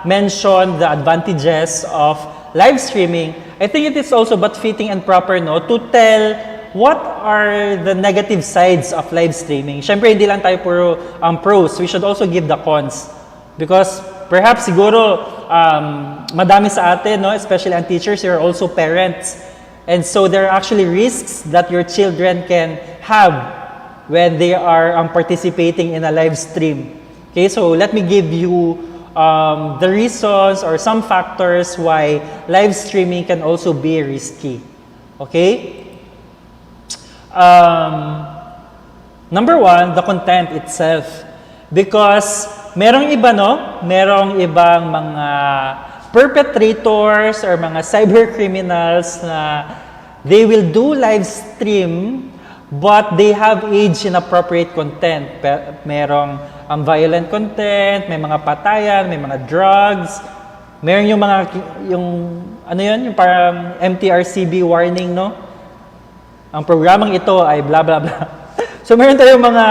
mentioned the advantages of live streaming, I think it is also but fitting and proper, no, to tell what are the negative sides of live streaming. Syempre, hindi lang tayo puro pros. We should also give the cons. Because perhaps siguro madami sa atin, no, especially ang teachers, you're also parents. And so there are actually risks that your children can have when they are participating in a live stream. Okay, so let me give you the reasons or some factors why live streaming can also be risky. Okay? Number one, the content itself. Because merong iba, no? Merong ibang mga perpetrators or mga cyber criminals na they will do live stream but they have age-inappropriate content. Merong violent content, may mga patayan, may mga drugs, meron yung mga, yung parang MTRCB warning, no? Ang programang ito ay blah blah blah. So meron tayong mga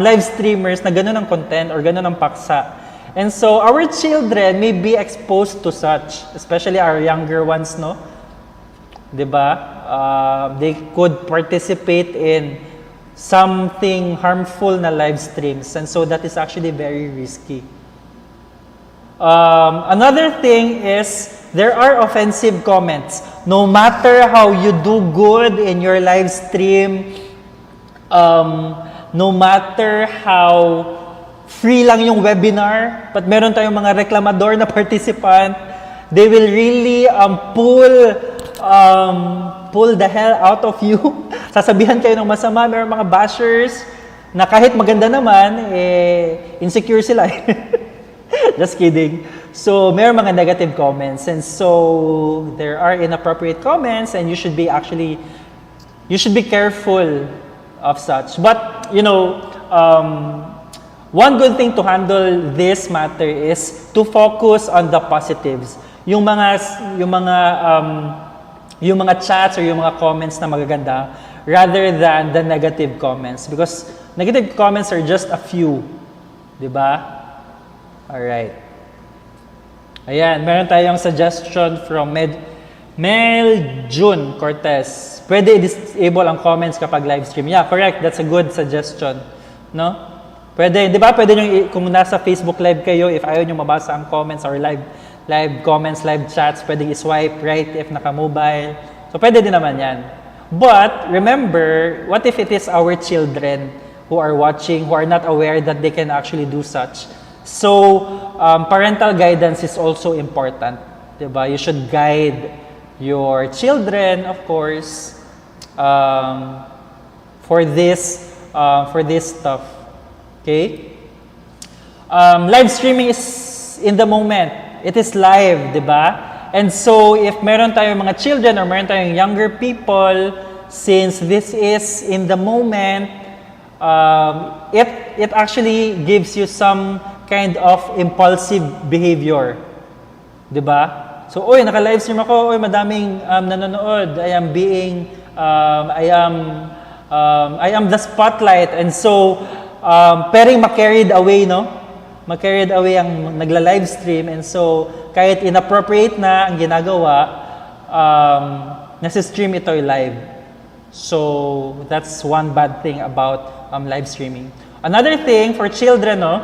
live streamers na ganun ang content or ganun ang paksa. And so our children may be exposed to such, especially our younger ones, no? 'Di ba? They could participate in something harmful na live streams, and so that is actually very risky. Another thing is there are offensive comments. No matter how you do good in your live stream, no matter how free lang yung webinar, but meron tayong mga reklamador na participant, they will really pull the hell out of you. Sasabihan kayo ng masama. Meron mga bashers na kahit maganda naman, insecure sila. Just kidding. So, meron mga negative comments. And so, there are inappropriate comments and you should be careful of such. But, one good thing to handle this matter is to focus on the positives. Yung mga chats or yung mga comments na magaganda rather than the negative comments, because negative comments are just a few, 'di ba? All right. Ayan, meron tayong suggestion from Mel June Cortez. Pwede i-disable ang comments kapag live stream. Yeah, correct. That's a good suggestion, no? Pwede, 'di ba? Pwede niyo kung nasa Facebook live kayo, if ayaw niyo mabasa ang comments or live comments, live chats, pwedeng i-swipe right if naka-mobile. So, pwede din naman yan. But, remember, what if it is our children who are watching, who are not aware that they can actually do such? So, parental guidance is also important. Diba? You should guide your children, of course, for this stuff. Okay? Live streaming is in the moment. It is live, di ba? And so, if meron tayong mga children or meron tayong younger people, since this is in the moment, it actually gives you some kind of impulsive behavior. Di ba? So, naka-live stream ako, madaming nanonood. I am the spotlight. And so, pwedeng ma-carried away, no? Ma-carried away ang nagla-live stream, and so kahit inappropriate na ang ginagawa, nasi-stream ito live. So that's one bad thing about live streaming. Another thing for children, no,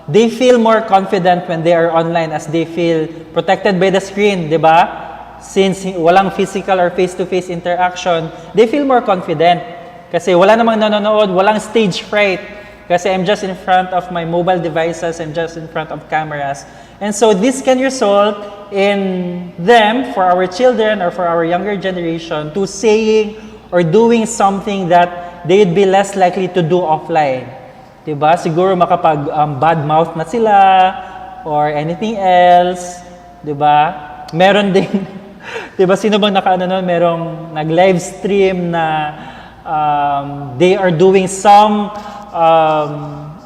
they feel more confident when they are online as they feel protected by the screen, di ba? Since walang physical or face-to-face interaction, they feel more confident. Kasi wala namang nanonood, walang stage fright. Kasi I'm just in front of my mobile devices, I'm just in front of cameras. And so this can result in them, for our children or for our younger generation, to saying or doing something that they would be less likely to do offline. Diba? Siguro makapag bad mouth na sila or anything else. Diba? Meron ding, diba, sino bang nakaano nun? Merong nag-live stream na they are doing some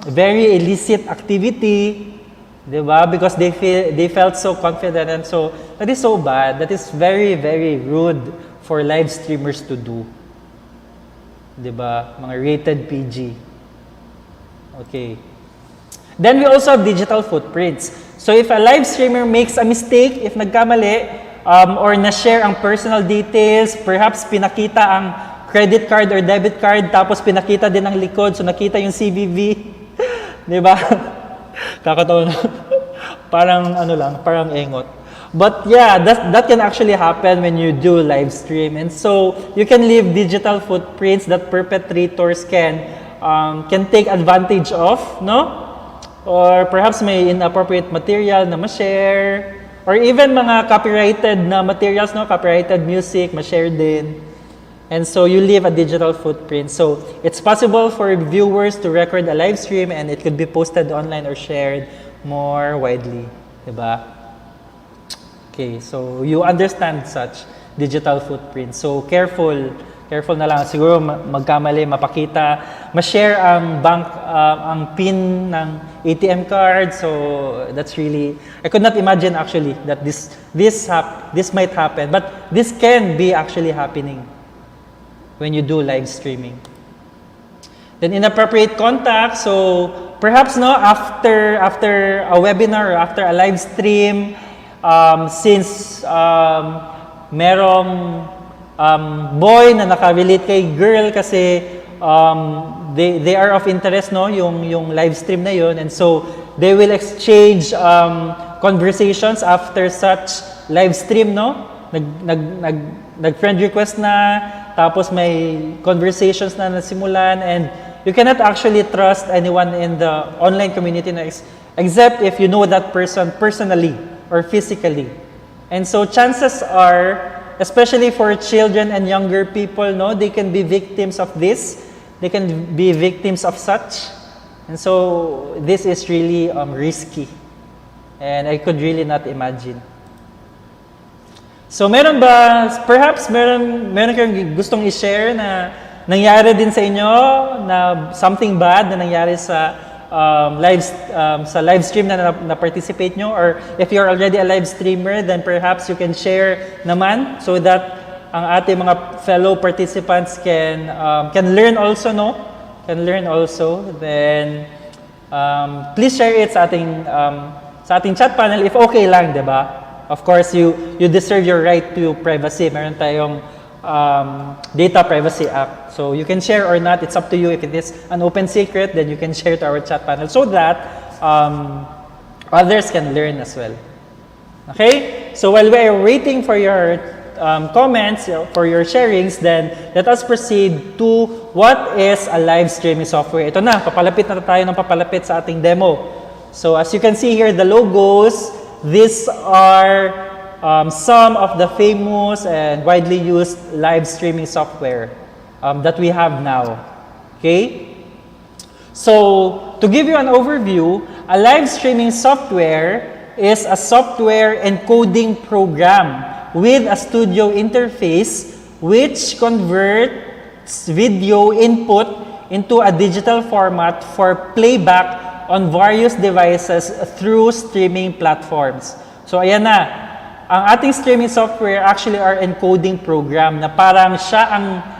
very illicit activity. Diba? Because they felt so confident, and so that is so bad. That is very, very rude for live streamers to do. Diba? Mga rated PG. Okay. Then we also have digital footprints. So if a live streamer makes a mistake, if nagkamali, or na-share ang personal details, perhaps pinakita ang credit card or debit card, tapos pinakita din ang likod, so nakita yung CVV. Diba? Kakatawa na. Parang ano lang, parang engot. But yeah, that can actually happen when you do live stream. And so you can leave digital footprints that perpetrators can take advantage of, no? Or perhaps may inappropriate material na ma-share, or even mga copyrighted na materials, no? Copyrighted music, ma-share din. And so you leave a digital footprint. So it's possible for viewers to record a live stream and it could be posted online or shared more widely. Diba? Okay, so you understand such digital footprint. So careful na lang. Siguro magkamali, mapakita, ma-share ang bank, ang PIN ng ATM card. So that's really, I could not imagine actually that this might happen. But this can be actually happening when you do live streaming. Then inappropriate contact. So perhaps no, after a webinar or after a live stream, since merong boy na nakarelate kay girl kasi they are of interest, no, yung live stream na yun, and so they will exchange conversations after such live stream, no? Nag-friend request na, tapos may conversations na nasimulan, and you cannot actually trust anyone in the online community na except if you know that person personally or physically. And so chances are, especially for children and younger people, no, they can be victims of this. They can be victims of such. And so this is really risky. And I could really not imagine. So meron ba, perhaps meron kayong gustong i-share na nangyari din sa inyo, na something bad na nangyari sa live stream na participate nyo, or if you're already a live streamer, then perhaps you can share naman so that ang ating mga fellow participants can learn also, no? Can learn also. Then please share it sa ating chat panel if okay lang, 'di ba? Of course, you deserve your right to privacy. Meron tayong Data Privacy Act. So you can share or not. It's up to you. If it is an open secret, then you can share to our chat panel so that others can learn as well. Okay? So while we are waiting for your comments, for your sharings, then let us proceed to what is a live streaming software. Ito na, papalapit na tayo ng papalapit sa ating demo. So as you can see here, the logos, these are some of the famous and widely used live streaming software that we have now. Okay? So, to give you an overview, a live streaming software is a software encoding program with a studio interface which converts video input into a digital format for playback on various devices through streaming platforms. So ayan na, ang ating streaming software actually are encoding program na parang siya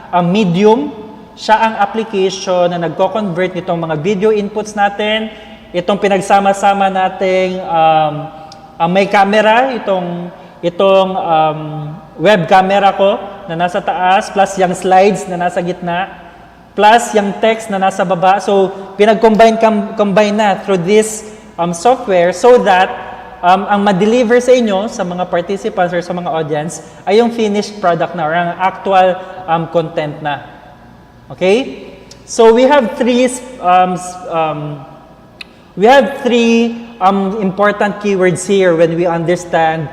ang medium, siya ang application na nagko-convert nitong mga video inputs natin, itong pinagsama-sama nating may camera, itong web camera ko na nasa taas, plus yung slides na nasa gitna, plus yung text na nasa baba. So, combine na through this software so that ang ma-deliver sa inyo, sa mga participants or sa mga audience, ay yung finished product na or ang actual content na. Okay? So, we have three important keywords here when we understand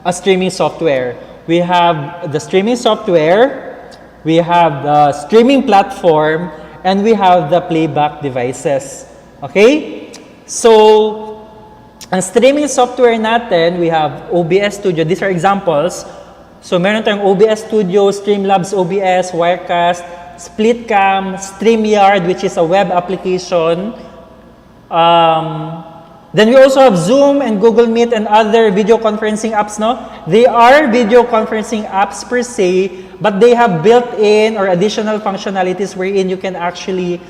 a streaming software. We have the streaming software, we have the streaming platform, and we have the playback devices. Okay? So, ang streaming software natin, we have OBS Studio. These are examples. So, meron tayong OBS Studio, StreamLabs OBS, Wirecast, SplitCam, StreamYard, which is a web application. Then we also have Zoom and Google Meet and other video conferencing apps, no? They are video conferencing apps per se, but they have built-in or additional functionalities wherein you can actually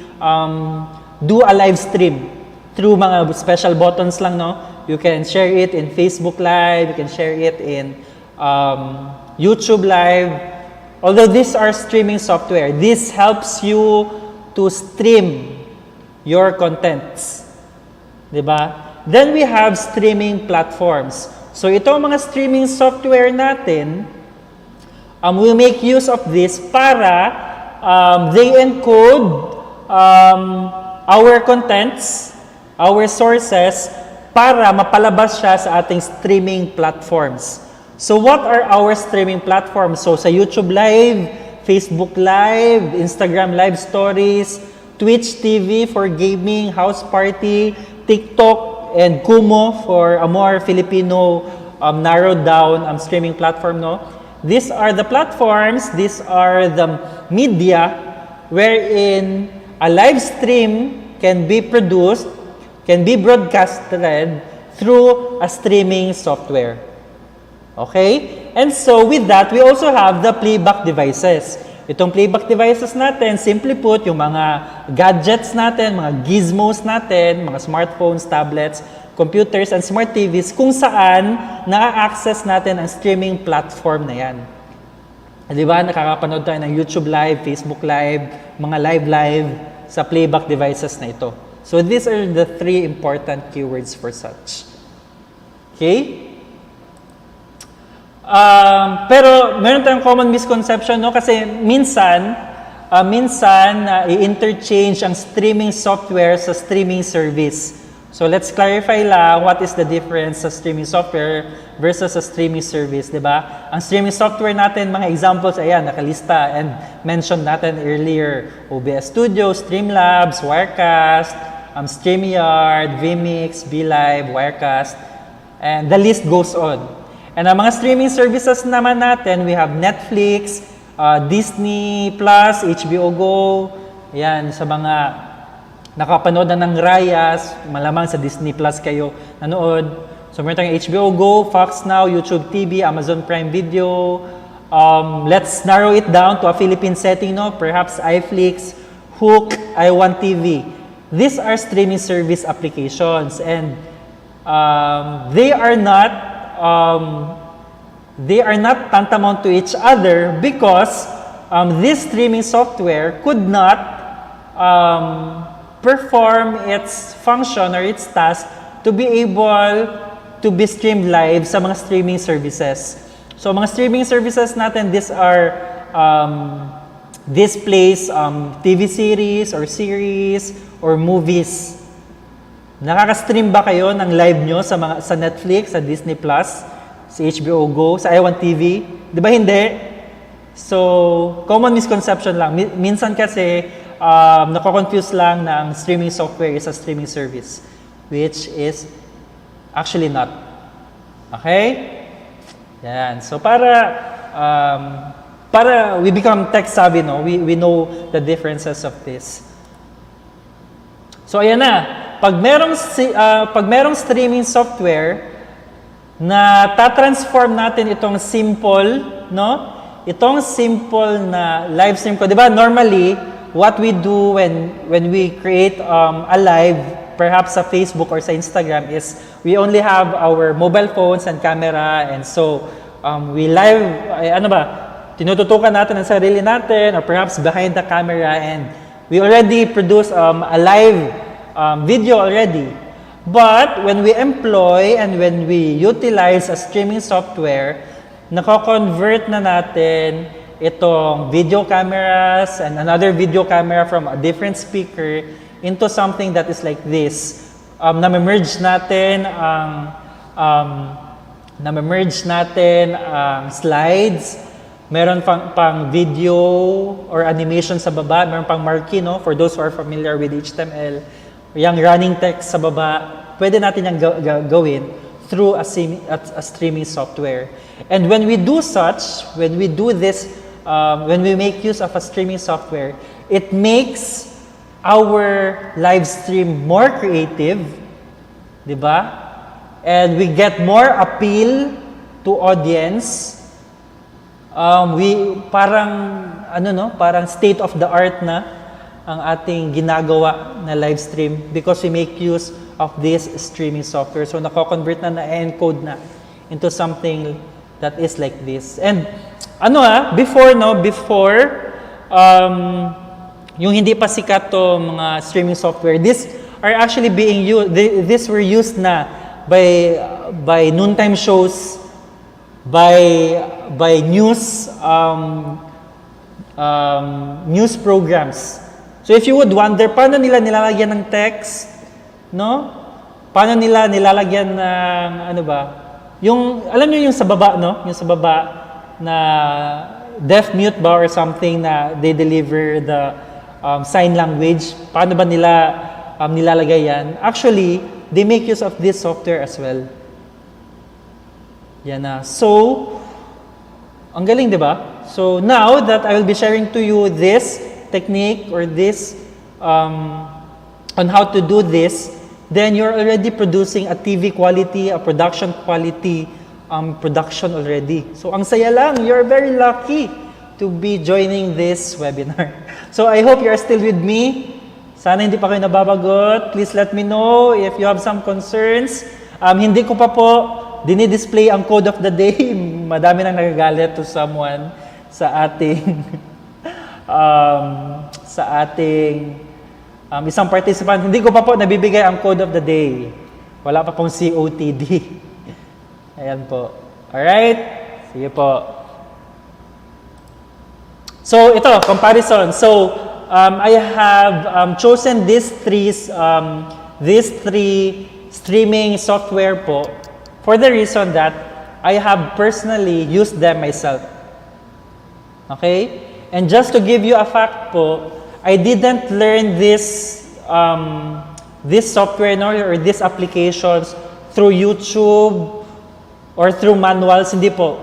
do a live stream through mga special buttons lang, no? You can share it in Facebook Live, you can share it in YouTube Live. Although these are streaming software, this helps you to stream your contents. Diba? Then we have streaming platforms. So itong mga streaming software natin, we make use of this para they encode our contents, our sources, para mapalabas siya sa ating streaming platforms. So what are our streaming platforms? So sa YouTube Live, Facebook Live, Instagram Live Stories, Twitch TV for gaming, house party, TikTok, and Kumu for a more Filipino narrowed down streaming platform, no? These are the platforms, these are the media wherein a live stream can be produced, can be broadcasted through a streaming software. Okay? And so with that, we also have the playback devices. Itong playback devices natin, simply put, yung mga gadgets natin, mga gizmos natin, mga smartphones, tablets, computers, and smart TVs, kung saan na-access natin ang streaming platform na yan. Di ba? Nakakapanood tayo ng YouTube Live, Facebook Live, mga live sa playback devices na ito. So these are the three important keywords for such. Okay? Pero meron tayong common misconception, no? Kasi minsan i-interchange ang streaming software sa streaming service. So let's clarify lang what is the difference sa streaming software versus sa streaming service, di ba? Ang streaming software natin, mga examples, ayan, nakalista and mentioned natin earlier. OBS Studio, StreamLabs, Wirecast, StreamYard, vMix, BeLive, Wirecast, and the list goes on. And ang mga streaming services naman natin, we have Netflix, Disney Plus, HBO Go, yan, sa mga nakapanood na ng Rayas, malamang sa Disney Plus kayo nanood. So meron tayong HBO Go, Fox Now, YouTube TV, Amazon Prime Video. Let's narrow it down to a Philippine setting, no? Perhaps iFlix, Hook, iWant TV. These are streaming service applications, and they are not tantamount to each other because this streaming software could not perform its function or its task to be able to be streamed live sa mga streaming services. So mga streaming services natin, these are displays TV series or movies. Nakaka-stream ba kayo ng live nyo sa Netflix, sa Disney Plus, sa HBO Go, sa iWant TV? Di ba hindi? So, common misconception lang. Minsan kasi, nako-confuse lang na ang streaming software is a streaming service, which is actually not. Okay? Yan. So, para we become tech savvy, no? We know the differences of this. So, ayan na. Pag merong streaming software na tatransform natin itong simple, no? Itong simple na live stream ko. 'Di ba? Normally, what we do when we create a live, perhaps sa Facebook or sa Instagram, is we only have our mobile phones and camera, and so we live, tinututukan natin ang sarili natin, or perhaps behind the camera, and we already produce a live video already. But when we employ and when we utilize a streaming software, nako-convert na natin itong video cameras and another video camera from a different speaker into something that is like this. Na-merge natin ang slides, meron pang video or animation sa baba, meron pang marquee, no? For those who are familiar with HTML, yung running text sa baba, pwede natin yung gawin through a streaming software. And when we do such, when we do this, when we make use of a streaming software, it makes our live stream more creative, di ba? And we get more appeal to audience. Parang state of the art na ang ating ginagawa na live stream because we make use of this streaming software. So nako-convert na-encode na into something that is like this. And before yung hindi pa sikat to mga streaming software, these are actually being used, these were used na by noontime shows, by news news programs. So if you would wonder, paano nila nilalagyan ng text, no? Paano nila nilalagyan ng yung alam niyo yung sa baba, no? Yung sa baba na deaf mute ba or something na they deliver the sign language. Paano ba nila nilalagay yan? Actually, they make use of this software as well. Yan na. So, ang galing, di ba? So, now that I will be sharing to you this technique or this on how to do this, then you're already producing a TV quality, a production quality production already. So, ang saya lang. You're very lucky to be joining this webinar. So, I hope you're still with me. Sana hindi pa kayo nababagot. Please let me know if you have some concerns. Hindi ko pa po dinidisplay ang code of the day. Madami nang nagagalit to someone sa ating isang participant. Hindi ko pa po nabibigay ang code of the day. Wala pa pong COTD. Ayan po. Alright? Sige po. So, ito, comparison. So, I have chosen these three streaming software po for the reason that I have personally used them myself. Okay? And just to give you a fact po, I didn't learn this software or these applications through YouTube or through manuals. Hindi po.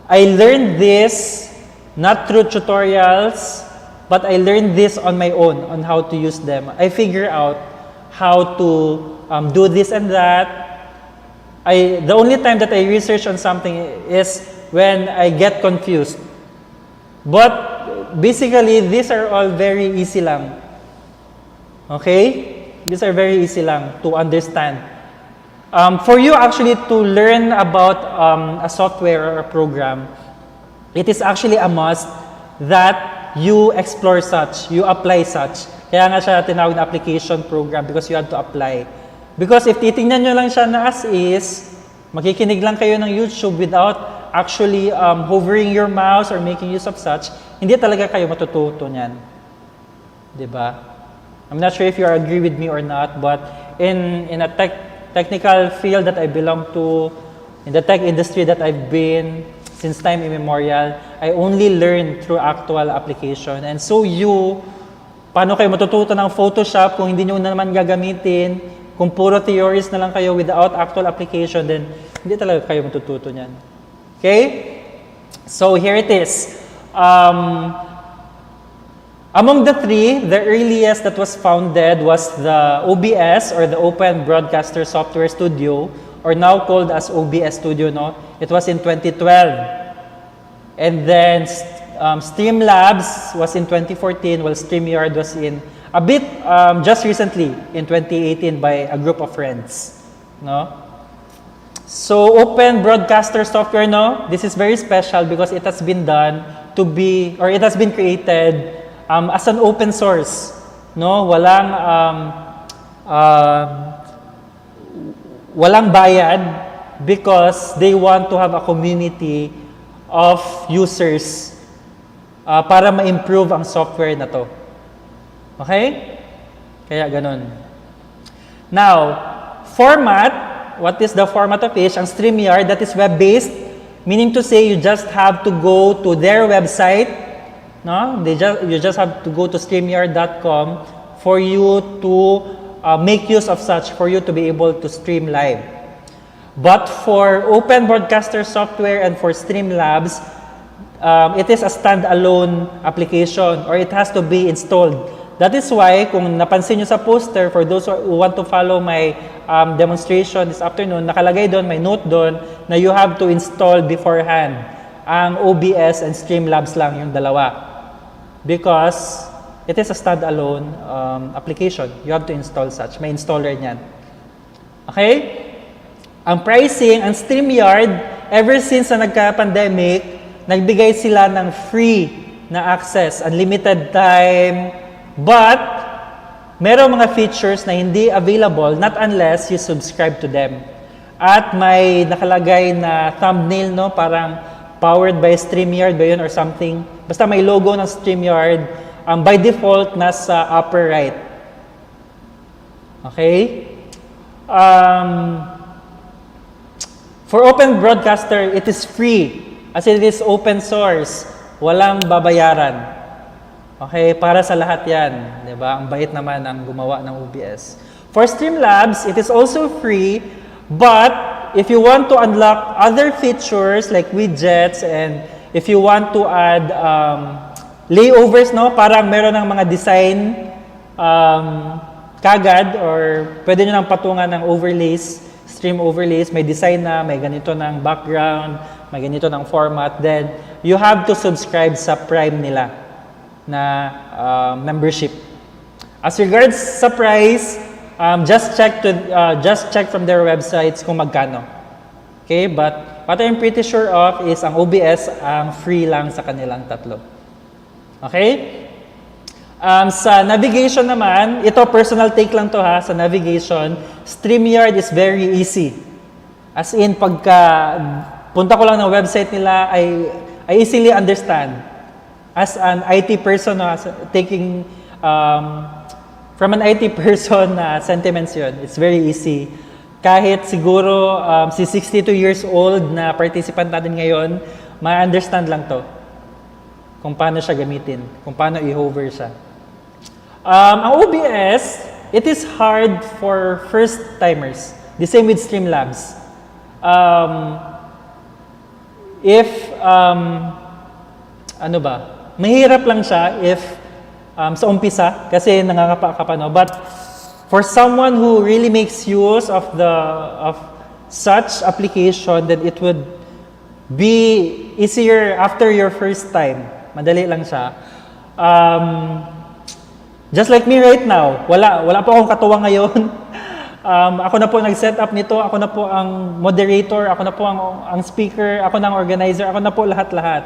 I learned this not through tutorials, but I learned this on my own on how to use them. I figure out how to do this and that. The only time that I research on something is when I get confused. But basically, these are all very easy lang. Okay? These are very easy lang to understand. For you actually to learn about a software or a program, it is actually a must that you explore such, you apply such. Kaya nga siya tinawag na application program because you have to apply. Because if titingnan nyo lang siya na as is, makikinig lang kayo ng YouTube without actually hovering your mouse or making use of such, hindi talaga kayo matututo niyan. Diba? I'm not sure if you agree with me or not, but in a technical field that I belong to, in the tech industry that I've been since time immemorial, I only learn through actual application. And so paano kayo matututo ng Photoshop kung hindi nyo naman gagamitin, kung puro theories na lang kayo without actual application, then hindi talaga kayo matututo niyan. Okay? So here it is. Among the three, the earliest that was founded was the OBS or the Open Broadcaster Software Studio, or now called as OBS Studio. No? It was in 2012. And then StreamLabs was in 2014, while StreamYard was in a bit just recently in 2018 by a group of friends. No? So open broadcaster software, no, this is very special because it has been done to be, or it has been created as an open source, no, walang bayad because they want to have a community of users para ma-improve ang software na to. Okay? Kaya ganun. Now, format. What is the format of it? Ang StreamYard, that is web-based, meaning to say you just have to go to their website, no? You just have to go to StreamYard.com for you to make use of such, for you to be able to stream live. But for open broadcaster software and for StreamLabs, it is a standalone application or it has to be installed. That is why, kung napansin nyo sa poster, for those who want to follow my demonstration this afternoon, nakalagay doon, may note doon, na you have to install beforehand. Ang OBS and StreamLabs lang yung dalawa. Because it is a standalone application. You have to install such. May installer niyan. Okay? Ang pricing, ang StreamYard, ever since na nagka-pandemic, nagbigay sila ng free na access, unlimited time. But, merong mga features na hindi available not unless you subscribe to them. At may nakalagay na thumbnail, no? Parang powered by StreamYard ba yun or something. Basta may logo ng StreamYard. By default, nasa upper right. Okay? For open broadcaster, it is free. As it is open source. Walang babayaran. Okay, para sa lahat yan. Diba? Ang bait naman ang gumawa ng OBS. For StreamLabs, it is also free, but if you want to unlock other features like widgets and if you want to add layovers, no? Parang meron ng mga design kagad or pwede nyo nang patungan ng overlays, stream overlays, may design na, may ganito ng background, may ganito ng format, then you have to subscribe sa Prime nila na membership. As regards sa price, just check from their websites kung magkano. Okay, but what I'm pretty sure of is ang OBS ang free lang sa kanilang tatlo. Okay? Sa navigation naman, ito personal take lang to ha, sa navigation, StreamYard is very easy. As in, pagka punta ko lang ng website nila, I easily understand. As an IT person, taking from an IT person sentiments yun, it's very easy. Kahit siguro si 62 years old na participant natin ngayon, ma-understand lang to kung paano siya gamitin, kung paano i-hover siya. Ang OBS, it is hard for first-timers. The same with StreamLabs. Ano ba? Mahirap lang siya if sa umpisa kasi nangangapa ka pa, no? But for someone who really makes use of such application, then it would be easier after your first time. Madali lang siya. Just like me right now, wala po akong katuwang ngayon. Ako na po nag-set up nito, ako na po ang moderator, ako na po ang speaker, ako na ang organizer, ako na po lahat-lahat.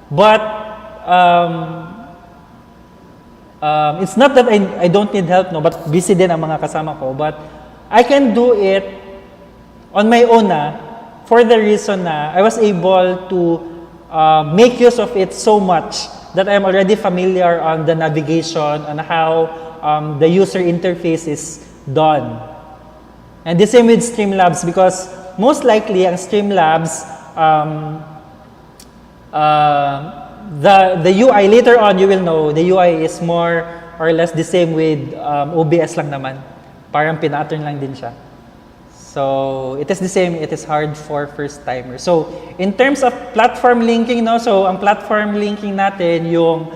But it's not that I don't need help, no, but busy din ang mga kasama ko. But I can do it on my own for the reason na I was able to make use of it so much that I'm already familiar on the navigation and how the user interface is done. And the same with StreamLabs because most likely ang StreamLabs the UI, later on you will know, the UI is more or less the same with OBS lang naman. Parang pinattern lang din siya. So, it is the same, it is hard for first-timers. So, in terms of platform linking, no? So, ang platform linking natin, yung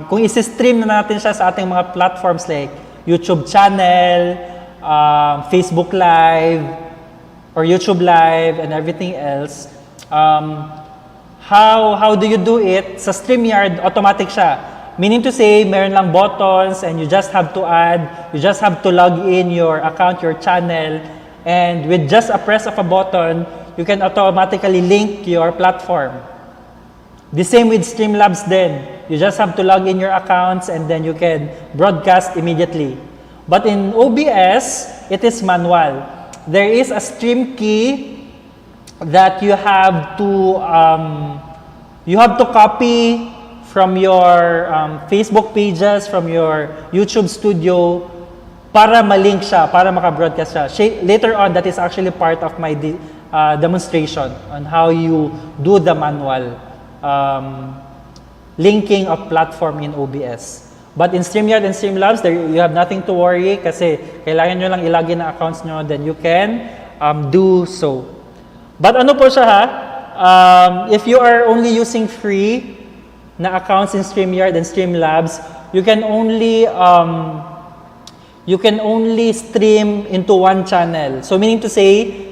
kung isi-stream na natin siya sa ating mga platforms like YouTube channel, Facebook Live, or YouTube Live, and everything else, how do you do it? Sa StreamYard, automatic siya. Meaning to say, meron lang buttons and you just have to add, you just have to log in your account, your channel, And with just a press of a button, you can automatically link your platform. The same with StreamLabs then. You just have to log in your accounts and then you can broadcast immediately. But in OBS, it is manual. There is a stream key that you have to copy from your Facebook pages, from your YouTube Studio, para malink siya, para maka-broadcast siya. Later on, that is actually part of my demonstration on how you do the manual linking of platform in OBS. But in StreamYard and StreamLabs, you have nothing to worry kasi kailangan nyo lang ilagin ang accounts nyo, then you can do so. But ano po siya ha? If you are only using free na accounts in StreamYard and StreamLabs, you can only stream into one channel. So meaning to say,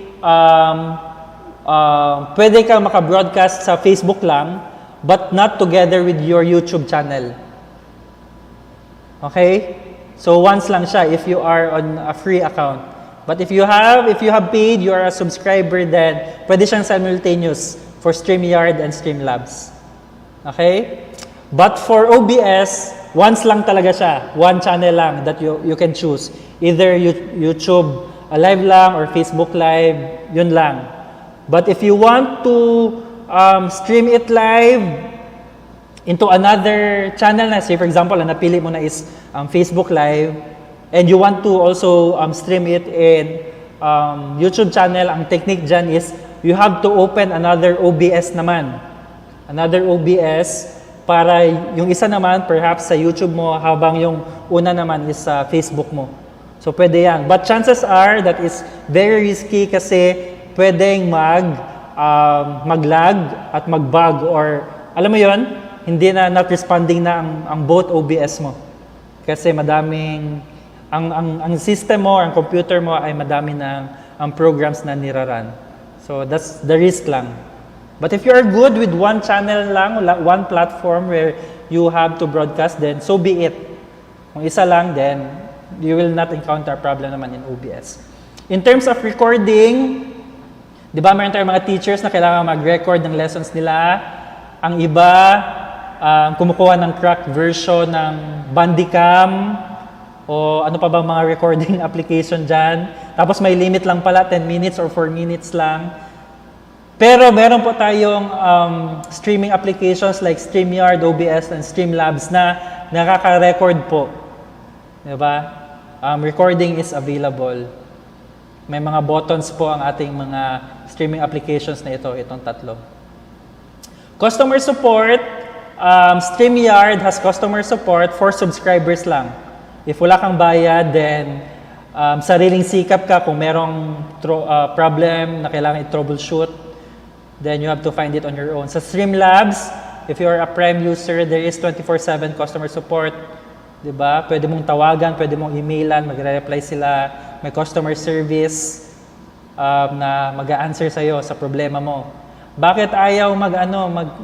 pwede kang maka-broadcast sa Facebook lang, but not together with your YouTube channel. Okay? So once lang siya if you are on a free account. But if you have paid, you are a subscriber, then pwede siyang simultaneous for StreamYard and StreamLabs. Okay? But for OBS, once lang talaga siya. One channel lang that you can choose. Either YouTube live lang or Facebook live, yun lang. But if you want to stream it live into another channel na, say for example, ang napili mo na is Facebook live, and you want to also stream it in YouTube channel, ang technique dyan is you have to open another OBS naman. Another OBS para yung isa naman perhaps sa YouTube mo habang yung una naman is sa Facebook mo. So pwede yan. But chances are that is very risky kasi pwedeng mag-lag at mag-bug or alam mo yon, hindi na not responding na ang both OBS mo. Kasi madaming ang system mo, ang computer mo ay madami na ang programs na niraran. So that's the risk lang. But if you are good with one channel lang, one platform where you have to broadcast, then so be it. Kung isa lang, then you will not encounter problem naman in OBS. In terms of recording, di ba mayroon tayong mga teachers na kailangan mag-record ng lessons nila. Ang iba, kumukuha ng cracked version ng Bandicam o ano pa bang mga recording application dyan. Tapos may limit lang pala, 10 minutes or 4 minutes lang. Pero meron po tayong streaming applications like StreamYard, OBS, and StreamLabs na nakaka-record po. Diba? Recording is available. May mga buttons po ang ating mga streaming applications na itong tatlo. Customer support, StreamYard has customer support for subscribers lang. If wala kang bayad, then sariling sikap ka kung merong problem na kailangan i-troubleshoot, then you have to find it on your own. Sa StreamLabs, if you are a Prime user, there is 24/7 customer support. Diba? Pwede mong tawagan, pwede mong emailan, magre-reply sila. May customer service na mag-a-answer sa'yo sa problema mo. Bakit ayaw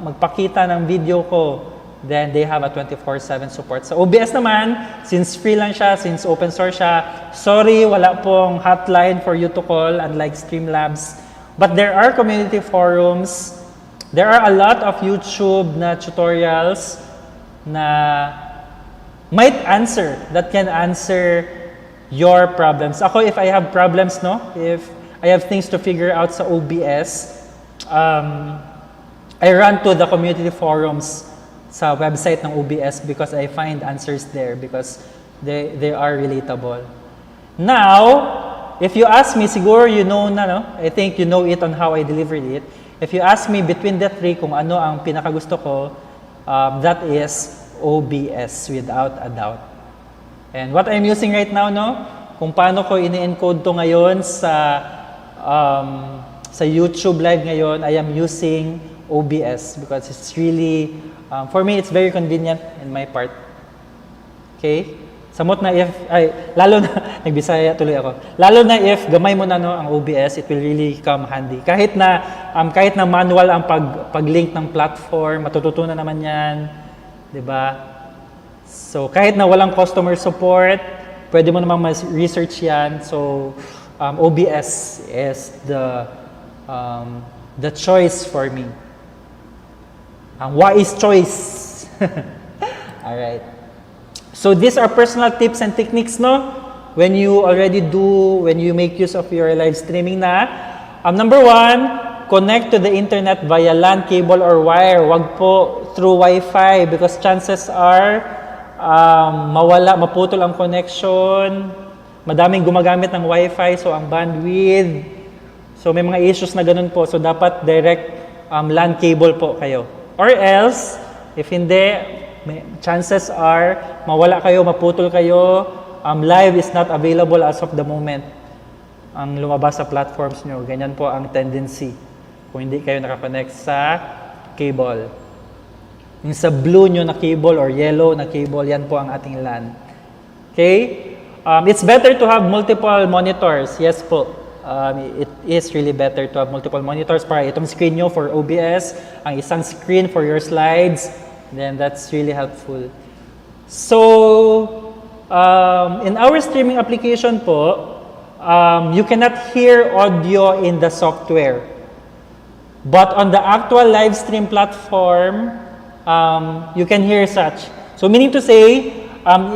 magpakita ng video ko? Then they have a 24/7 support. Sa OBS naman, since free lang siya, since open source siya, sorry, wala pong hotline for you to call, unlike StreamLabs. But there are community forums. There are a lot of YouTube na tutorials na that can answer your problems. Ako, if I have problems, if I have things to figure out sa OBS, I run to the community forums sa website ng OBS because I find answers there because they are relatable. Now, if you ask me, siguro you know na, I think you know it on how I delivered it. If you ask me between the three kung ano ang pinakagusto ko, that is OBS without a doubt. And what I'm using right now, kung paano ko ini-encode to ngayon sa YouTube live ngayon, I am using OBS because it's really, for me, it's very convenient in my part. Okay? Samot na lalo na, nagbisaya tuloy ako. Lalo na if gamay mo na ang OBS, it will really come handy. Kahit na manual ang pag-link ng platform, matututunan naman yan. Diba? So, kahit na walang customer support, pwede mo namang research yan. So, OBS is the choice for me. Ang wise choice. Alright. So these are personal tips and techniques, no? When you make use of your live streaming na. Number 1, connect to the internet via LAN cable or wire. Wag po through Wi-Fi because chances are maputol ang connection. Madaming gumagamit ng Wi-Fi, so ang bandwidth. So may mga issues na ganun po. So dapat direct LAN cable po kayo. Or else, if hindi, chances are mawala kayo, maputol kayo. Live is not available as of the moment. Ang lumabas sa platforms nyo. Ganyan po ang tendency kung hindi kayo nakakonect sa cable. Yung sa blue nyo na cable or yellow na cable, yan po ang ating LAN. Okay? It's better to have multiple monitors. Yes po. It is really better to have multiple monitors para itong screen nyo for OBS, ang isang screen for your slides, then that's really helpful. So, in our streaming application po, you cannot hear audio in the software. But on the actual live stream platform, you can hear such. So meaning to say,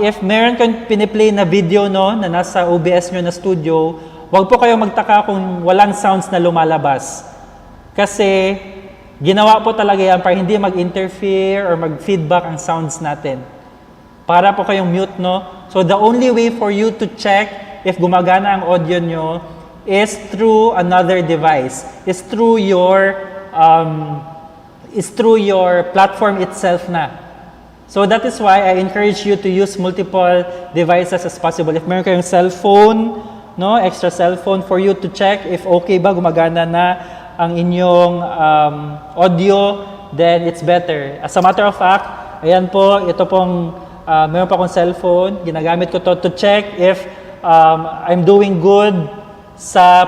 if meron kang piniplay na video no, na nasa OBS nyo na studio, wag po kayong magtaka kung walang sounds na lumalabas. Kasi ginawa po talaga yan para hindi mag-interfere or mag-feedback ang sounds natin. Para po kayong mute, no? So the only way for you to check if gumagana ang audio nyo is through another device. Is through your platform itself na. So that is why I encourage you to use multiple devices as possible. If meron kayong cellphone, no, extra cellphone for you to check if okay ba, gumagana na ang inyong audio, then it's better. As a matter of fact, ayan po, ito pong meron pa akong cellphone, ginagamit ko to check if I'm doing good sa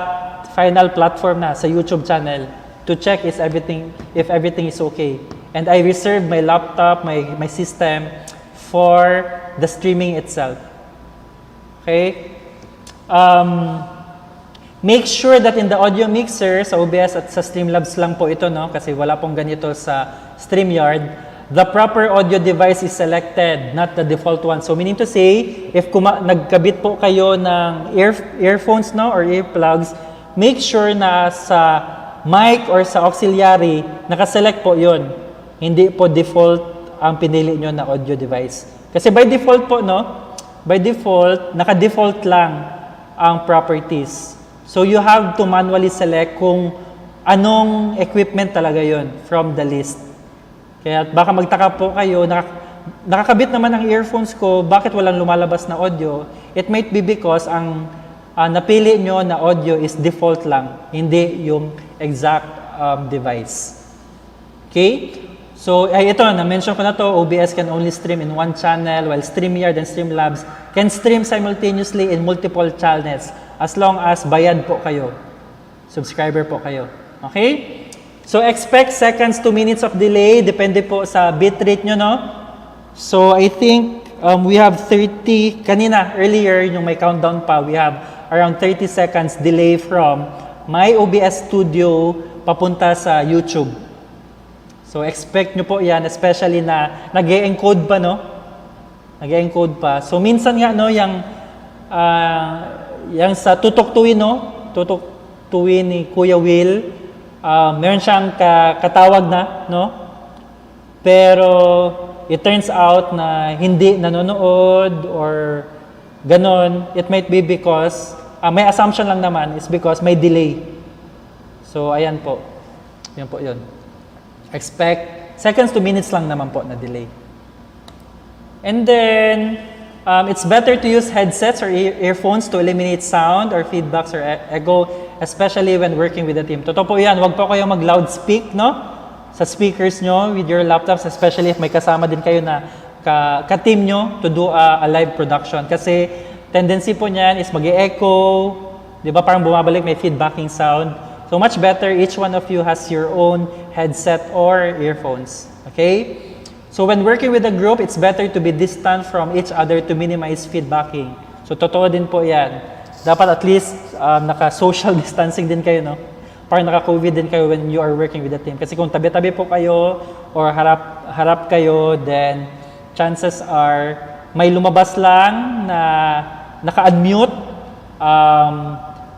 final platform na, sa YouTube channel, to check if everything is okay. And I reserve my laptop, my system for the streaming itself. Okay? Make sure that in the audio mixer sa OBS at sa StreamLabs lang po ito, no? Kasi wala pong ganito sa StreamYard. The proper audio device is selected, not the default one. So meaning to say, if nagkabit po kayo ng earphones, no, or earplugs, make sure na sa mic or sa auxiliary, nakaselect po yun. Hindi po default ang pinili nyo na audio device. Kasi by default po, no, by default, naka-default lang ang properties. So you have to manually select kung anong equipment talaga yon from the list. Kaya baka magtaka po kayo, nakakabit naman ang earphones ko, bakit walang lumalabas na audio? It might be because ang napili nyo na audio is default lang, hindi yung exact device. Okay? So, ito, na-mention ko na to, OBS can only stream in one channel, while StreamYard and StreamLabs can stream simultaneously in multiple channels as long as bayad po kayo. Subscriber po kayo. Okay? So, expect seconds to minutes of delay. Depende po sa bitrate nyo, no? So, I think we have 30, kanina, earlier, yung may countdown pa, we have around 30 seconds delay from my OBS Studio papunta sa YouTube. So, expect nyo po yan, especially na nag-e-encode pa, no? Nag-e-encode pa. So, minsan nga, no, yung sa tutok-tuwin, no? Tutok-tuwin ni Kuya Will, meron siyang katawag na, no? Pero, it turns out na hindi nanonood or ganon. It might be because, may assumption lang naman, is because may delay. So, ayan po. Yan po yun. Expect seconds to minutes lang naman po na delay. And then, it's better to use headsets or earphones to eliminate sound or feedbacks or echo, especially when working with a team. Totoo po yan, wag po kayo mag-loudspeak, no? Sa speakers nyo with your laptops, especially if may kasama din kayo na ka-team nyo to do a live production. Kasi tendency po niyan is mag-e-echo, di ba, parang bumabalik, may feedbacking sound. So much better, each one of you has your own headset or earphones. Okay? So when working with a group, it's better to be distant from each other to minimize feedbacking. So totoo din po yan. Dapat at least naka-social distancing din kayo, no? Parang naka-COVID din kayo when you are working with the team. Kasi kung tabi-tabi po kayo or harap kayo, then chances are may lumabas lang na naka-unmute,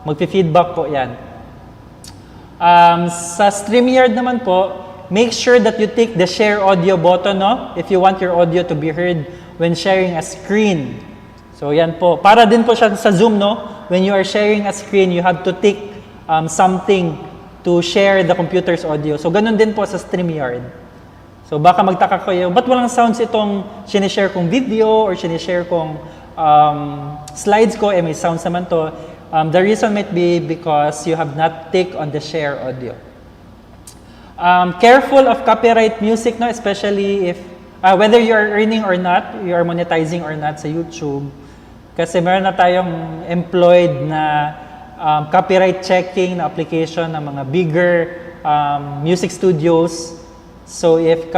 magpi-feedback po yan. Sa StreamYard naman po, make sure that you take the share audio button, no? If you want your audio to be heard when sharing a screen. So yan po. Para din po siya sa Zoom, no? When you are sharing a screen, you have to take something to share the computer's audio. So ganun din po sa StreamYard. So baka magtaka kayo, ba't walang sounds itong sinishare kong video or sinishare kong slides ko, may sounds naman to. The reason might be because you have not take on the share audio. Careful of copyright music, no? Especially if, whether you are earning or not, you are monetizing or not sa YouTube. Kasi meron na tayong employed na copyright checking na application ng mga bigger music studios. So if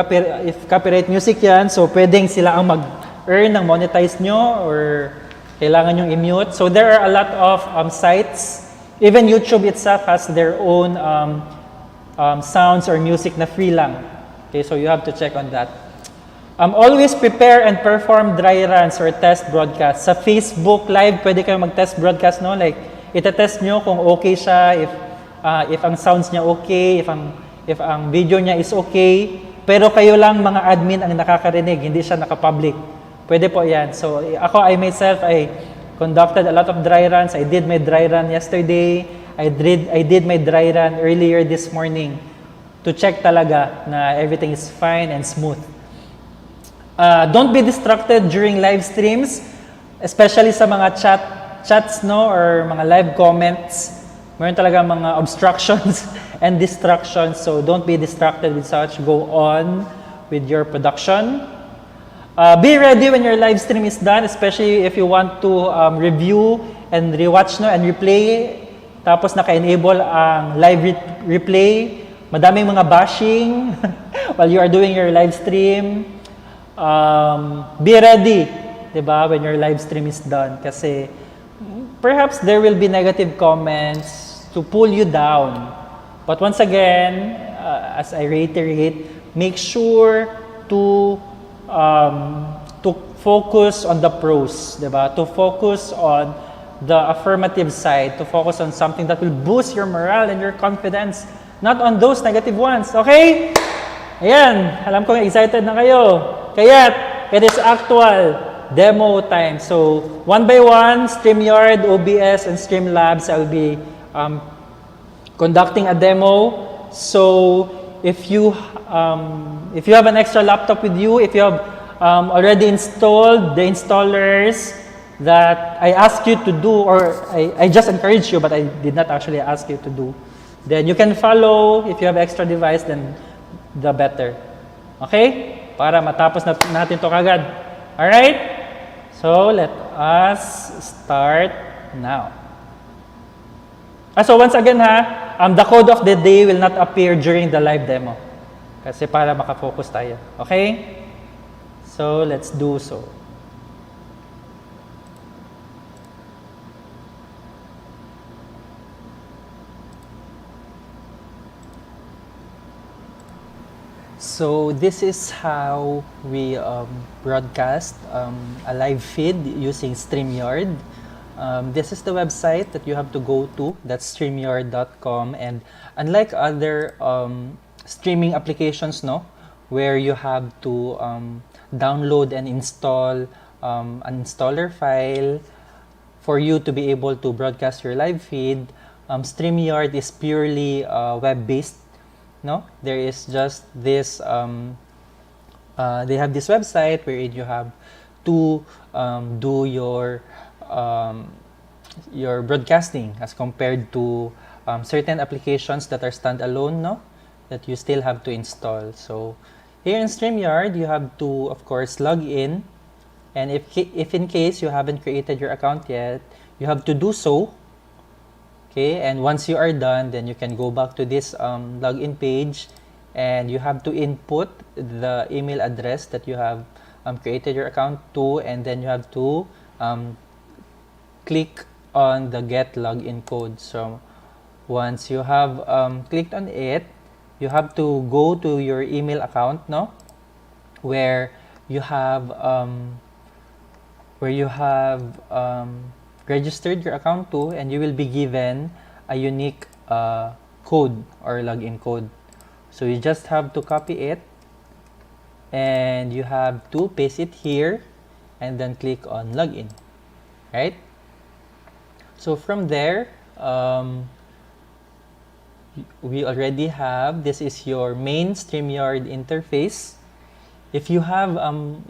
copyright music yan, so pwedeng sila ang mag-earn ng monetize nyo or kailangan yung i-mute. So there are a lot of sites. Even YouTube itself has their own sounds or music na free lang. Okay, so you have to check on that. Always prepare and perform dry runs or test broadcasts. Sa Facebook Live, pwede kayo mag-test broadcast, no? Like, itetest nyo kung okay siya, if ang sounds niya okay, if ang video niya is okay. Pero kayo lang mga admin ang nakakarinig, hindi siya nakapublic. Pwede po yan. So, I myself, I conducted a lot of dry runs. I did my dry run yesterday. I did my dry run earlier this morning to check talaga na everything is fine and smooth. Don't be distracted during live streams, especially sa mga chats, no, or mga live comments. Meron talaga mga obstructions and distractions, so don't be distracted with such. Go on with your production. Be ready when your live stream is done, especially if you want to review and rewatch, no, and replay. Tapos naka-enable ang live replay. Madaming mga bashing while you are doing your live stream. Be ready, diba, when your live stream is done. Kasi perhaps there will be negative comments to pull you down. But once again, as I reiterate, make sure to focus on the pros, diba? To focus on the affirmative side, to focus on something that will boost your morale and your confidence, not on those negative ones. Okay? Ayan, alam ko excited na kayo. Kaya, it is actual demo time. So, one by one, StreamYard, OBS, and StreamLabs, I'll be conducting a demo. So, if you have an extra laptop with you, if you have already installed the installers that I asked you to do, or I just encouraged you, but I did not actually ask you to do, then you can follow. If you have extra device, then the better. Okay? Para matapos natin to kagad. Alright? So, let us start now. So, once again the code of the day will not appear during the live demo. Kasi para makafocus tayo. Okay? So, let's do so. So this is how we broadcast a live feed using StreamYard. This is the website that you have to go to. That's StreamYard.com. And unlike other streaming applications, no, where you have to download and install an installer file for you to be able to broadcast your live feed, StreamYard is purely web-based. No, there is just this. They have this website where you have to do your broadcasting as compared to certain applications that are standalone, no, that you still have to install. So here in StreamYard, you have to, of course, log in, and if in case you haven't created your account yet, you have to do so. Okay, and once you are done, then you can go back to this login page, and you have to input the email address that you have created your account to, and then you have to click on the get login code. So once you have clicked on it, you have to go to your email account, no? Where you have registered your account to, and you will be given a unique code or login code. So you just have to copy it, and you have to paste it here, and then click on login, right? So from there, we already have, this is your main StreamYard interface. If you have,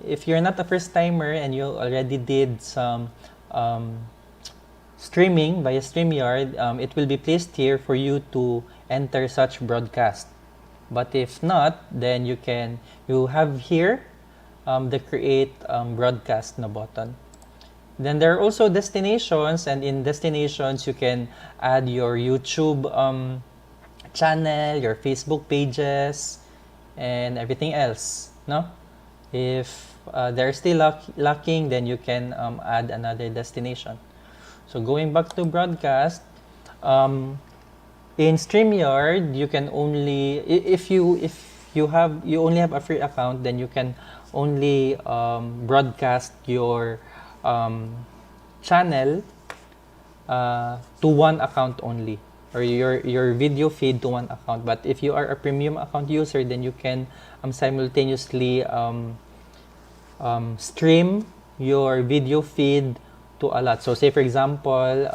if you're not a first timer and you already did some streaming via StreamYard, it will be placed here for you to enter such broadcast. But if not, then you have here the create broadcast na button. Then there are also destinations, and in destinations you can add your YouTube channel, your Facebook pages, and everything else, no? If they're still lacking, then you can add another destination. So going back to broadcast, in StreamYard, you can only, if you only have a free account, then you can only broadcast your channel to one account only, or your video feed to one account. But if you are a premium account user, then you can simultaneously stream your video feed to a lot. So say for example,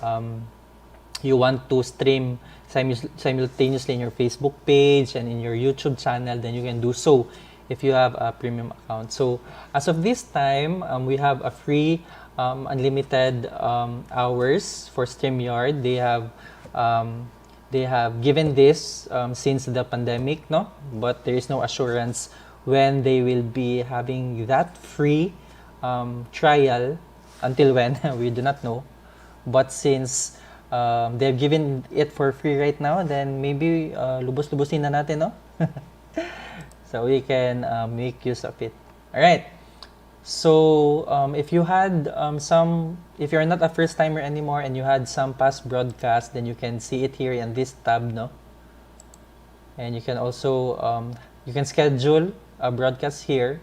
you want to stream simultaneously in your Facebook page and in your YouTube channel, then you can do so if you have a premium account. So as of this time, we have a free unlimited hours for StreamYard. They have given this since the pandemic, no? But there is no assurance when they will be having that free trial. Until when, we do not know. But since they've given it for free right now, then maybe lubos-lubosin na natin, no? So we can make use of it. All right. So if you had if you're not a first timer anymore and you had some past broadcasts, then you can see it here in this tab, no? And you can also you can schedule a broadcast here.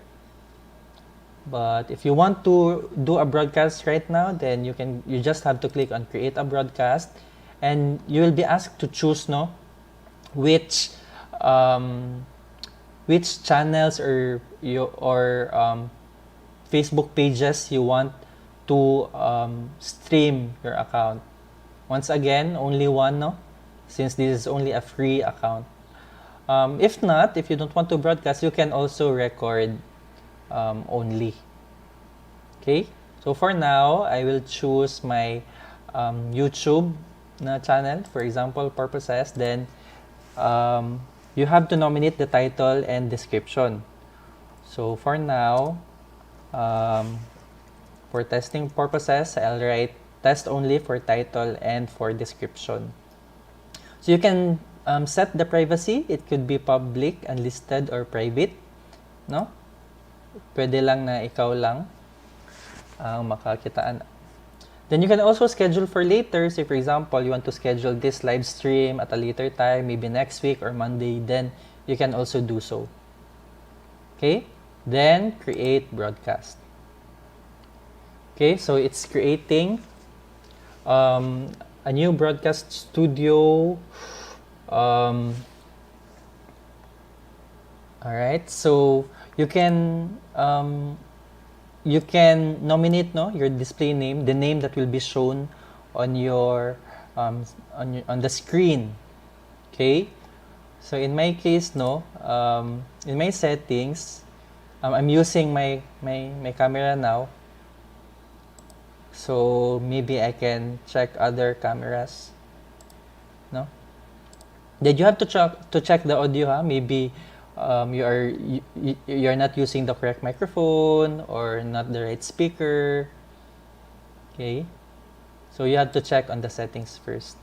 But if you want to do a broadcast right now, then you just have to click on create a broadcast, and you will be asked to choose, no, which channels or Facebook pages you want to stream your account. Once again, only one, no, since this is only a free account. If not, if you don't want to broadcast, you can also record only. Okay, so for now, I will choose my YouTube na channel, for example, purposes. Then you have to nominate the title and description. So for now, for testing purposes, I'll write test only for title and for description. So you can set the privacy. It could be public, unlisted, or private, no? Pwede lang na ikaw lang ang makakitaan. Then you can also schedule for later. Say for example, you want to schedule this live stream at a later time, maybe next week or Monday, then you can also do so. Okay? Then create broadcast. Okay, so it's creating a new broadcast studio. Alright, so you can nominate, no, your display name, the name that will be shown on your on the screen. Okay, so in my case, no, in my settings, I'm using my camera now. So maybe I can check other cameras, no. Then you have to check the audio, huh? Maybe you're not using the correct microphone or not the right speaker. Okay, so you have to check on the settings first,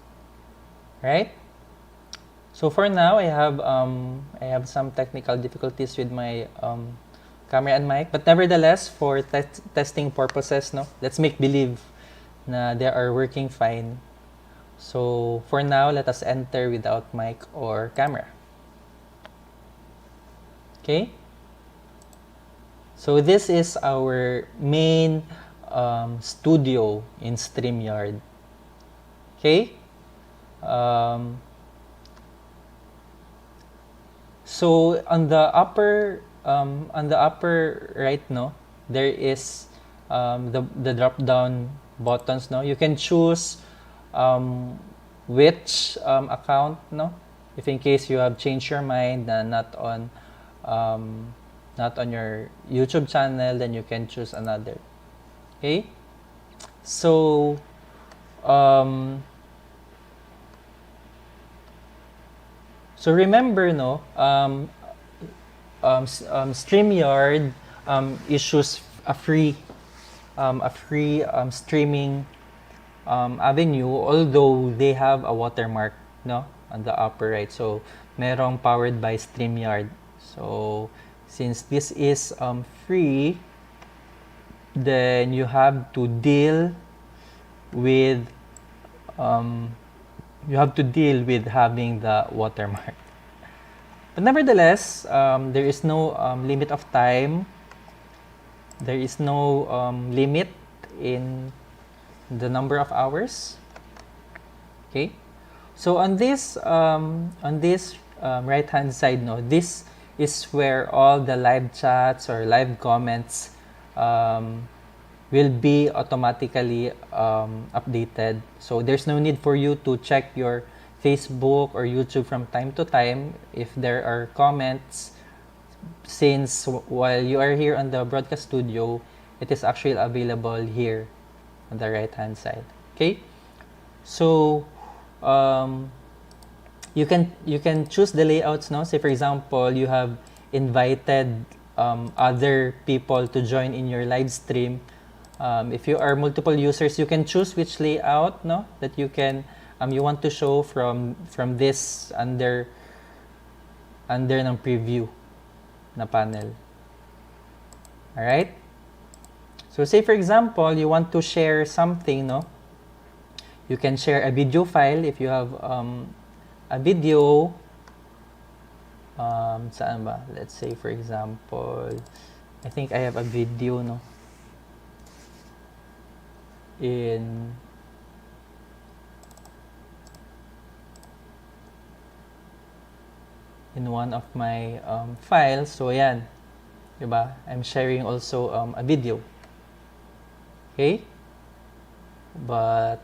right? So for now, I have some technical difficulties with my camera and mic, but nevertheless, for testing purposes, no, let's make believe na they are working fine. So for now, let us enter without mic or camera. Okay? So this is our main studio in StreamYard. Okay? So on the upper right, no, there is the drop down buttons, no. You can choose which account, no, if in case you have changed your mind na not on your YouTube channel, then you can choose another. Okay, so so remember, no, StreamYard issues a free streaming avenue, although they have a watermark, no, on the upper right. So merong powered by StreamYard. So since this is free, then you have to deal with having the watermark. But nevertheless, there is no limit of time. There is no limit in the number of hours. Okay, so on this right hand side, no, this is where all the live chats or live comments will be automatically updated. So there's no need for you to check your Facebook or YouTube from time to time if there are comments, since while you are here on the broadcast studio, it is actually available here on the right hand side. Okay, so you can choose the layouts now. Say for example, you have invited other people to join in your live stream. If you are multiple users, you can choose which layout, no, that you can you want to show from this under ng preview na panel. All right, so say for example you want to share something, no, you can share a video file. If you have a video, saan ba? Let's say for example, I think I have a video, no, in one of my files. So yan, diba? I'm sharing also a video. Okay, but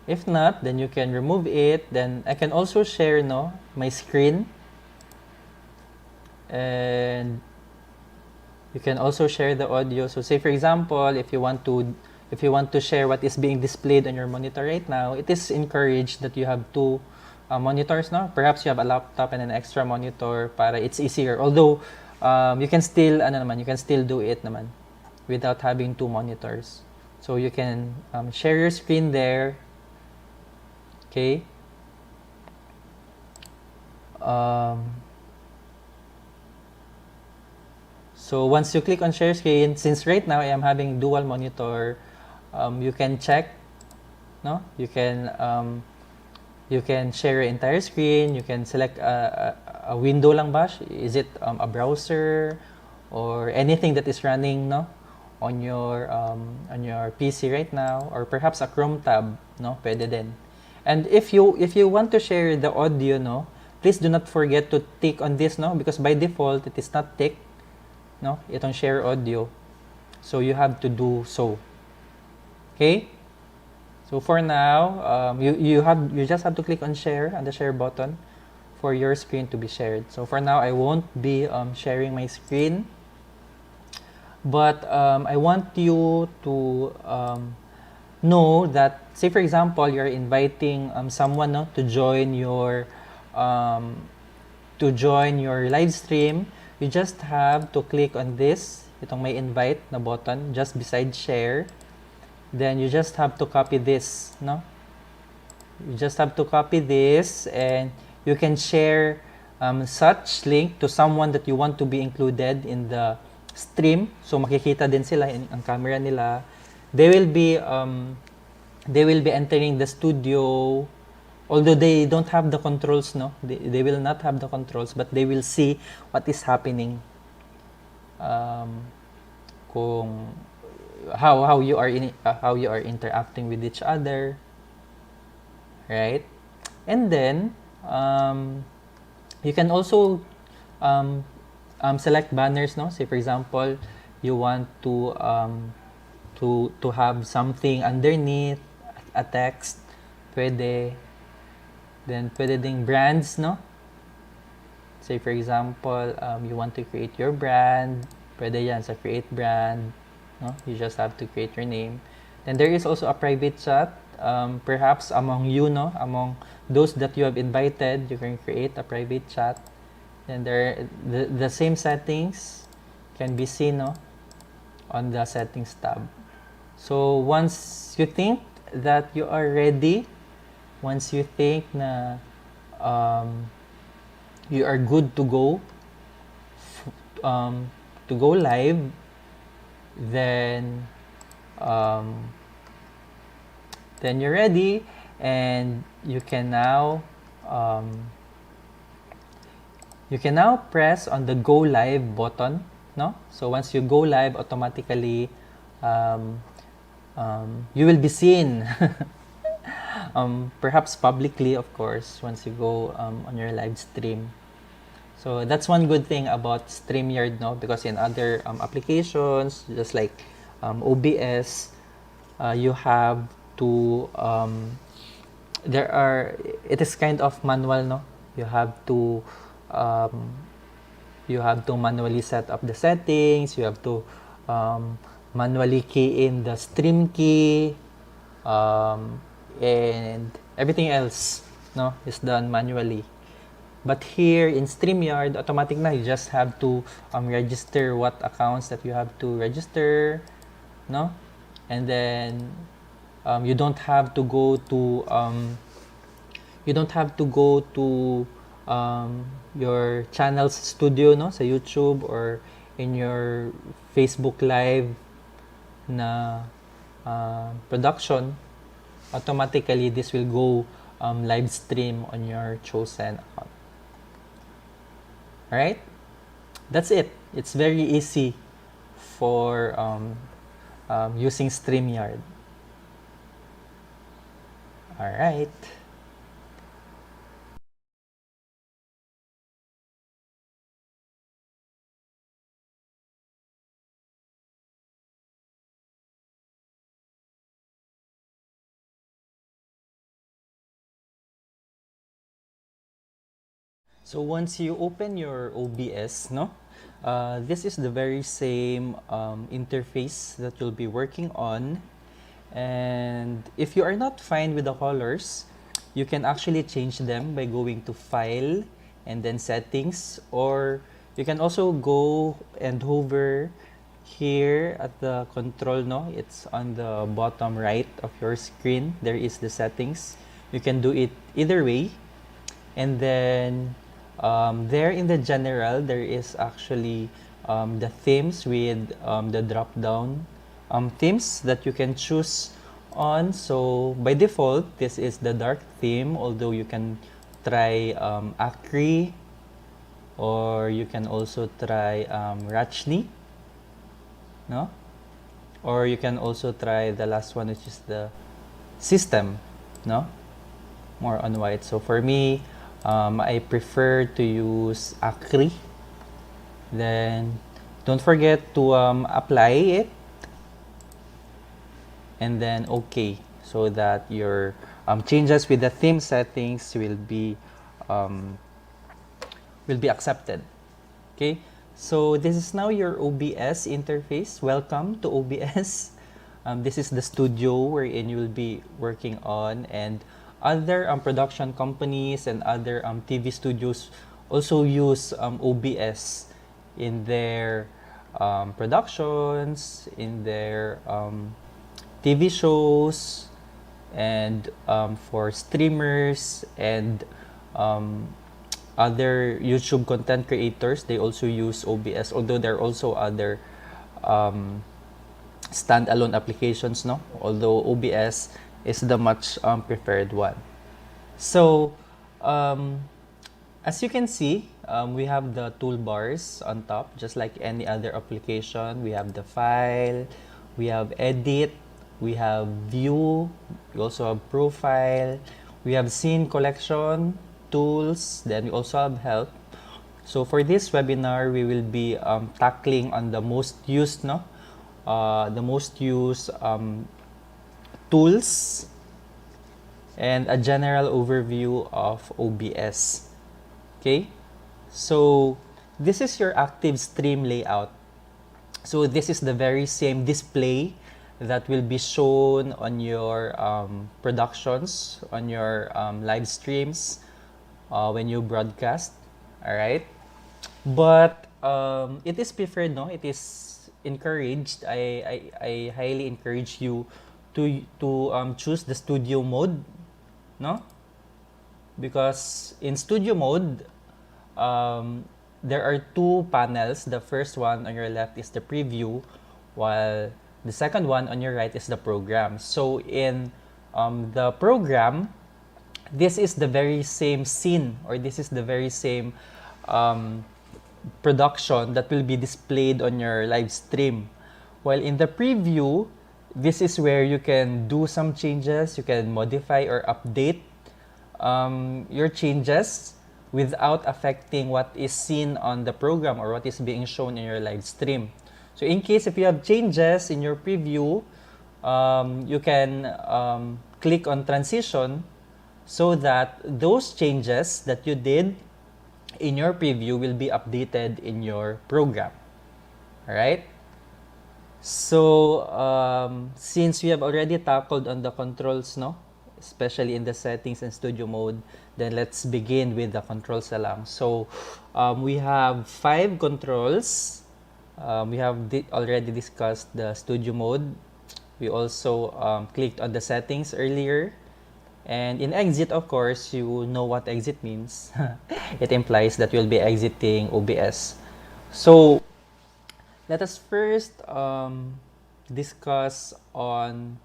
if not, then you can remove it. Then I can also share, no, my screen, and you can also share the audio. So say for example, if you want to share what is being displayed on your monitor right now, it is encouraged that you have two monitors, no? Perhaps you have a laptop and an extra monitor para it's easier. Although you can still do it naman without having two monitors. So you can share your screen there. Okay. So once you click on share screen, since right now I am having dual monitor, you can check, no? You can share your entire screen. You can select a window lang ba? Is it a browser or anything that is running, no, on your PC right now, or perhaps a Chrome tab, no, pwede din. And if you want to share the audio, no, please do not forget to tick on this, no, because by default it is not ticked, no, itong share audio. So you have to do so. Okay? So for now, you just have to click on share, on the share button, for your screen to be shared. So for now, I won't be sharing my screen, but I want you to know that, say for example, you're inviting someone, no, to join your live stream. You just have to click on this, itong may invite na button just beside share. Then you just have to copy this, no? You just have to copy this, and you can share such link to someone that you want to be included in the stream. So makikita din sila ang camera nila. They will be they will be entering the studio, although they don't have the controls, no, they will not have the controls, but they will see what is happening, kung how you are how you are interacting with each other, right? And then you can also select banners, no? Say for example, you want to have something underneath, a text, pwede. Then pwede ding brands, no? Say for example, you want to create your brand, pwede yan sa create brand, no? You just have to create your name. Then there is also a private chat, perhaps among you, no? Among those that you have invited, you can create a private chat. And there, the same settings can be seen, no? On the settings tab. So once you think that you are ready, once you think na you are good to go live, then you're ready, and you can now press on the go live button, no? So once you go live, automatically you will be seen perhaps publicly, of course, once you go on your live stream. So that's one good thing about StreamYard, no? Because in other applications, just like OBS, you have to it is kind of manual, no? You have to manually set up the settings. You have to manually key in the stream key, and everything else, no, is done manually. But here in StreamYard, automatic na. You just have to register what accounts that you have to register, no? And then you don't have to go to your channel's studio, no, sa YouTube or in your Facebook Live na production. Automatically this will go live stream on your chosen account. Alright, that's it. It's very easy for using StreamYard. Alright. So once you open your OBS, no, this is the very same interface that you'll be working on. And if you are not fine with the colors, you can actually change them by going to File and then Settings, or you can also go and hover here at the control, no, it's on the bottom right of your screen. There is the settings. You can do it either way. And then there in the general, there is actually the themes with the drop down themes that you can choose on. So by default, this is the dark theme, although you can try Acri, or you can also try Rachni, no? Or you can also try the last one, which is the system, no? More on white. So for me, I prefer to use Acri. Then don't forget to apply it, and then OK, so that your changes with the theme settings will be accepted. Okay, so this is now your OBS interface. Welcome to OBS. This is the studio wherein you will be working on, and other production companies and other TV studios also use OBS in their productions, in their TV shows, and for streamers and other YouTube content creators. They also use OBS, although there are also other standalone applications, no? Although OBS is the much preferred one. So, as you can see, we have the toolbars on top, just like any other application. We have the file, we have edit, we have view, we also have profile, we have scene collection, tools, then we also have help. So for this webinar, we will be tackling on the most used, tools and a general overview of OBS. Okay, so this is your active stream layout. So this is the very same display that will be shown on your productions, on your live streams when you broadcast. All right, but it is preferred, no? It is encouraged. I highly encourage you to choose the studio mode, no? Because in studio mode, there are two panels. The first one on your left is the preview, while the second one on your right is the program. So in the program, this is the very same scene, or this is the very same production that will be displayed on your live stream. While in the preview, this is where you can do some changes, you can modify or update your changes without affecting what is seen on the program or what is being shown in your live stream. So in case if you have changes in your preview, you can click on transition so that those changes that you did in your preview will be updated in your program. All right? So since we have already tackled on the controls, no? Especially in the settings and studio mode, then let's begin with the controls lang. So we have 5 controls. We have already discussed the studio mode. We also clicked on the settings earlier. And in exit, of course, you know what exit means. It implies that you'll be exiting OBS. So let us first discuss on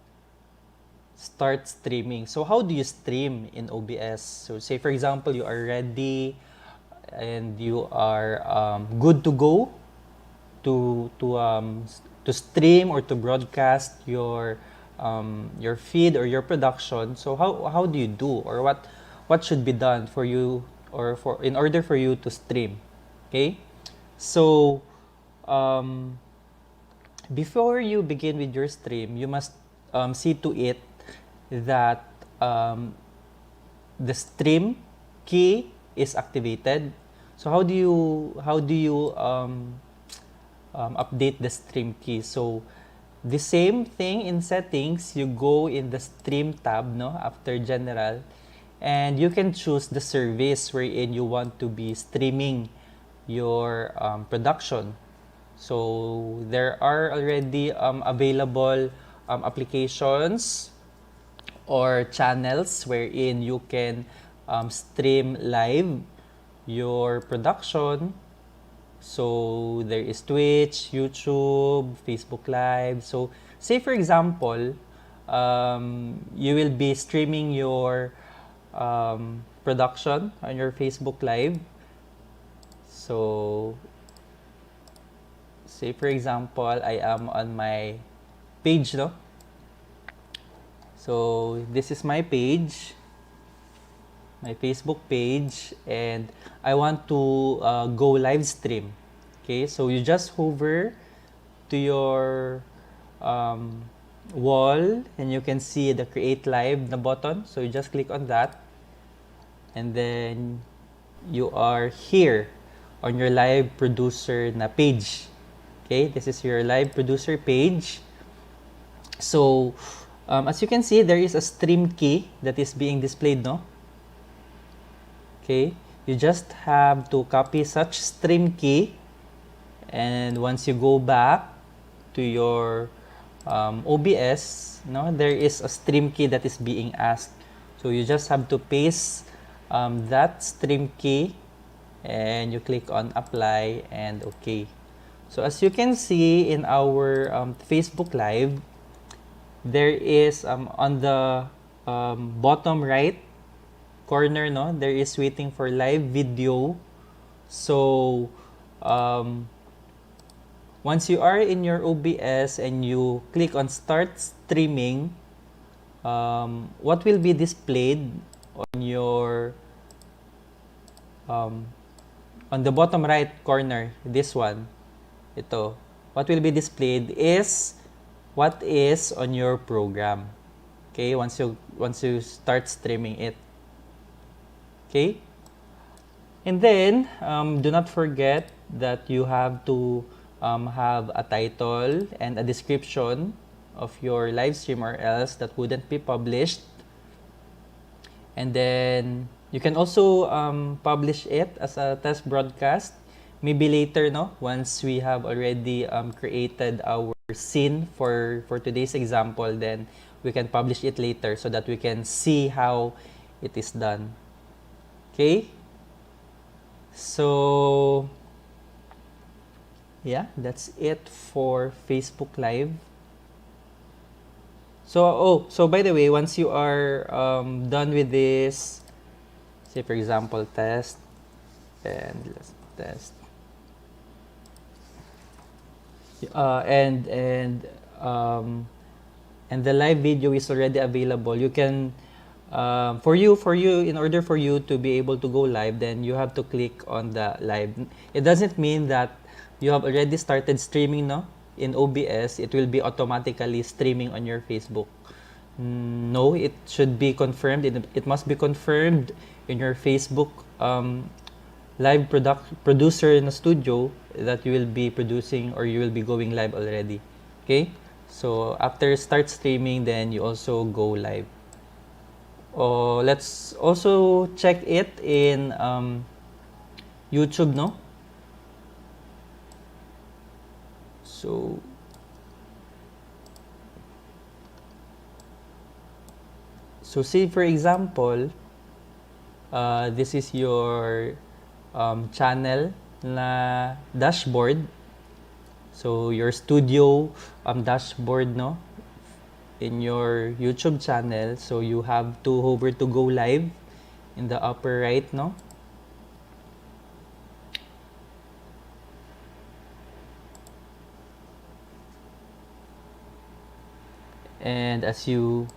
start streaming. So how do you stream in OBS? So say for example, you are ready and you are good to go to stream or to broadcast your feed or your production. So how do you do, or what should be done for you, or in order for you to stream? Okay, so before you begin with your stream, you must see to it that the stream key is activated. So how do you update the stream key? So the same thing in settings, you go in the stream tab, no, after general, and you can choose the service wherein you want to be streaming your production. So there are already available applications or channels wherein you can stream live your production. So there is Twitch, YouTube, Facebook Live. So say for example, you will be streaming your production on your Facebook Live. So say for example, I am on my page, no? So this is my page, my Facebook page, and I want to go live stream. Okay, so you just hover to your wall and you can see the create live na button. So you just click on that and then you are here on your live producer na page. Okay, this is your live producer page. So as you can see, there is a stream key that is being displayed, no? Okay, you just have to copy such stream key, and once you go back to your OBS, no, there is a stream key that is being asked. So you just have to paste that stream key and you click on apply and OK. So as you can see in our Facebook Live, there is on the bottom right corner, no, there is waiting for live video. So once you are in your OBS and you click on start streaming, what will be displayed on your on the bottom right corner, this one, ito, what will be displayed is what is on your program. Okay, once you start streaming it. Okay, and then do not forget that you have to have a title and a description of your live stream, or else that wouldn't be published. And then you can also publish it as a test broadcast. Maybe later, no, once we have already created our scene for today's example, then we can publish it later so that we can see how it is done. Okay? So yeah, that's it for Facebook Live. So by the way, once you are done with this, say for example, test, and let's test, and the live video is already available. You can for you in order for you to be able to go live, then you have to click on the live. It doesn't mean that you have already started streaming, no, in OBS, it will be automatically streaming on your Facebook. No, it should be confirmed. It must be confirmed in your Facebook live producer in a studio that you will be producing or you will be going live already. Okay, so after start streaming, then you also go live. Let's also check it in YouTube, no? So say for example, this is your channel na dashboard. So your studio dashboard, no, in your YouTube channel. So you have to hover to go live in the upper right, no? And as you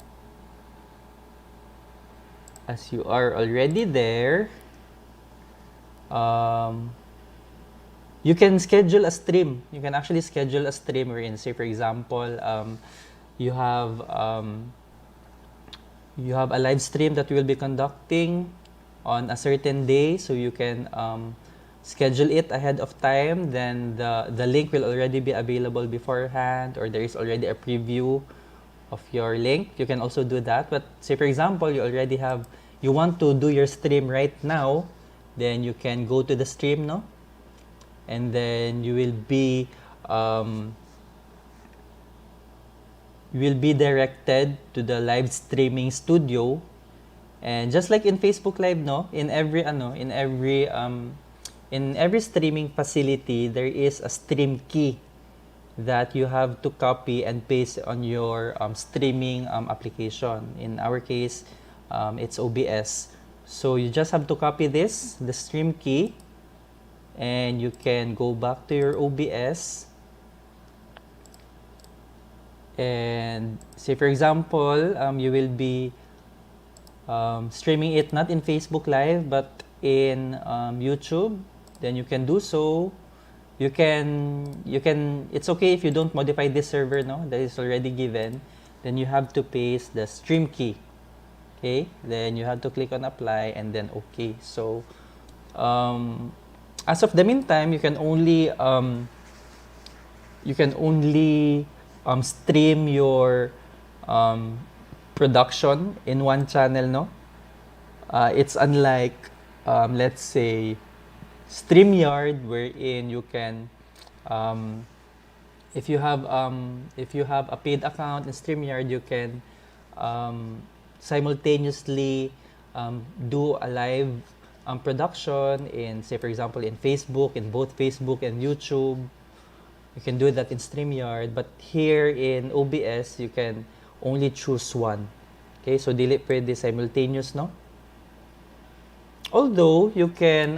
are already there, you can schedule a stream. You can actually schedule a stream wherein, say for example, you have a live stream that you will be conducting on a certain day, so you can schedule it ahead of time. Then the link will already be available beforehand, or there is already a preview of your link. You can also do that. But say for example, you want to do your stream right now, then you can go to the stream, no, and then you will be directed to the live streaming studio. And just like in Facebook Live, no, in every streaming facility, there is a stream key that you have to copy and paste on your streaming application. In our case, it's OBS. So you just have to copy the stream key, and you can go back to your OBS. And say for example, you will be streaming it not in Facebook Live but in YouTube. Then you can do so. You can, it's okay if you don't modify this server, no, that is already given. Then you have to paste the stream key. Okay, then you have to click on apply and then okay. So as of the meantime, you can only stream your production in one channel, no. It's unlike let's say StreamYard, wherein you can if you have a paid account in StreamYard, you can simultaneously do a live production in, say for example, in both Facebook and YouTube. You can do that in StreamYard, but here in OBS, you can only choose one. Okay, so dili pwede simultaneous, no? Although you can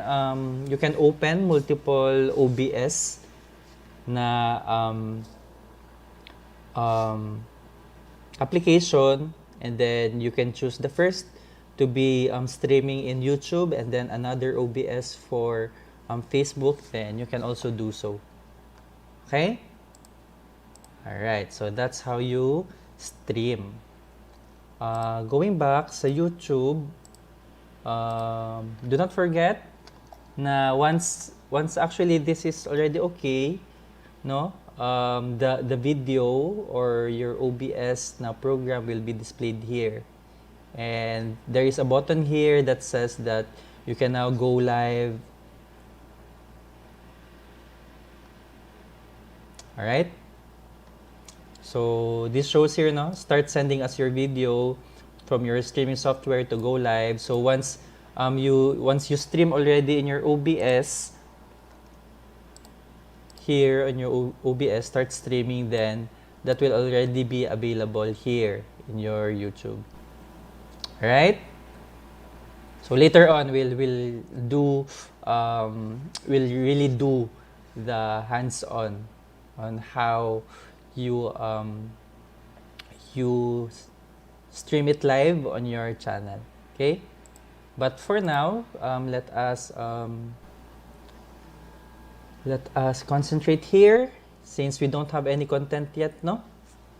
open multiple OBS na application, and then you can choose the first to be streaming in YouTube, and then another OBS for Facebook. Then you can also do so. Okay? Alright, so that's how you stream. Going back sa YouTube, do not forget na once actually this is already okay, no, the video or your OBS na program will be displayed here, and there is a button here that says that you can now go live. All right, so this shows here, no, start sending us your video from your streaming software to go live. So once you stream already in your OBS, here on your OBS, start streaming, then that will already be available here in your YouTube. Alright? So later on, we'll really do the hands-on on how you stream it live on your channel. Okay? But for now, let us concentrate here, since we don't have any content yet, no?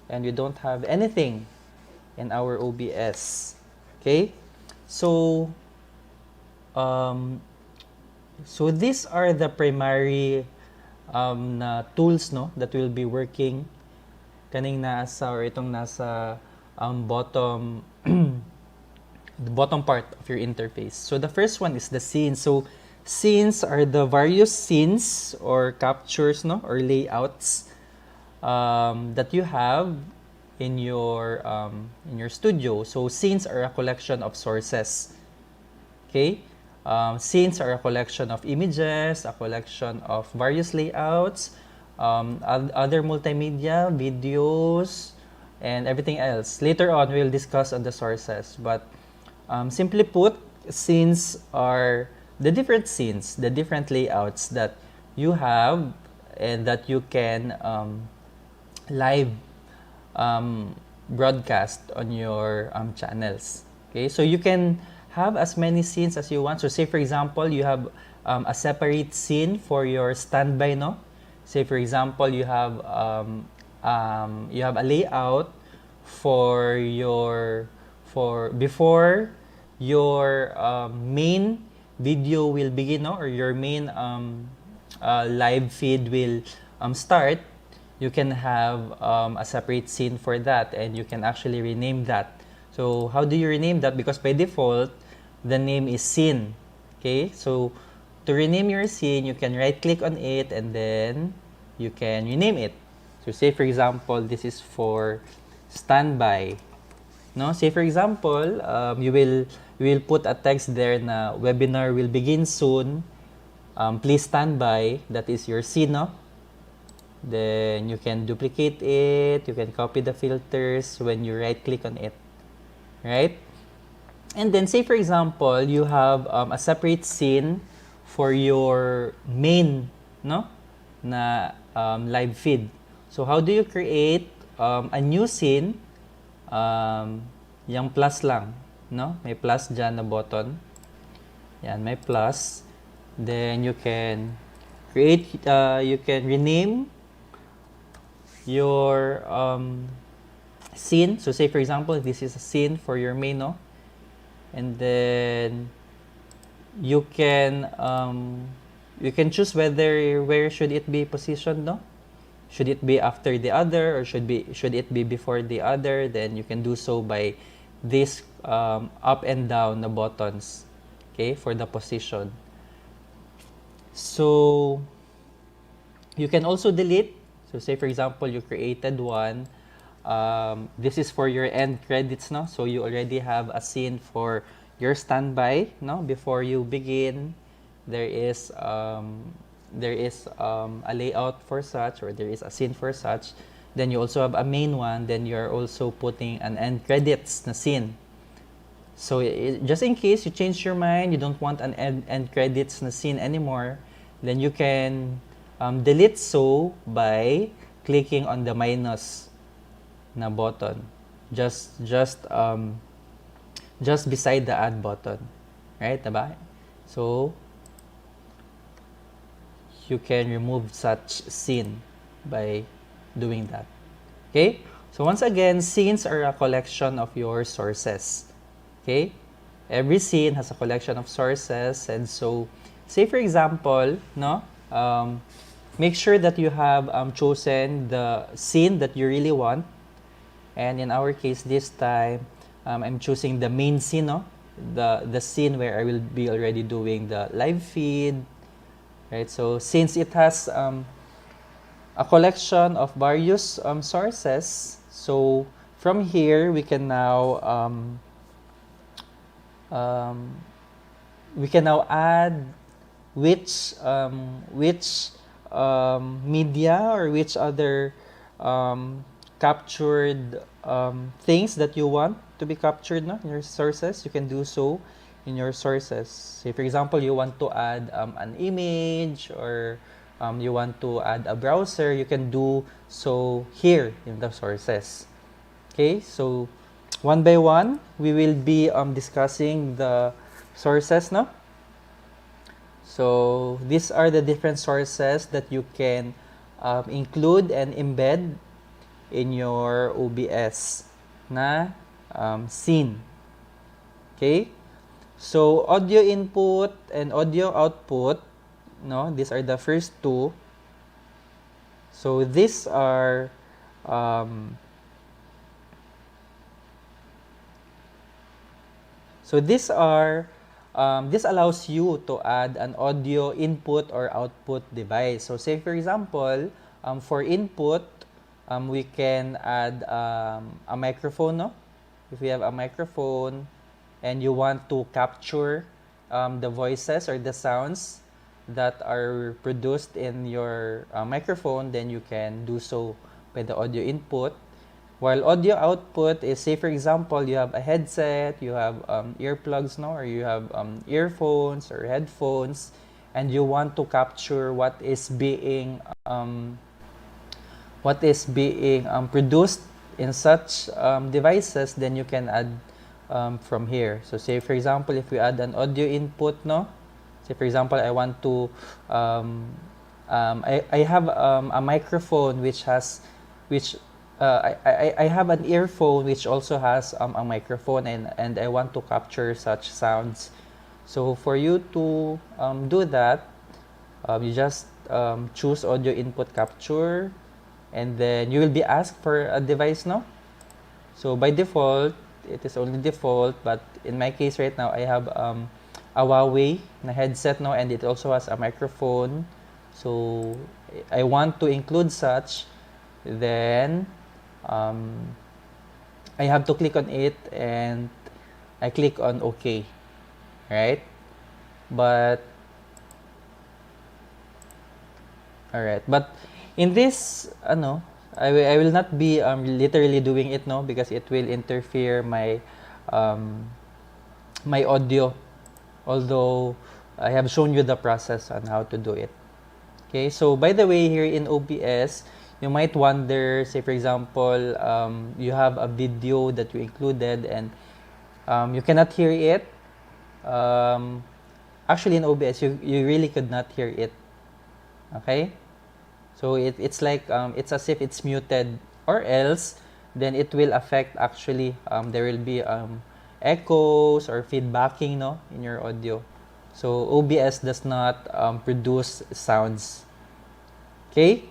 And we don't have anything in our OBS. Okay? So these are the primary na tools, no, that will be working kaning nasa, or itong nasa bottom the bottom part of your interface. So the first one is the scenes. So scenes are the various scenes or captures, no, or layouts that you have in your studio. So scenes are a collection of sources. Okay, scenes are a collection of images, a collection of various layouts, other multimedia, videos, and everything else. Later on, we'll discuss on the sources. But simply put, scenes are the different scenes, the different layouts that you have and that you can live broadcast on your channels. Okay, so you can have as many scenes as you want. So say for example, you have a separate scene for your standby, no? Say for example, you have a layout for before your main video will begin, no? Or your main live feed will start. You can have a separate scene for that, and you can actually rename that. So how do you rename that? Because by default, the name is scene. Okay, so to rename your scene, you can right click on it and then you can rename it. So say for example, this is for standby. No, say for example, you will put a text there na webinar will begin soon. Please stand by. That is your scene, no? Then you can duplicate it. You can copy the filters when you right click on it. Right? And then say for example, you have a separate scene for your main, no, na live feed. So how do you create a new scene? Yung plus lang, no? May plus dyan na button. Yan, may plus. Then you can create, you can rename your scene. So say for example, this is a scene for your main, no? And then you can choose where should it be positioned, no? Should it be after the other, or should it be before the other? Then you can do so by this up and down the buttons, okay, for the position. So you can also delete. So say for example, you created one. This is for your end credits, no? So you already have a scene for your standby, no? Before you begin, there is a layout for such, or there is a scene for such. then you also have a main one, then you're also putting an end credits na scene. So just in case you change your mind, you don't want an end credits na scene anymore, then you can delete so by clicking on the minus na button, just beside the add button, right? Diba? So you can remove such scene by doing that. Okay? So once again, scenes are a collection of your sources. Okay? Every scene has a collection of sources, and so say for example, no, make sure that you have chosen the scene that you really want. And in our case this time, I'm choosing the main scene, no? The scene where I will be already doing the live feed, right? So since it has a collection of various sources, so from here we can now add which media or which other captured things that you want to be captured, no, in your sources. You can do so in your sources. Say for example, you want to add an image, or you want to add a browser, you can do so here in the sources. Okay, so one by one we will be discussing the sources, no? So these are the different sources that you can include and embed in your OBS na scene. Okay? So audio input and audio output, no, these are the first two. So these are this allows you to add an audio input or output device. So say for example, for input, we can add a microphone, no? If we have a microphone and you want to capture the voices or the sounds that are produced in your microphone, then you can do so by the audio input. While audio output is, say for example, you have a headset, you have earplugs, no, or you have earphones or headphones, and you want to capture what is being produced in such devices, then you can add from here. So say for example, if we add an audio input, no, say for example, I want to I have a microphone I have an earphone which also has a microphone, and I want to capture such sounds. So for you to do that, you just choose audio input capture, and then you will be asked for a device, no? So by default, it is only default, but in my case right now, I have a Huawei na headset, no, and it also has a microphone. So I want to include such, then I have to click on it, and I click on OK, right? But in this, I will not be literally doing it, no, because it will interfere my my audio, although I have shown you the process on how to do it. Okay, so by the way, here in OBS, you might wonder, say for example, you have a video that you included and you cannot hear it. Actually, in OBS, you really could not hear it. Okay, so it's like it's as if it's muted, or else then it will affect, actually there will be echoes or feedbacking, no, in your audio. So OBS does not produce sounds. Okay,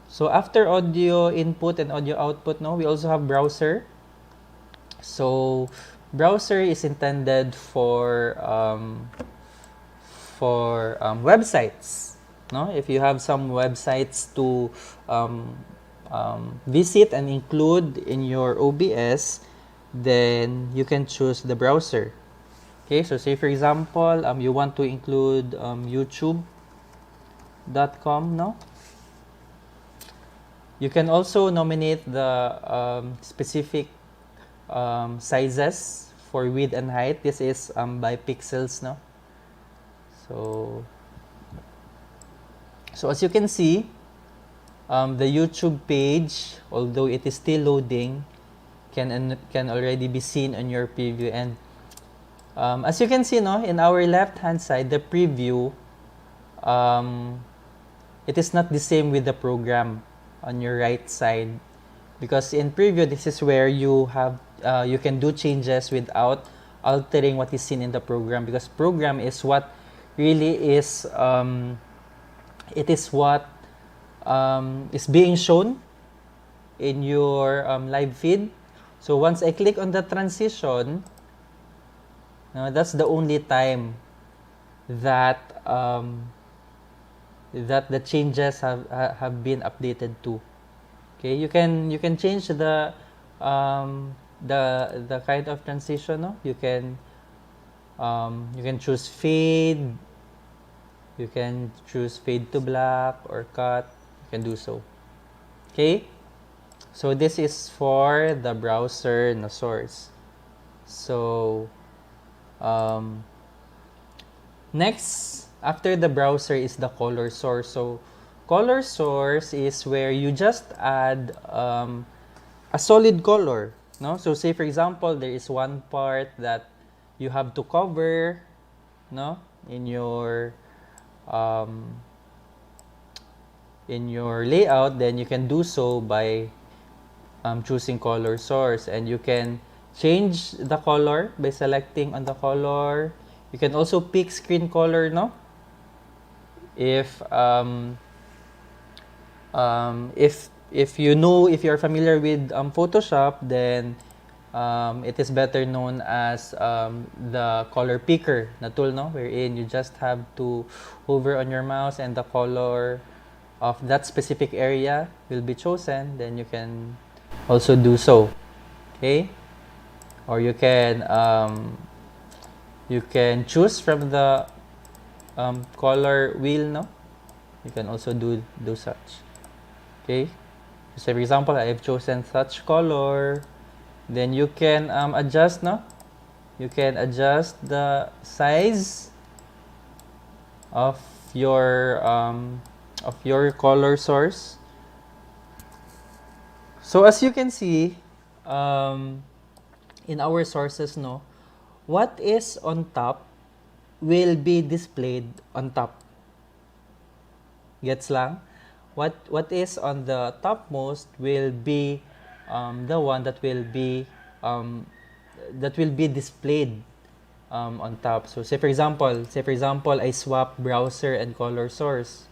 so after audio input and audio output, no, we also have browser. So browser is intended for websites, no? If you have some websites to visit and include in your OBS, then you can choose the browser. Okay, so say for example, you want to include youtube.com, no? You can also nominate the specific sizes for width and height. This is by pixels, no? So as you can see, the YouTube page, although it is still loading, can already be seen on your preview. And as you can see, no, in our left hand side, the preview, it is not the same with the program on your right side, because in preview, this is where you have you can do changes without altering what is seen in the program, because program is what really is it is what is being shown in your live feed. So once I click on the transition, that's the only time that that the changes have been updated to. Okay, you can change the kind of transition. No? You can choose fade. You can choose fade to black or cut. You can do so. Okay, so this is for the browser na source. So next, after the browser, is the color source. So color source is where you just add a solid color, no? So say for example, there is one part that you have to cover, no, in your layout. Then you can do so by choosing color source, and you can change the color by selecting on the color. You can also pick screen color, no? If you know, if you're familiar with Photoshop, then it is better known as the color picker na tool, no? Wherein you just have to hover on your mouse and the color of that specific area will be chosen. Then you can also do so. Okay, or you can choose from the color wheel, no? You can also do such. Okay, so for example, I have chosen such color. Then you can adjust, no? You can adjust the size of your color source. So as you can see, in our sources, no, what is on top will be displayed on top. Gets lang? What is on the topmost will be the one that will be displayed on top. So say for example, I swap browser and color source.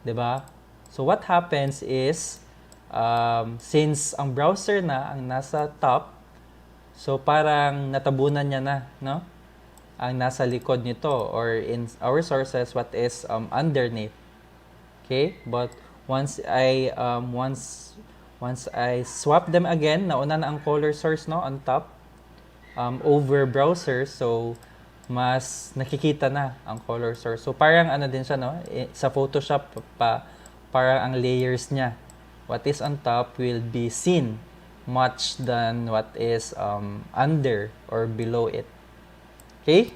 Diba? So what happens is, since ang browser na ang nasa top, so parang natabunan niya na, no? Ang nasa likod nito, or in our sources, what is underneath. Okay? But once I swap them again, nauna na ang color source, no, on top, over browser, so mas nakikita na ang color source. So parang ano din siya, no? Sa Photoshop pa, parang ang layers niya, what is on top will be seen much than what is under or below it. Okay?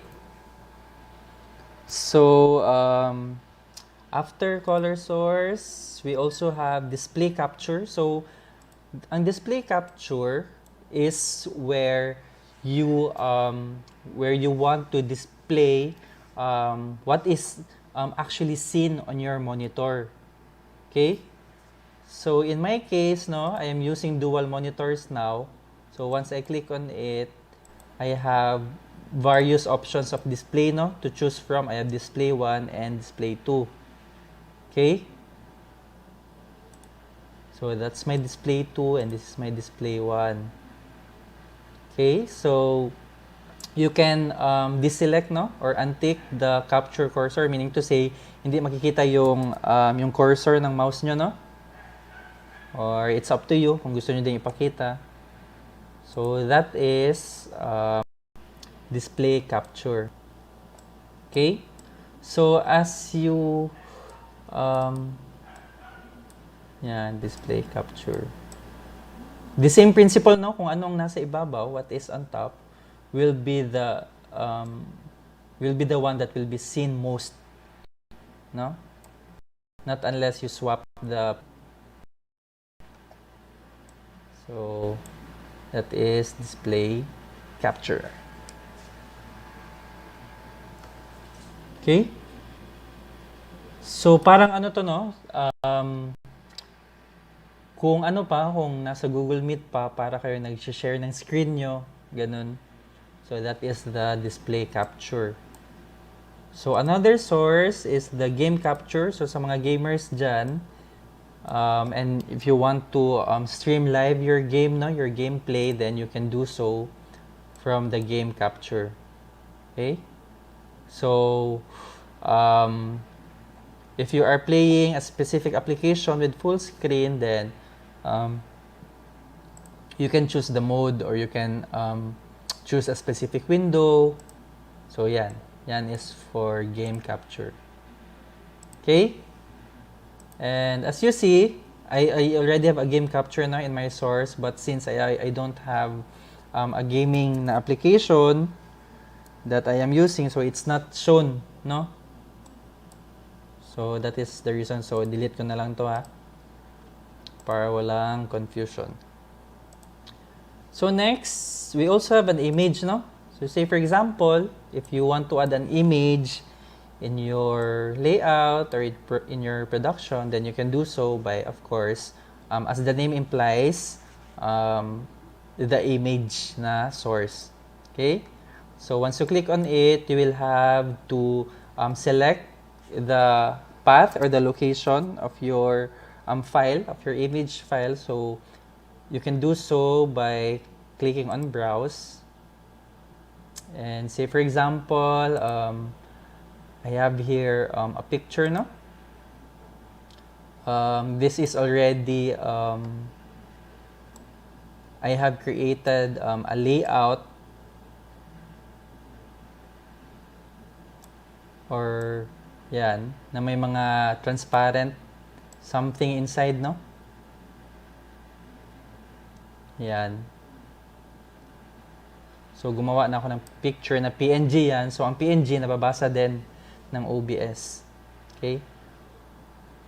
So after color source, we also have display capture. So ang display capture is where you want to display what is actually seen on your monitor. Okay? So in my case, no, I am using dual monitors now. So once I click on it, I have various options of display, no, to choose from. I have display 1 and display 2. Okay? So that's my display 2 and this is my display 1. Okay? So you can deselect, no, or untick the capture cursor, meaning to say hindi makikita yung cursor ng mouse nyo, no? Or it's up to you kung gusto nyo din ipakita. So that is display capture. Okay? So as you Yan, display capture. The same principle, no? Kung anong nasa ibabaw, what is on top, will be the one that will be seen most, no? Not unless you swap the. So that is display capture. Okay? So parang ano to, no? Kung nasa Google Meet pa, para kayo nag-share ng screen nyo, ganun. So that is the display capture. So another source is the game capture. So sa mga gamers dyan, and if you want to stream live your game, no, your gameplay, then you can do so from the game capture. Okay? So if you are playing a specific application with full screen, then you can choose the mode, or you can choose a specific window. So yan is for game capture. Okay? And as you see, I already have a game capture now in my source, but since I don't have a gaming na application that I am using, so it's not shown, no? So that is the reason. So delete ko na lang to, ha, para walang confusion. So next, we also have an image, no? So say for example, if you want to add an image in your layout or in your production, then you can do so by, of course, as the name implies, the image na source. Okay? So once you click on it, you will have to select the path or the location of your file, of your image file. So you can do so by clicking on browse, and say for example, I have here a picture, no? This is already I have created a layout, or yan, na may mga transparent something inside, no? Yan. So gumawa na ako ng picture na PNG yan. So ang PNG nababasa din ng OBS. Okay?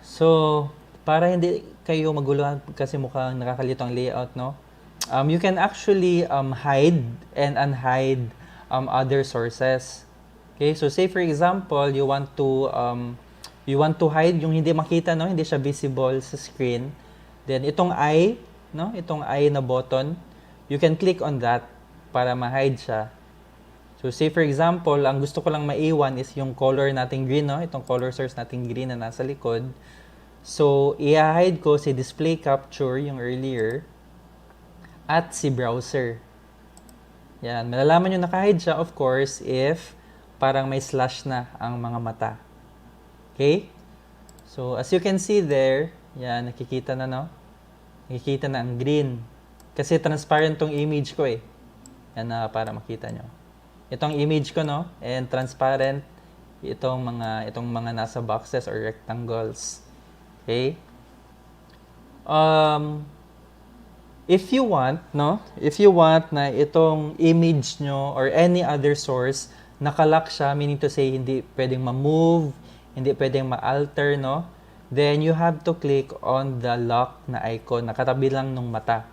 So para hindi kayo maguluhan kasi mukhang nakakalito ang layout, no? You can actually hide and unhide other sources. Okay? So say for example, you want to hide yung hindi makita, no? Hindi siya visible sa screen. Then itong eye, no? Itong eye na button, you can click on that para ma-hide siya. So say for example, ang gusto ko lang maiwan is yung color nating green, no? Itong color source nating green na nasa likod. So i-hide ko si display capture, yung earlier, at si browser. Yan, malalaman nyo naka-hide siya, of course, if parang may slash na ang mga mata. Okay? So as you can see there, yan, nakikita na, no? Nakikita na ang green. Kasi transparent tong image ko, eh. Yan na para makita nyo. Itong image ko, no? And transparent itong mga nasa boxes or rectangles. Okay? If you want, no? If you want na itong image nyo or any other source nakalock siya, meaning to say hindi pwedeng ma-move, hindi pwedeng ma-alter, no? Then you have to click on the lock na icon, nakatabi lang ng mata.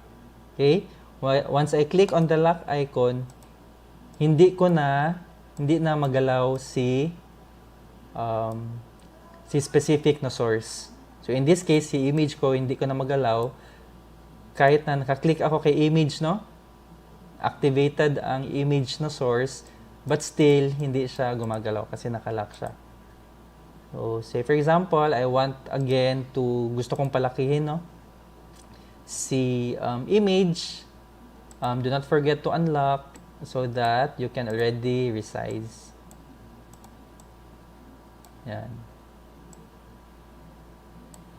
Okay? Once I click on the lock icon, hindi na magalaw si specific na source. So in this case, si image ko hindi ko na magalaw kahit na nakaklik ako kay image, no? Activated ang image na source, but still hindi siya gumagalaw kasi nakalock siya. So say for example, I want again to gusto kong palakihin, no? Si image. Do not forget to unlock so that you can already resize. Yan.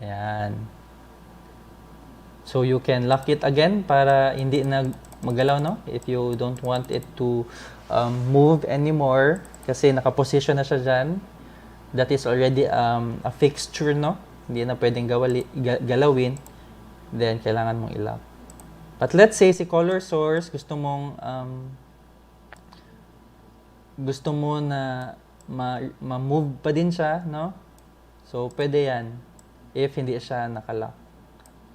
Yan. So you can lock it again para hindi na magalaw, no? If you don't want it to move anymore kasi nakaposition na siya dyan. That is already a fixture, no? hindi na pwedeng galawin, then kailangan mong i-lock. But let's say si color source, gusto mo na ma-move pa din siya, no? So, pwede yan if hindi siya nakalock.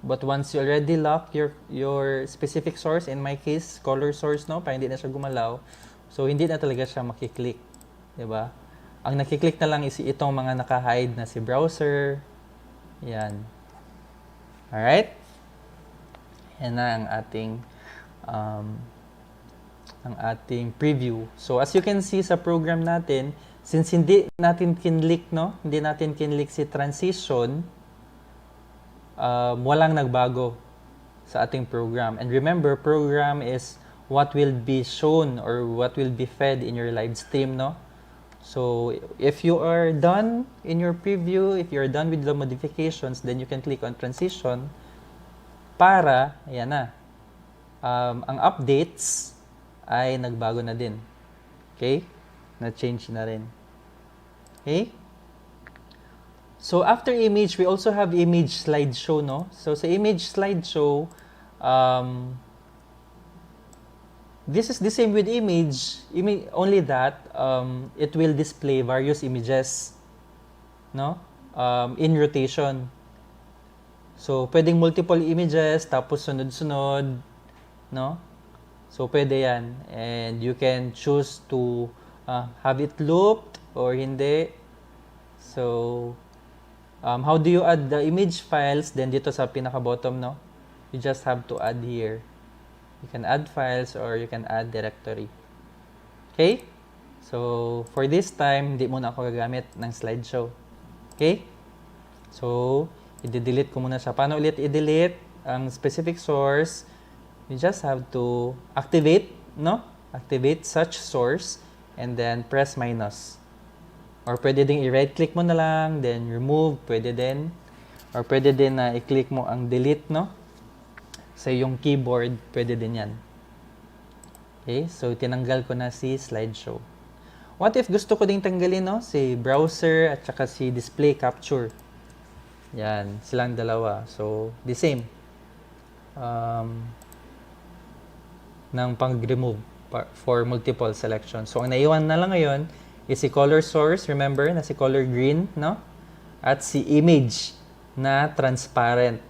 But once you already lock your specific source, in my case, color source, no? Para hindi na siya gumalaw. So, hindi na talaga siya makiklik. Diba? Ang nakiklik na lang is itong mga naka-hide na si browser. Yan. Alright? Yan na ang ating preview. So, as you can see sa program natin, since hindi natin kinlik, no? Hindi natin kinlik si transition, walang nagbago sa ating program. And remember, program is what will be shown or what will be fed in your live stream, no? So, if you are done in your preview, if you're done with the modifications, then you can click on transition para, ayan na, ang updates ay nagbago na din. Okay? Na-change na rin. Okay? So, after image, we also have image slideshow, no? So, sa image slideshow, this is the same with image, only that it will display various images, no? In rotation. So, pwedeng multiple images, tapos sunod-sunod, no? So, pwede yan. And you can choose to have it looped or hindi. So, how do you add the image files? Then, dito sa pinaka-bottom, no? You just have to add here. You can add files or you can add directory. Okay? So, for this time, hindi muna ako gagamit ng slideshow. Okay? So, i-delete ko muna siya. Paano ulit i-delete ang specific source? You just have to activate, no? Activate such source and then press minus. Or pwede din i-right-click mo na lang, then remove, pwede din. Or pwede din na i-click mo ang delete, no? Sa yung keyboard, pwede din yan. Okay, so tinanggal ko na si slideshow. What if gusto ko ding tanggalin, no? Si browser at saka si display capture. Yan, silang dalawa. So, the same. Ng pang-remove for multiple selections. So, ang naiwan na lang ngayon is si color source, remember, na si color green, no? At si image na transparent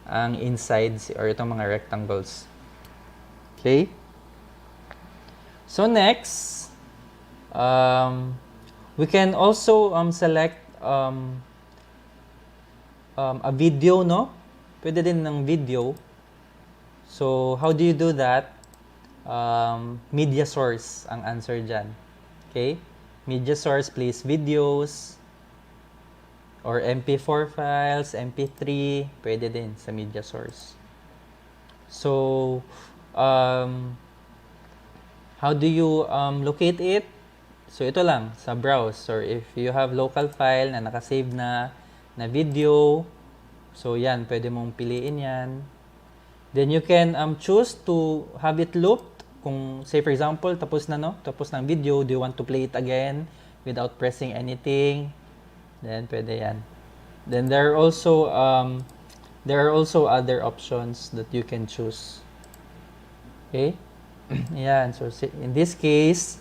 ang insides or itong mga rectangles. Okay? So, next, we can also select a video, no? Pwede din ng video. So, how do you do that? Media source ang answer dyan. Okay? Media source, plays videos, or MP4 files, MP3, pwede din sa media source. So, how do you locate it? So, ito lang, sa browse. Or if you have local file na nakasave na video, so yan, pwede mong piliin yan. Then you can choose to have it looped. Kung, say for example, tapos na, no? Tapos ng video, do you want to play it again without pressing anything? Then, pwede yan. Then, there are also other options that you can choose. Okay? Yan. So, in this case,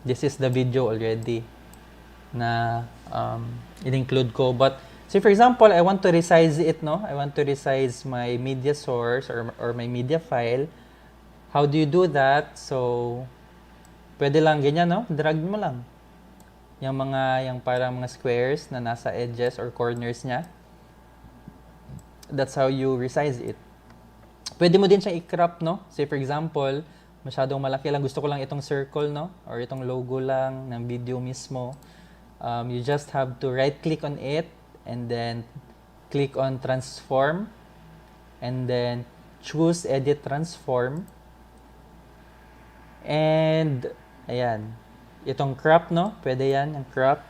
this is the video already na in-include ko. But, say for example, I want to resize it, no? I want to resize my media source or my media file. How do you do that? So, pwede lang ganyan, no? Drag mo lang. Yung parang mga squares na nasa edges or corners niya. That's how you resize it. Pwede mo din siyang i-crop, no? Say for example, masyadong malaki lang. Gusto ko lang itong circle, no? Or itong logo lang ng video mismo. You just have to right-click on it and then click on transform and then choose edit transform. And, ayan. Itong crop, no? Pwede yan, yung crop.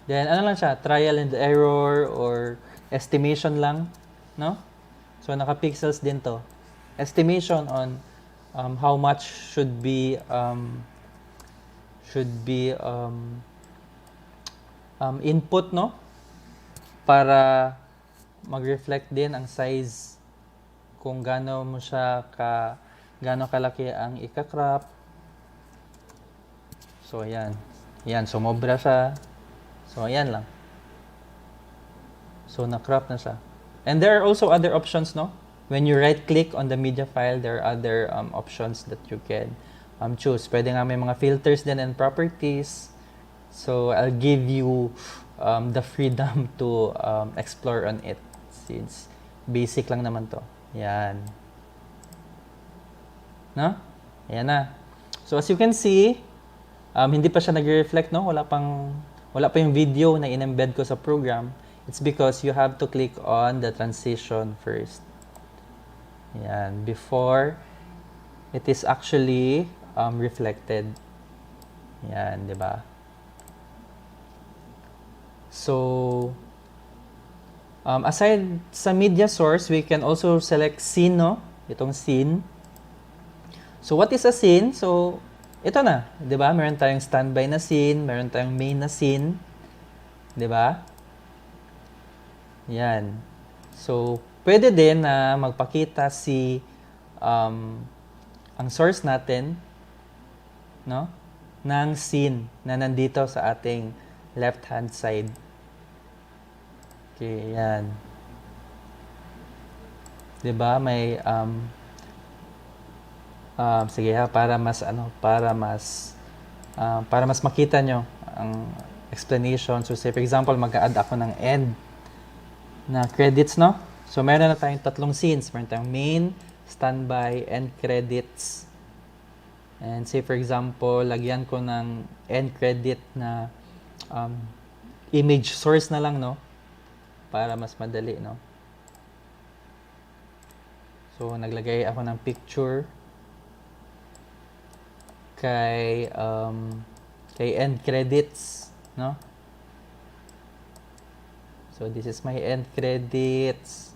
Then, ano lang siya? Trial and error or estimation lang, no? So, naka-pixels din to. Estimation on how much should be input, no? para mag-reflect din ang size kung gaano kalaki ang ika-crop. So ayan. Yan, sumobra siya. So ayan lang. So na-crop na siya. And there are also other options, no? When you right-click on the media file, there are other options that you can choose. Pwede nga may mga filters din and properties. So I'll give you the freedom to explore on it since basic lang naman to. Yan. No? Ayan na. So as you can see, hindi pa siya nag-reflect, no? Wala pa yung video na in-embed ko sa program. It's because you have to click on the transition first. Yan. Before it is actually reflected. Yan, di ba? So, aside sa media source, we can also select scene, no? Itong scene. So, what is a scene? So, ito na, 'di ba? Meron tayong standby na scene, meron tayong main na scene, 'di ba? Yan. So, pwede din na magpakita ang source natin, no? Ng scene na nandito sa ating left-hand side. Okay, yan. 'Di ba? May sige ha, para mas makita nyo ang explanation. So say for example, mag-add ako ng end na credits, no? So meron na tayong tatlong scenes. Meron tayong main, standby, end credits. And say for example, lagyan ko ng end credit na image source na lang, no? Para mas madali, no? So naglagay ako ng picture kay end credits, no? So this is my end credits.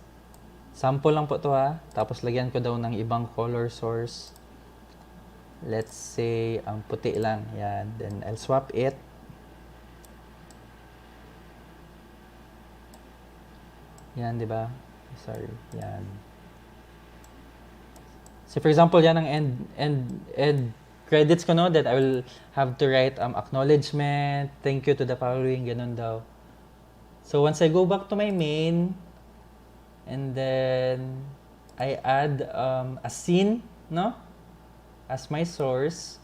Sample lang po to ha. Tapos lagyan ko daw ng ibang color source. Let's say ang puti lang. Yan. Then I'll swap it. Yan, di ba? Sorry. Yan. So for example, yan ang end credits ko, no, that I will have to write acknowledgement, thank you to the following, ganun daw. So once I go back to my main, and then I add a scene, no, as my source.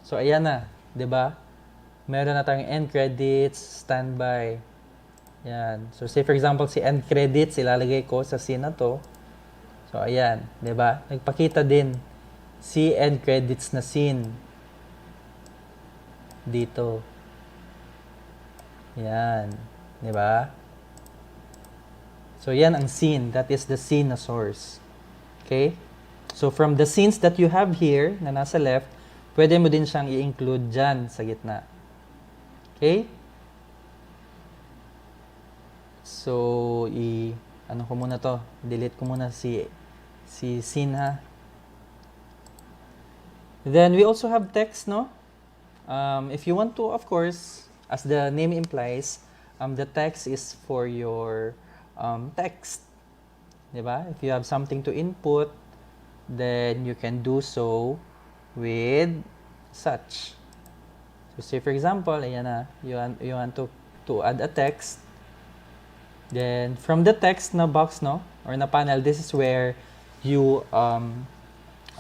So ayan na, 'di ba? Meron na tayong end credits, standby. Yan. So say for example, si end credits ilalagay ko sa scene na to. So ayan, 'di ba? Nagpakita din si end credits na scene dito. Yan, 'di ba? So yan ang scene, that is the scene na source. Okay? So from the scenes that you have here na nasa left, pwede mo din siyang i-include dyan sa gitna. Okay? So ano ko muna to, delete ko muna si scene ha. Then we also have text, no? If you want to, of course, as the name implies, the text is for your text. Diba? If you have something to input, then you can do so with such. So say for example, ayan na, you want to add a text. Then from the text na box, no, or na panel, this is where you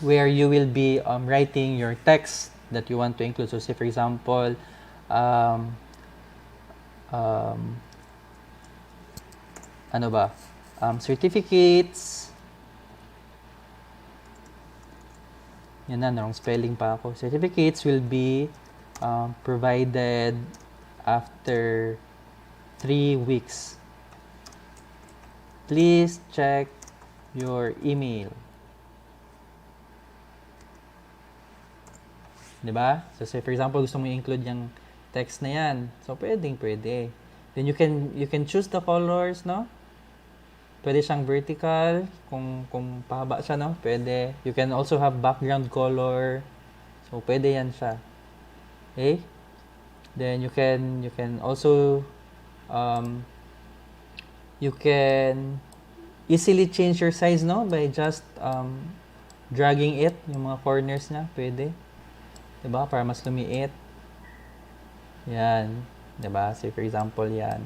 will be writing your text that you want to include. So say for example, ano ba? Certificates. Yan na, wrong spelling pa ako. Certificates will be provided after 3 weeks. Please check your email. Diba? So say for example, gusto mo i-include yung text na yan. So pwede. Then you can choose the colors, no? Pwede siyang vertical, kung pahaba siya, no? Pwede. You can also have background color. So pwede yan siya. Okay? Then you can also You can easily change your size, no? By just dragging it, yung mga corners niya, pwede. Diba? Para mas lumiit. Yan. Diba? Say for example, yan.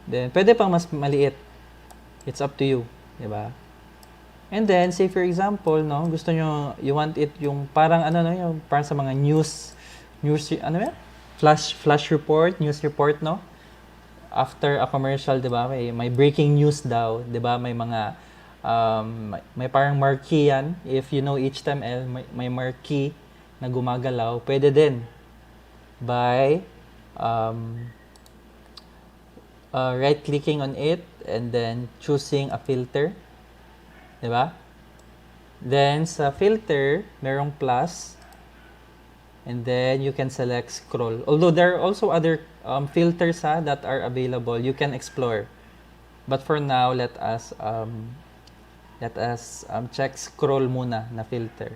Then, pwede pang mas maliit. It's up to you. Diba? And then, say for example, no, gusto nyo, you want it yung parang ano, no, yung parang sa mga news, ano yan? Flash report, news report, no? After a commercial, di ba, may breaking news daw, di ba, may mga, may parang marquee yan. If you know HTML, may marquee na gumagalaw, pwede din by right-clicking on it and then choosing a filter. Diba? Then, sa filter, merong plus. And then, you can select scroll. Although, there are also other filters that are available. You can explore. But for now, let us check scroll muna na filter.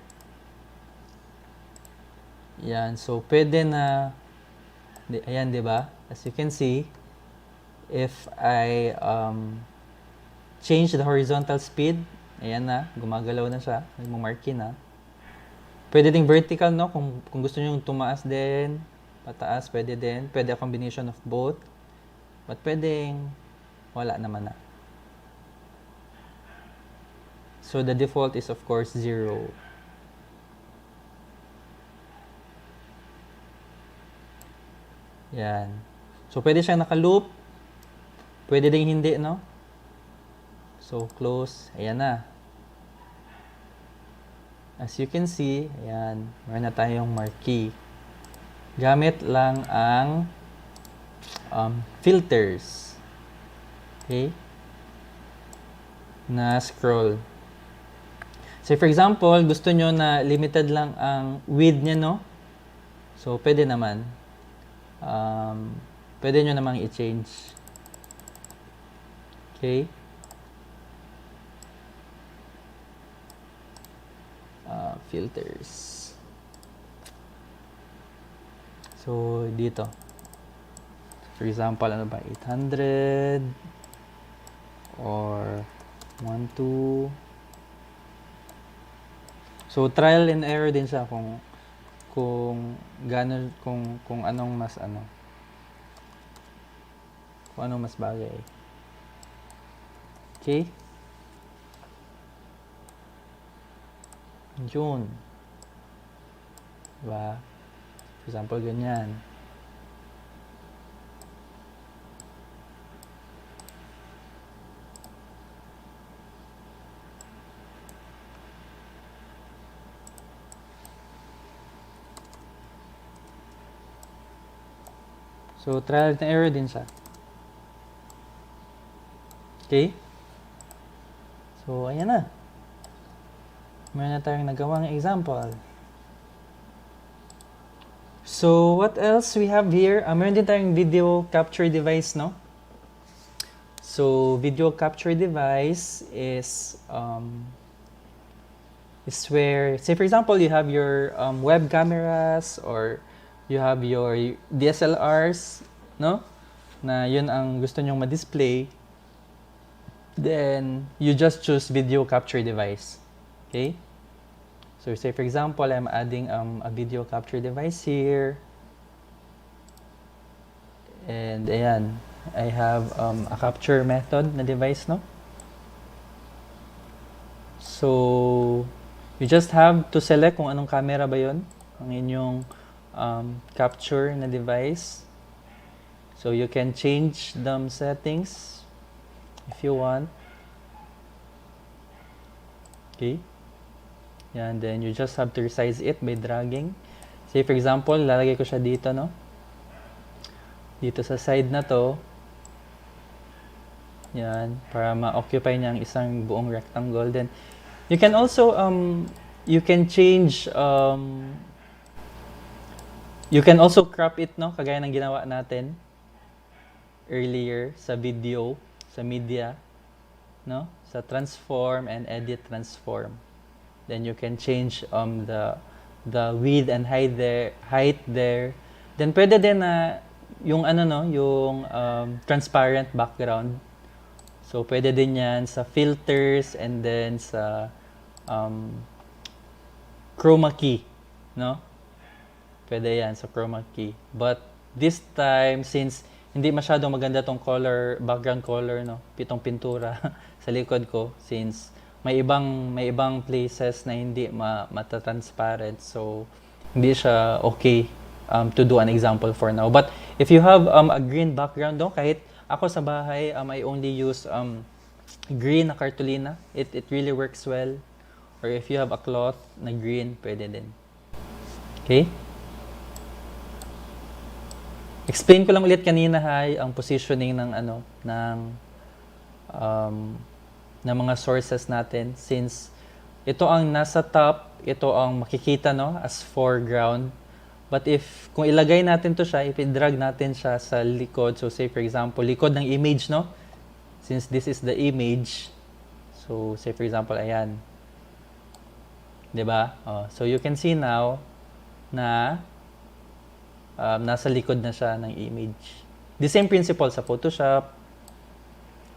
Yan. So, pwede na... Ayan, diba? As you can see, if I change the horizontal speed, ayan na, gumagalaw na siya, nagmamarky na. Pwede ding vertical, no? Kung gusto nyo tumaas din, pataas, pwede din. Pwede a combination of both. But pwedeng wala naman na. So the default is of course 0. Yan. So pwede siyang naka-loop. Pwede ding hindi, no? So, close. Ayan na. As you can see, ayan, meron na tayong marquee. Gamit lang ang filters. Okay? Na scroll. So, for example, gusto nyo na limited lang ang width niya, no? So, pwede naman. Pwede nyo namang i-change. Okay? Filters. So, dito. For example, ano ba? 800 or 12. So, trial and error din siya kung gano'n, kung anong mas kung anong mas bagay. Okay? Yun. Diba? For example, ganyan. So, trial and error din siya. Okay? So, ayan na. Meron na tayong nagawang example. So, what else we have here? Meron din tayong video capture device, no? So, video capture device is where, say for example, you have your web cameras or you have your DSLRs, no? Na yun ang gusto nyong ma-display. Then, you just choose video capture device. Okay? So, say for example, I'm adding a video capture device here. And ayan, I have a capture method na device, no? So, you just have to select kung anong camera ba yun, ang inyong capture na device. So, you can change them settings if you want. Okay? Yan, then you just have to resize it by dragging. Say for example, lalagay ko siya dito, no? Dito sa side na to. Yan, para ma-occupy niya ang isang buong rectangle. Then, you can also, you can change, you can also crop it, no? Kagaya ng ginawa natin earlier sa video, sa media, no? Sa transform and edit transform. Then you can change the width and height there. Then pwede din na yung ano no, yung transparent background. So pwede din yan sa filters and then sa chroma key, no? Pwede yan sa chroma key. But this time, since hindi masyadong maganda tong color, background color, no? Pitong pintura sa likod ko, since may ibang places na hindi mata-transparent. So, hindi siya okay to do an example for now. But if you have a green background, no? Kahit ako sa bahay, I only use green na cartolina. It really works well. Or if you have a cloth na green, pwede din. Okay? Explain ko lang ulit kanina ang positioning ng mga sources natin, since ito ang nasa top, ito ang makikita no as foreground. But kung ilagay natin to siya, if i-drag natin siya sa likod, so say for example, likod ng image, no? Since this is the image, so say for example, ayan. 'Di ba? So you can see now na nasa likod na siya ng image. The same principle sa Photoshop.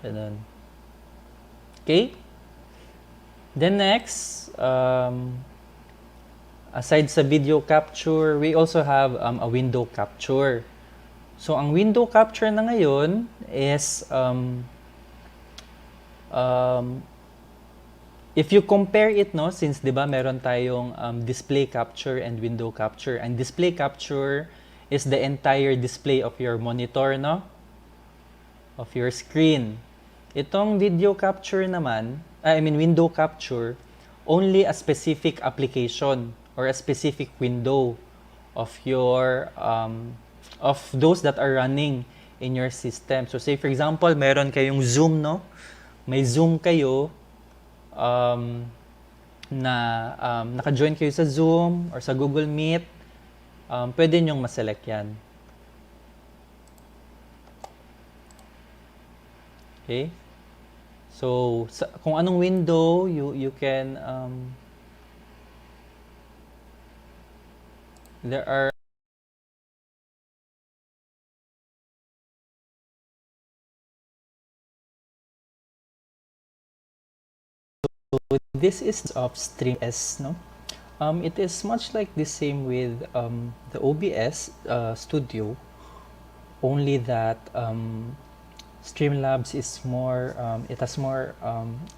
Ganun. Okay? Then next, aside sa video capture, we also have a window capture. So, ang window capture na ngayon is, if you compare it, no, since, di ba, meron tayong display capture and window capture. And display capture is the entire display of your monitor, no? Of your screen. Itong video capture naman, window capture, only a specific application or a specific window of your of those that are running in your system. So say for example, meron kayong Zoom, no? May Zoom kayo na naka-join kayo sa Zoom or sa Google Meet. Pwede nyong ma-select yan. Okay? So, kung anong window, you can, there are this is of StreamLabs, no? It is much like the same with the OBS Studio, only that StreamLabs is more, it has more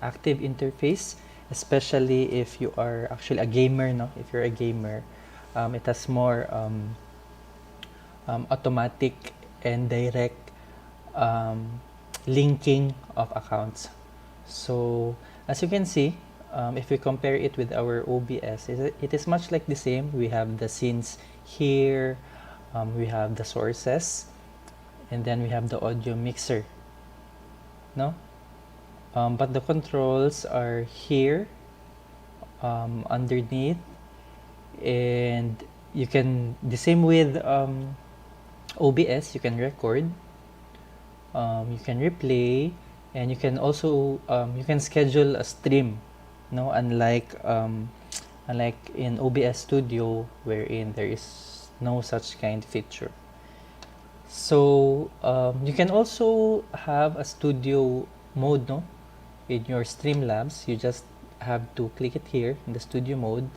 active interface, especially if you are actually a gamer, no? If you're a gamer, it has more automatic and direct linking of accounts. So, as you can see, if we compare it with our OBS, it is much like the same. We have the scenes here, we have the sources, and then we have the audio mixer, no? But the controls are here, underneath, and you can, the same with OBS, you can record, you can replay, and you can also you can schedule a stream, no? Unlike in OBS Studio, wherein there is no such kind feature. So you can also have a studio mode, no? In your StreamLabs, you just have to click it here in the studio mode,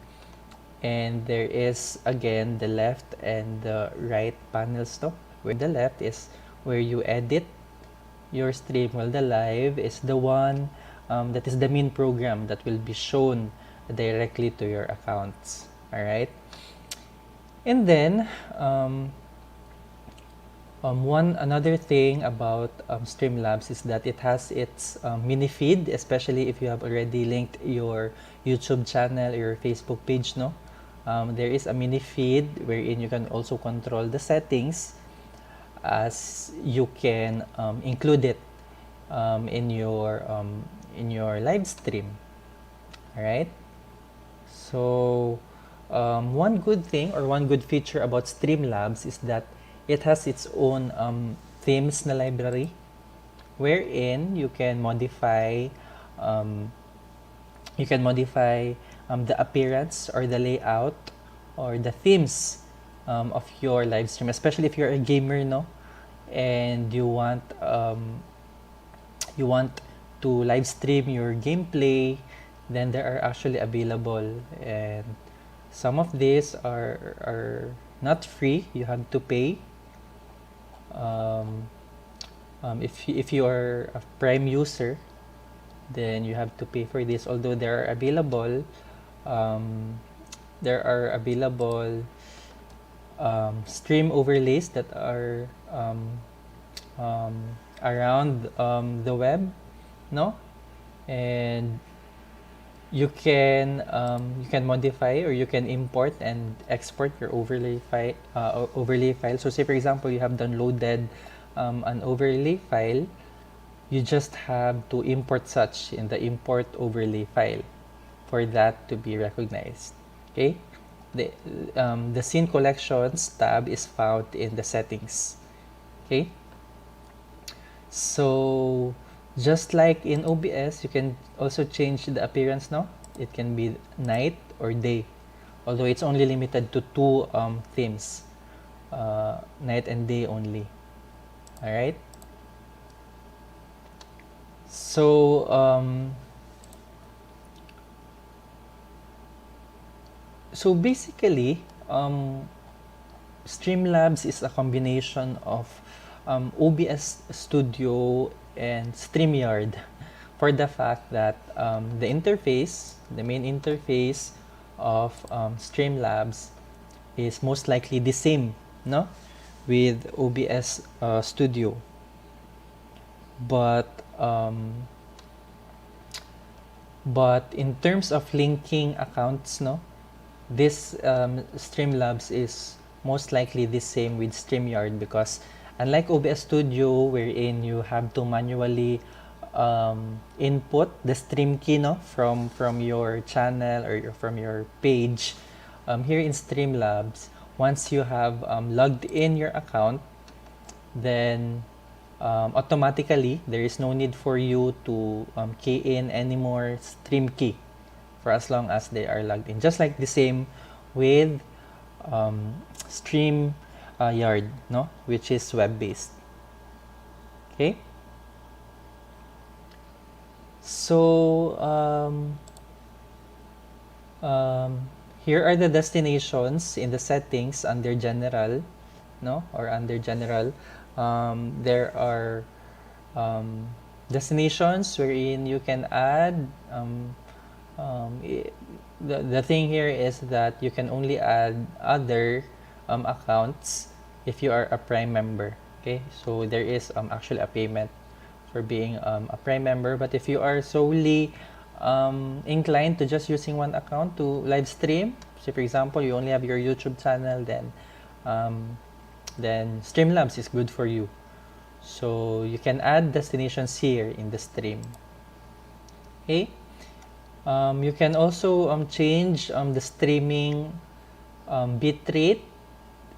and there is again the left and the right panels, no? Where the left is where you edit your stream, while the live is the one that is the main program that will be shown directly to your accounts. All right. And then another thing about StreamLabs is that it has its mini feed, especially if you have already linked your YouTube channel or your Facebook page, no? There is a mini feed wherein you can also control the settings, as you can include it in your live stream. All right. So one good thing or one good feature about StreamLabs is that it has its own themes na library, wherein you can modify the appearance or the layout or the themes of your live stream, especially if you're a gamer, no, and you want to live stream your gameplay, then there are actually available, and some of these are not free. You have to pay. If you are a Prime user, then you have to pay for this. Although there are available stream overlays that are around the web, no, and you can modify, or you can import and export your overlay file. So say for example you have downloaded an overlay file, you just have to import such in the import overlay file for that to be recognized. Okay, the scene collections tab is found in the settings. Okay, so just like in OBS, you can also change the appearance now. It can be night or day, although it's only limited to two themes, night and day only. All right. So basically, StreamLabs is a combination of OBS Studio and StreamYard, for the fact that the main interface of StreamLabs is most likely the same, no, with OBS Studio, but in terms of linking accounts, no, this StreamLabs is most likely the same with StreamYard, because unlike OBS Studio, wherein you have to manually input the stream key, no, from your channel or from your page, here in StreamLabs, once you have logged in your account, then automatically there is no need for you to key in any more stream key for as long as they are logged in. Just like the same with StreamYard, no, which is web-based. Okay. So here are the destinations in the settings under general, no, or under general. There are destinations wherein you can add. The thing here is that you can only add other accounts if you are a Prime member. Okay, so there is actually a payment for being a Prime member, but if you are solely inclined to just using one account to live stream, say for example you only have your YouTube channel, then StreamLabs is good for you. So you can add destinations here in the stream. Okay. You can also change the streaming bitrate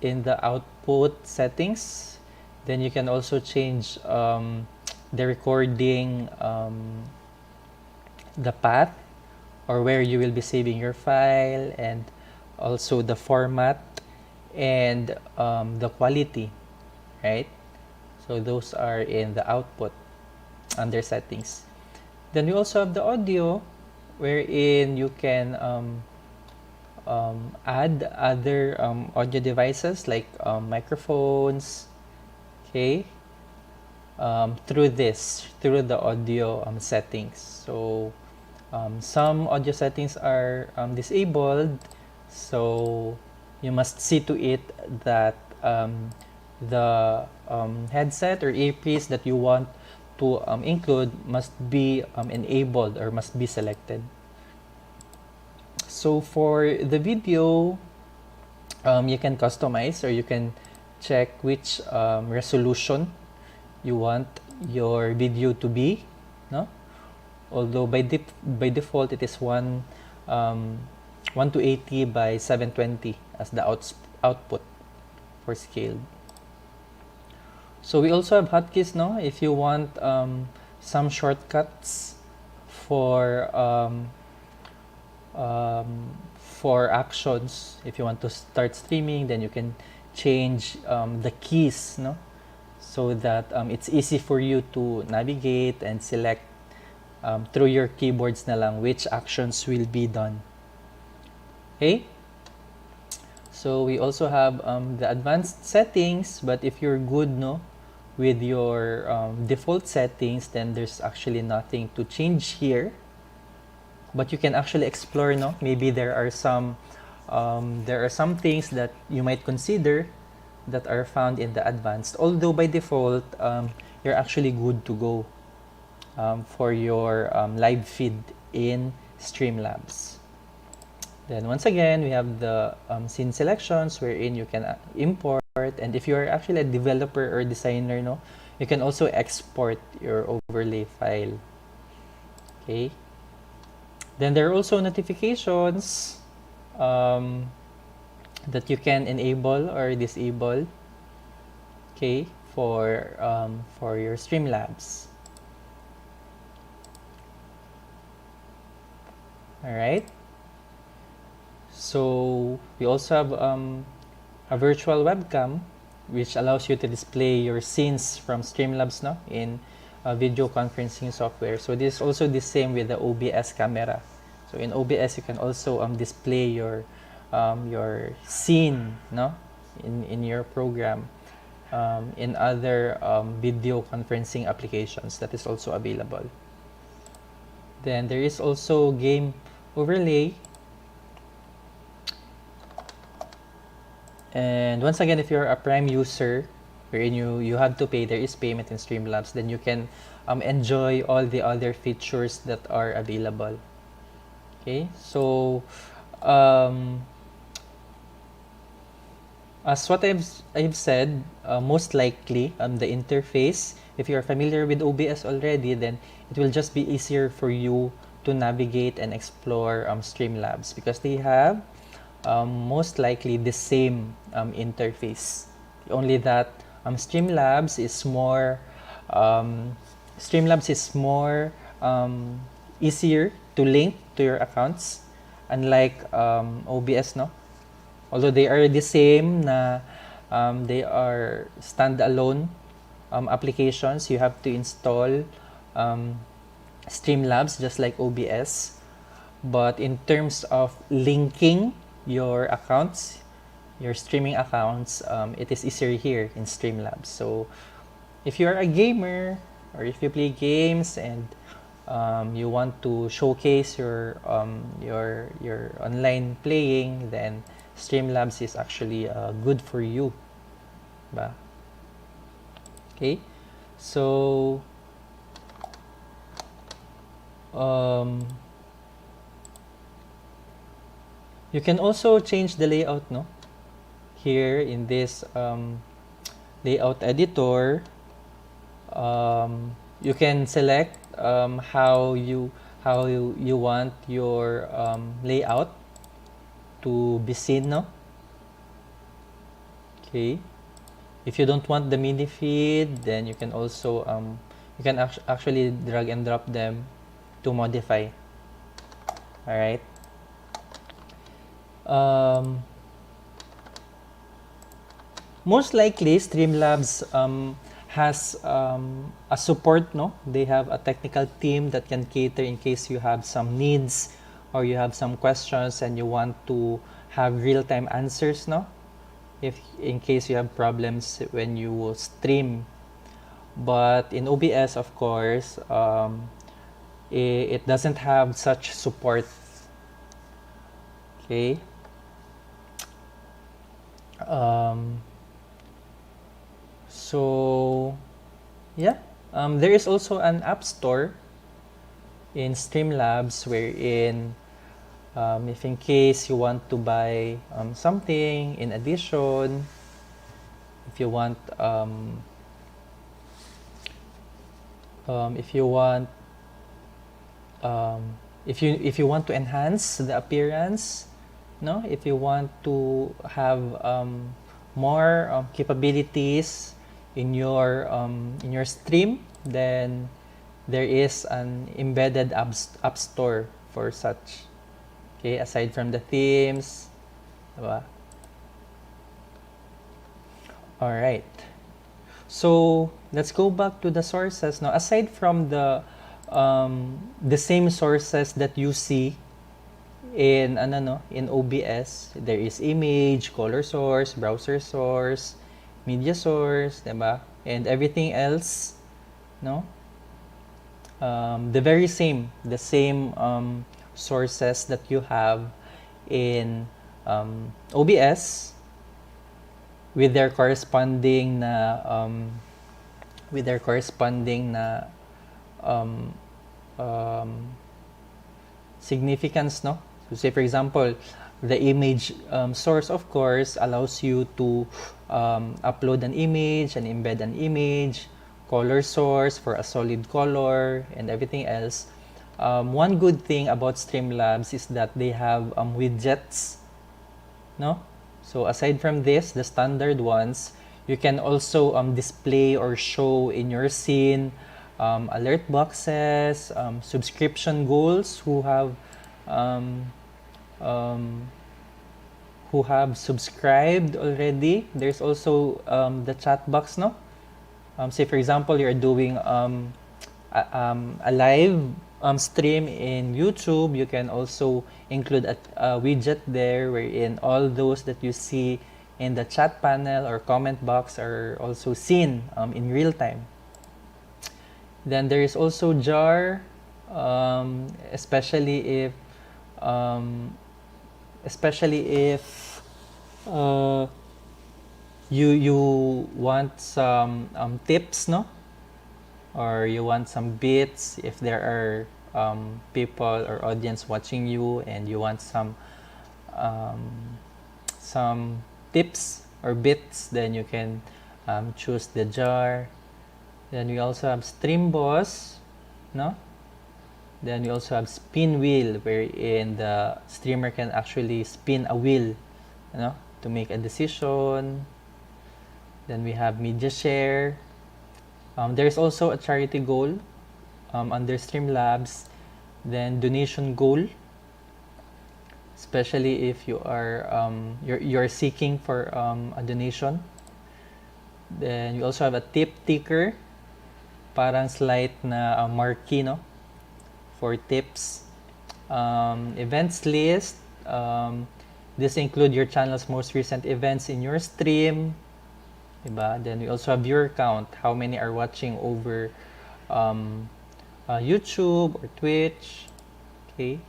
in the output settings. Then you can also change the recording, the path, or where you will be saving your file, and also the format and the quality, right? So those are in the output under settings. Then we also have the audio, wherein you can add other audio devices like microphones, okay, through the audio settings. So some audio settings are disabled, so you must see to it that the headset or earpiece that you want to include must be enabled or must be selected. So for the video, you can customize, or you can check which resolution you want your video to be, no? Although by default it is 1280 by 720 as the output for scaled. So we also have hotkeys, no? If you want some shortcuts for for actions, if you want to start streaming, then you can change the keys, no? So that it's easy for you to navigate and select through your keyboards na lang which actions will be done. Okay? So we also have the advanced settings, but if you're good, no, with your default settings, then there's actually nothing to change here. But you can actually explore, no? Maybe there are some things that you might consider that are found in the advanced. Although by default, you're actually good to go for your live feed in StreamLabs. Then once again, we have the scene selections wherein you can import, and if you are actually a developer or designer, no, you can also export your overlay file. Okay. Then there are also notifications that you can enable or disable. Okay, for your StreamLabs. All right. So we also have a virtual webcam, which allows you to display your scenes from StreamLabs, no, in video conferencing software. So this is also the same with the OBS camera. So in OBS, you can also display your scene, no, in your program. In other video conferencing applications, that is also available. Then there is also game overlay. And once again, if you're a Prime user, wherein you have to pay, there is payment in StreamLabs, then you can enjoy all the other features that are available. Okay, so as what I've said, most likely the interface, if you're familiar with OBS already, then it will just be easier for you to navigate and explore StreamLabs because they have most likely the same interface. Only that StreamLabs is more easier to link to your accounts, unlike OBS, no. Although they are the same, they are standalone applications. You have to install StreamLabs just like OBS. But in terms of linking your accounts, your streaming accounts, it is easier here in StreamLabs. So if you are a gamer or if you play games and you want to showcase your online playing, then StreamLabs is actually good for you. Ba? Okay, so you can also change the layout, no? Here in this layout editor, you can select how you want your layout to be seen, no? Okay. If you don't want the mini feed, then you can also you can actually drag and drop them to modify. All right. Most likely, StreamLabs has a support, no? They have a technical team that can cater in case you have some needs or you have some questions and you want to have real-time answers, no? If in case you have problems when you stream. But in OBS, of course, it doesn't have such support. Okay. So yeah, there is also an app store in StreamLabs wherein if in case you want to buy something in addition, if you want if you want to enhance the appearance, no, if you want to have more capabilities in your stream, then there is an embedded app store for such. Okay, aside from the themes, diba? All right. So let's go back to the sources now. Aside from the same sources that you see in in OBS, there is image, color source, browser source, media source, diba? And everything else, no? The same sources that you have in OBS with their corresponding na um, um, significance, no? So say for example, the image source of course allows you to upload an image and embed an image, color source for a solid color and everything else. One good thing about StreamLabs is that they have widgets, no? So aside from this, the standard ones, you can also display or show in your scene alert boxes, subscription goals um, who have subscribed already. There's also the chat box, no? Say for example, you're doing a live stream in YouTube, you can also include a widget there wherein all those that you see in the chat panel or comment box are also seen in real time. Then there is also jar, especially if you want some tips, no? Or you want some bits if there are people or audience watching you and you want some tips or bits, then you can choose the jar. Then we also have stream boss, no? Then we also have spin wheel, wherein the streamer can actually spin a wheel, you know, to make a decision. Then we have media share. There's also a charity goal under StreamLabs, then donation goal, especially if you are you're seeking for a donation. Then you also have a tip ticker, parang slight na marquee, no, for tips. Events list. This include your channel's most recent events in your stream. Diba? Then we also have viewer count, how many are watching over YouTube or Twitch. Okay.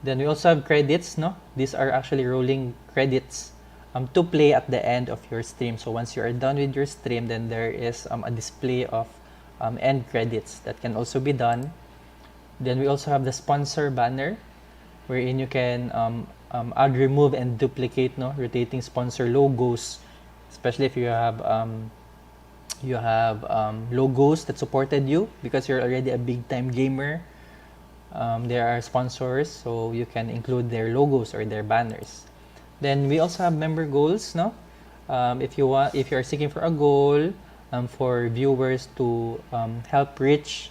Then we also have credits, no? These are actually rolling credits to play at the end of your stream. So once you are done with your stream, then there is a display of end credits that can also be done. Then we also have the sponsor banner, wherein you can add, remove, and duplicate, no, rotating sponsor logos, especially if you have logos that supported you because you're already a big time gamer. There are sponsors, so you can include their logos or their banners. Then we also have member goals, no? If you are seeking for a goal for viewers to help reach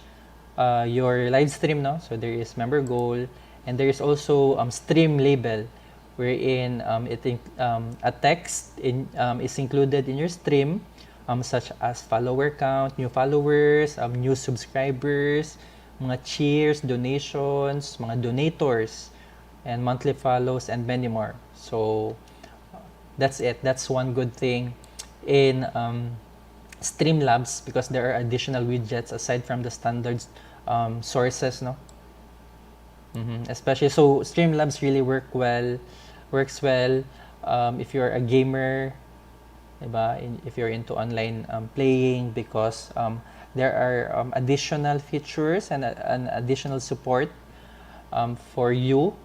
your live stream, no? So there is member goal, and there is also stream label, wherein a text is included in your stream, such as follower count, new followers, new subscribers, mga cheers, donations, mga donators, and monthly follows, and many more. So that's it. That's one good thing in StreamLabs, because there are additional widgets aside from the standard sources, no? Especially, so StreamLabs really works well if you're a gamer, diba? If you're into online playing, because there are additional features and an additional support for you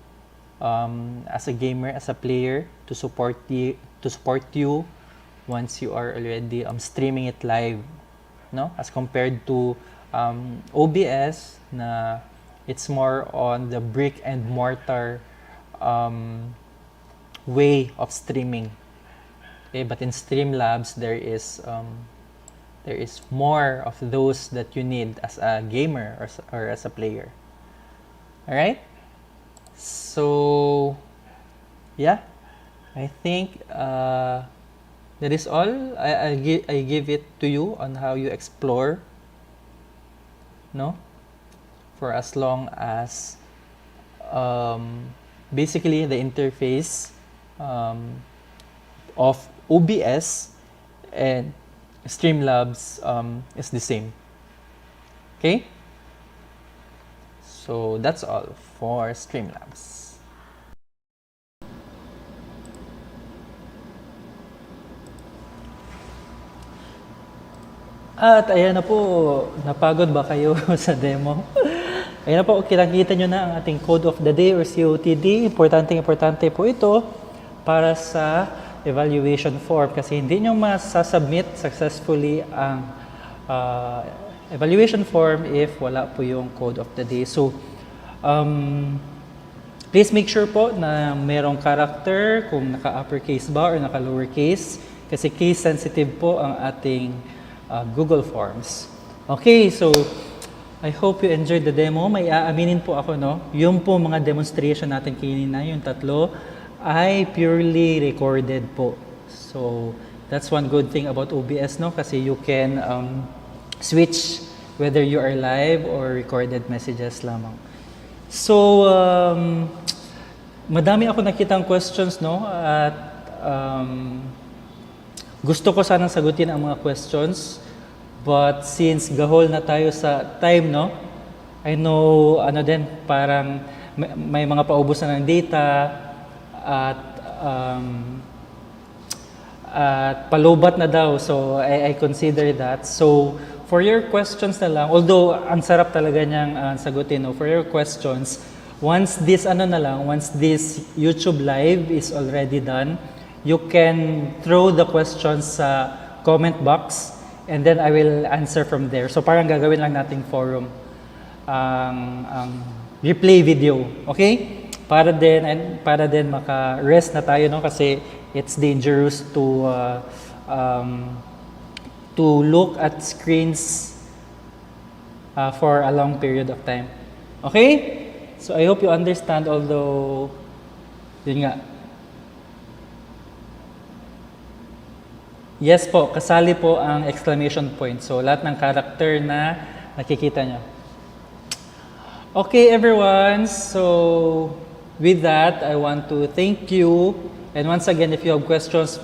as a gamer, as a player, to support you once you are already streaming it live, no? As compared to OBS, na it's more on the brick and mortar way of streaming. Okay, but in StreamLabs there is more of those that you need as a gamer or as a player. All right. So, yeah, I think that is all. I give it to you on how you explore, no? For as long as basically the interface of OBS and StreamLabs is the same. Okay? So that's all for StreamLabs. At ayan na po, napagod ba kayo sa demo? Ayan na po, kitang-kita nyo na ang ating code of the day or COTD. Importante po ito para sa evaluation form kasi hindi nyo masasubmit successfully ang evaluation form if wala po yung code of the day. So, please make sure po na merong character kung naka-uppercase ba or naka-lowercase kasi case sensitive po ang ating Google Forms. Okay, so I hope you enjoyed the demo. May aaminin po ako, no? Yung po mga demonstration natin kanina, yung tatlo, ay purely recorded po. So, that's one good thing about OBS, no? Kasi you can switch whether you are live or recorded messages lamang. So, madami ako nakitang questions, no? At gusto ko sanang sagutin ang mga questions. But since gahol na tayo sa time, no? I know, parang may mga paubos na ng data at palubat na daw. So, I consider that. So, for your questions na lang, although ang sarap talaga niyang sagutin, no? For your questions, once this YouTube live is already done, you can throw the questions sa comment box and then I will answer from there. So parang gagawin lang nating forum ang replay video, okay? Para din maka-rest na tayo, no? Kasi it's dangerous to look at screens for a long period of time. Okay? So I hope you understand, although yun nga. Yes po, kasali po ang exclamation point. So, lahat ng character na nakikita nyo. Okay, everyone. So, with that, I want to thank you. And once again, if you have questions,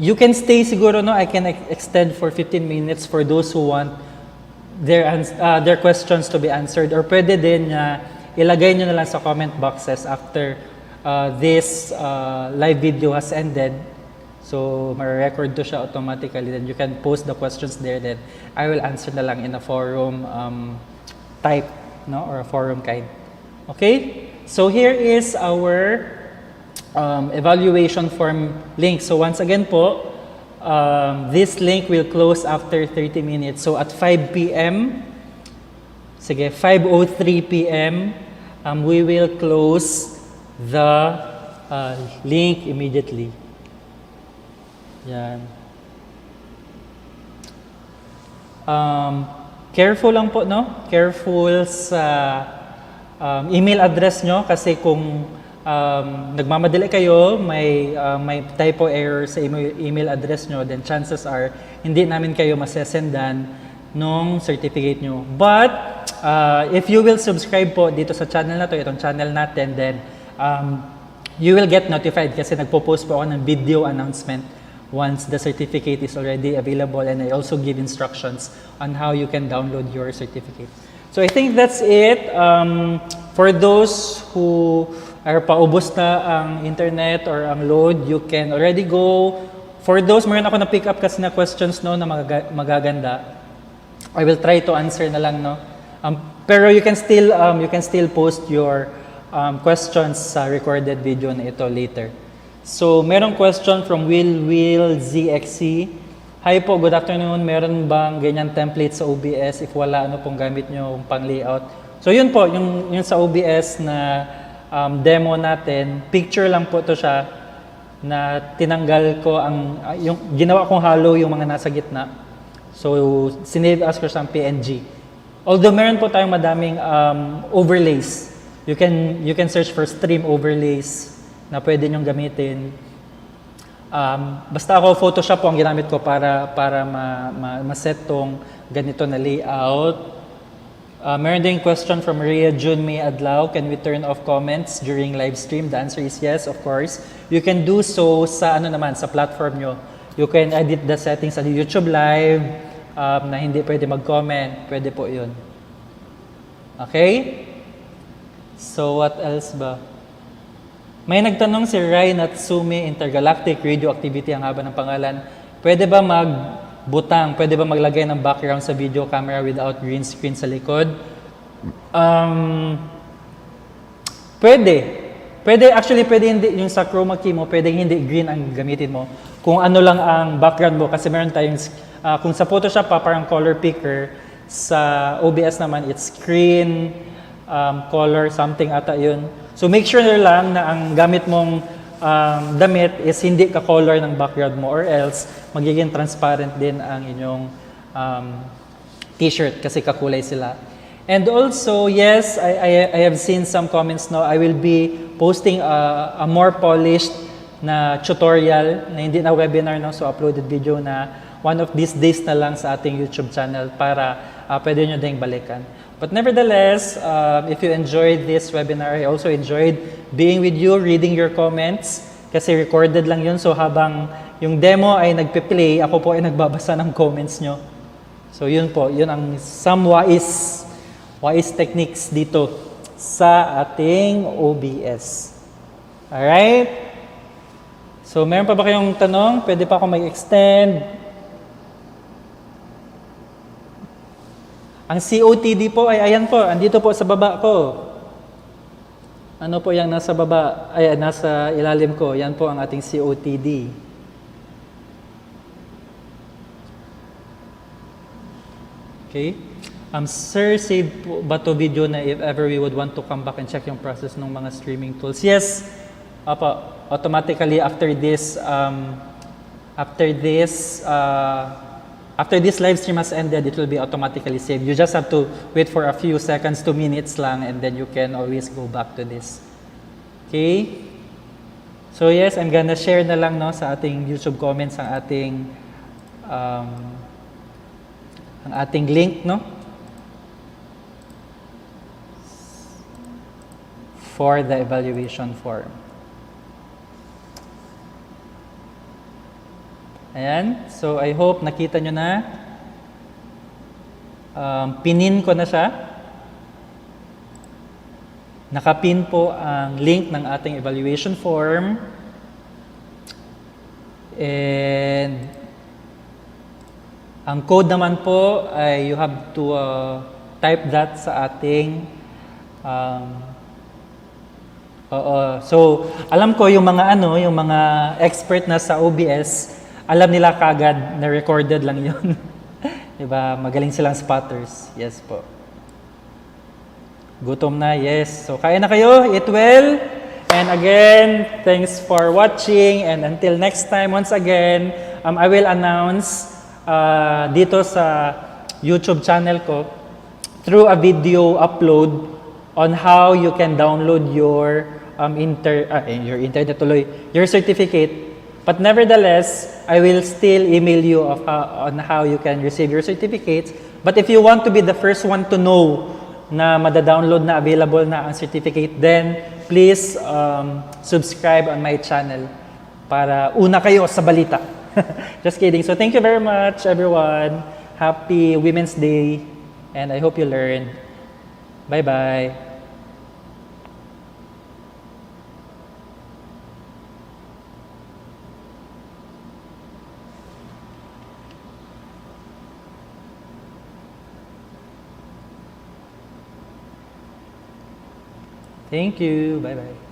you can stay siguro, no? I can extend for 15 minutes for those who want their questions to be answered. Or pwede din ilagay nyo na lang sa comment boxes after this live video has ended. So, ma-record to siya automatically. Then you can post the questions there. Then I will answer na lang in a forum type, no, or a forum kind. Okay? So here is our evaluation form link. So once again po, this link will close after 30 minutes. So at 5 p.m., sige, 5:03 p.m., we will close the link immediately. Yan. Careful lang po, no? Careful sa email address nyo kasi kung nagmamadali kayo, may typo error sa email address nyo, then chances are hindi namin kayo masesendan nung certificate nyo. But if you will subscribe po dito sa channel na to, itong channel natin, then you will get notified kasi nagpo-post po ako ng video announcement once the certificate is already available, and I also give instructions on how you can download your certificate. So I think that's it. For those who are paubos na ang internet or ang load, you can already go. For those, meron ako na-pick up kasi na questions, no, na magaganda. I will try to answer na lang, no. Pero you can still post your questions sa recorded video na ito later. So, merong question from Will ZXC. Hi po, good afternoon. Meron bang ganyan template sa OBS? If wala, ano pong gamit nyo pang layout? So, yun po, yung sa OBS na demo natin, picture lang po to siya na tinanggal ko yung ginawa kong hollow yung mga nasa gitna. So, sinave as ko siyang PNG. Although meron po tayong madaming overlays. You can search for stream overlays na pwede nyong gamitin. Basta ako, Photoshop po ang ginamit ko para ma-set tong ganito na layout. Meron din question from Rhea June May Adlaw. Can we turn off comments during live stream? The answer is yes, of course. You can do so sa sa platform nyo. You can edit the settings sa YouTube Live na hindi pwede mag-comment. Pwede po yun. Okay? So, what else ba? May nagtanong si Rai Natsume, Intergalactic Radioactivity ang haba ng pangalan. Pwede ba magbutang? Pwede ba maglagay ng background sa video camera without green screen sa likod? Pwede. Actually, pwede hindi. Yung sa chroma key mo, pwede hindi green ang gamitin mo. Kung ano lang ang background mo. Kasi meron tayong, kung sa Photoshop pa, parang color picker. Sa OBS naman, it's screen, color, something ata yun. So make sure lang na ang gamit mong damit is hindi ka-color ng background mo or else magiging transparent din ang inyong t-shirt kasi kakulay sila. And also, yes, I have seen some comments now. I will be posting a more polished na tutorial na hindi na webinar, no? So uploaded video na one of these days na lang sa ating YouTube channel para pwede nyo ding balikan. But nevertheless, if you enjoyed this webinar, I also enjoyed being with you, reading your comments, kasi recorded lang yun. So habang yung demo ay nagpe-play, ako po ay nagbabasa ng comments nyo. So yun po, yun ang some wise techniques dito sa ating OBS. Alright? So meron pa ba kayong tanong? Pwede pa ako mag-extend? Ang COTD po ay ayan po, andito po sa baba ko. Ano po yung nasa baba, ay nasa ilalim ko, yan po ang ating COTD. Okay? Sir, save po ba to video na if ever we would want to come back and check yung process ng mga streaming tools? Yes, automatically after this live stream has ended, it will be automatically saved. You just have to wait for a few seconds, 2 minutes lang, and then you can always go back to this. Okay? So yes, I'm gonna share na lang sa ating YouTube comments ang ating link, for the evaluation form. Ayan. So, I hope nakita nyo na. Pinin ko na siya. Nakapin po ang link ng ating evaluation form. And ang code naman po ay you have to type that sa ating So, alam ko yung mga expert na sa OBS, alam nila kagad na recorded lang yun. Diba? Magaling silang spotters. Yes po. Gutom na, yes. So, kaya na kayo. Eat well. And again, thanks for watching. And until next time, once again, I will announce dito sa YouTube channel ko through a video upload on how you can download your your certificate. But nevertheless, I will still email you on how you can receive your certificates. But if you want to be the first one to know na mada-download na available na ang certificate, then please subscribe on my channel para una kayo sa balita. Just kidding. So thank you very much, everyone. Happy Women's Day, and I hope you learned. Bye-bye. Thank you. Bye-bye.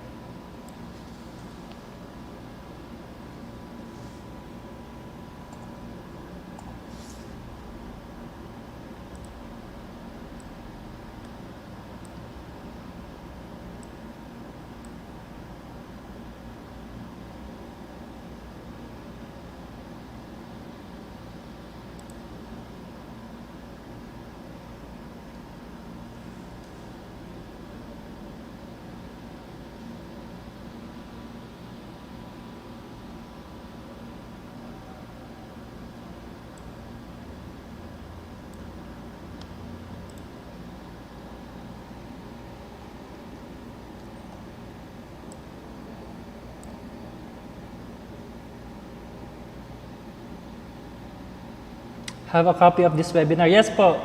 have a copy of this webinar? Yes po.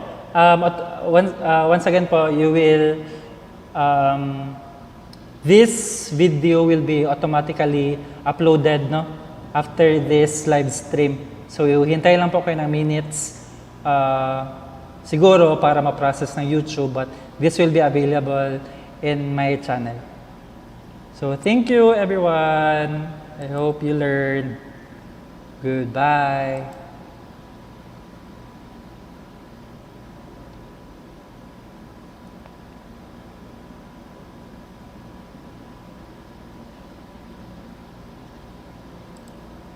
Once again po, you will, this video will be automatically uploaded, no? After this live stream. So, hintay lang po kayo ng minutes, siguro para ma-process ng YouTube, but this will be available in my channel. So, thank you everyone. I hope you learned. Goodbye.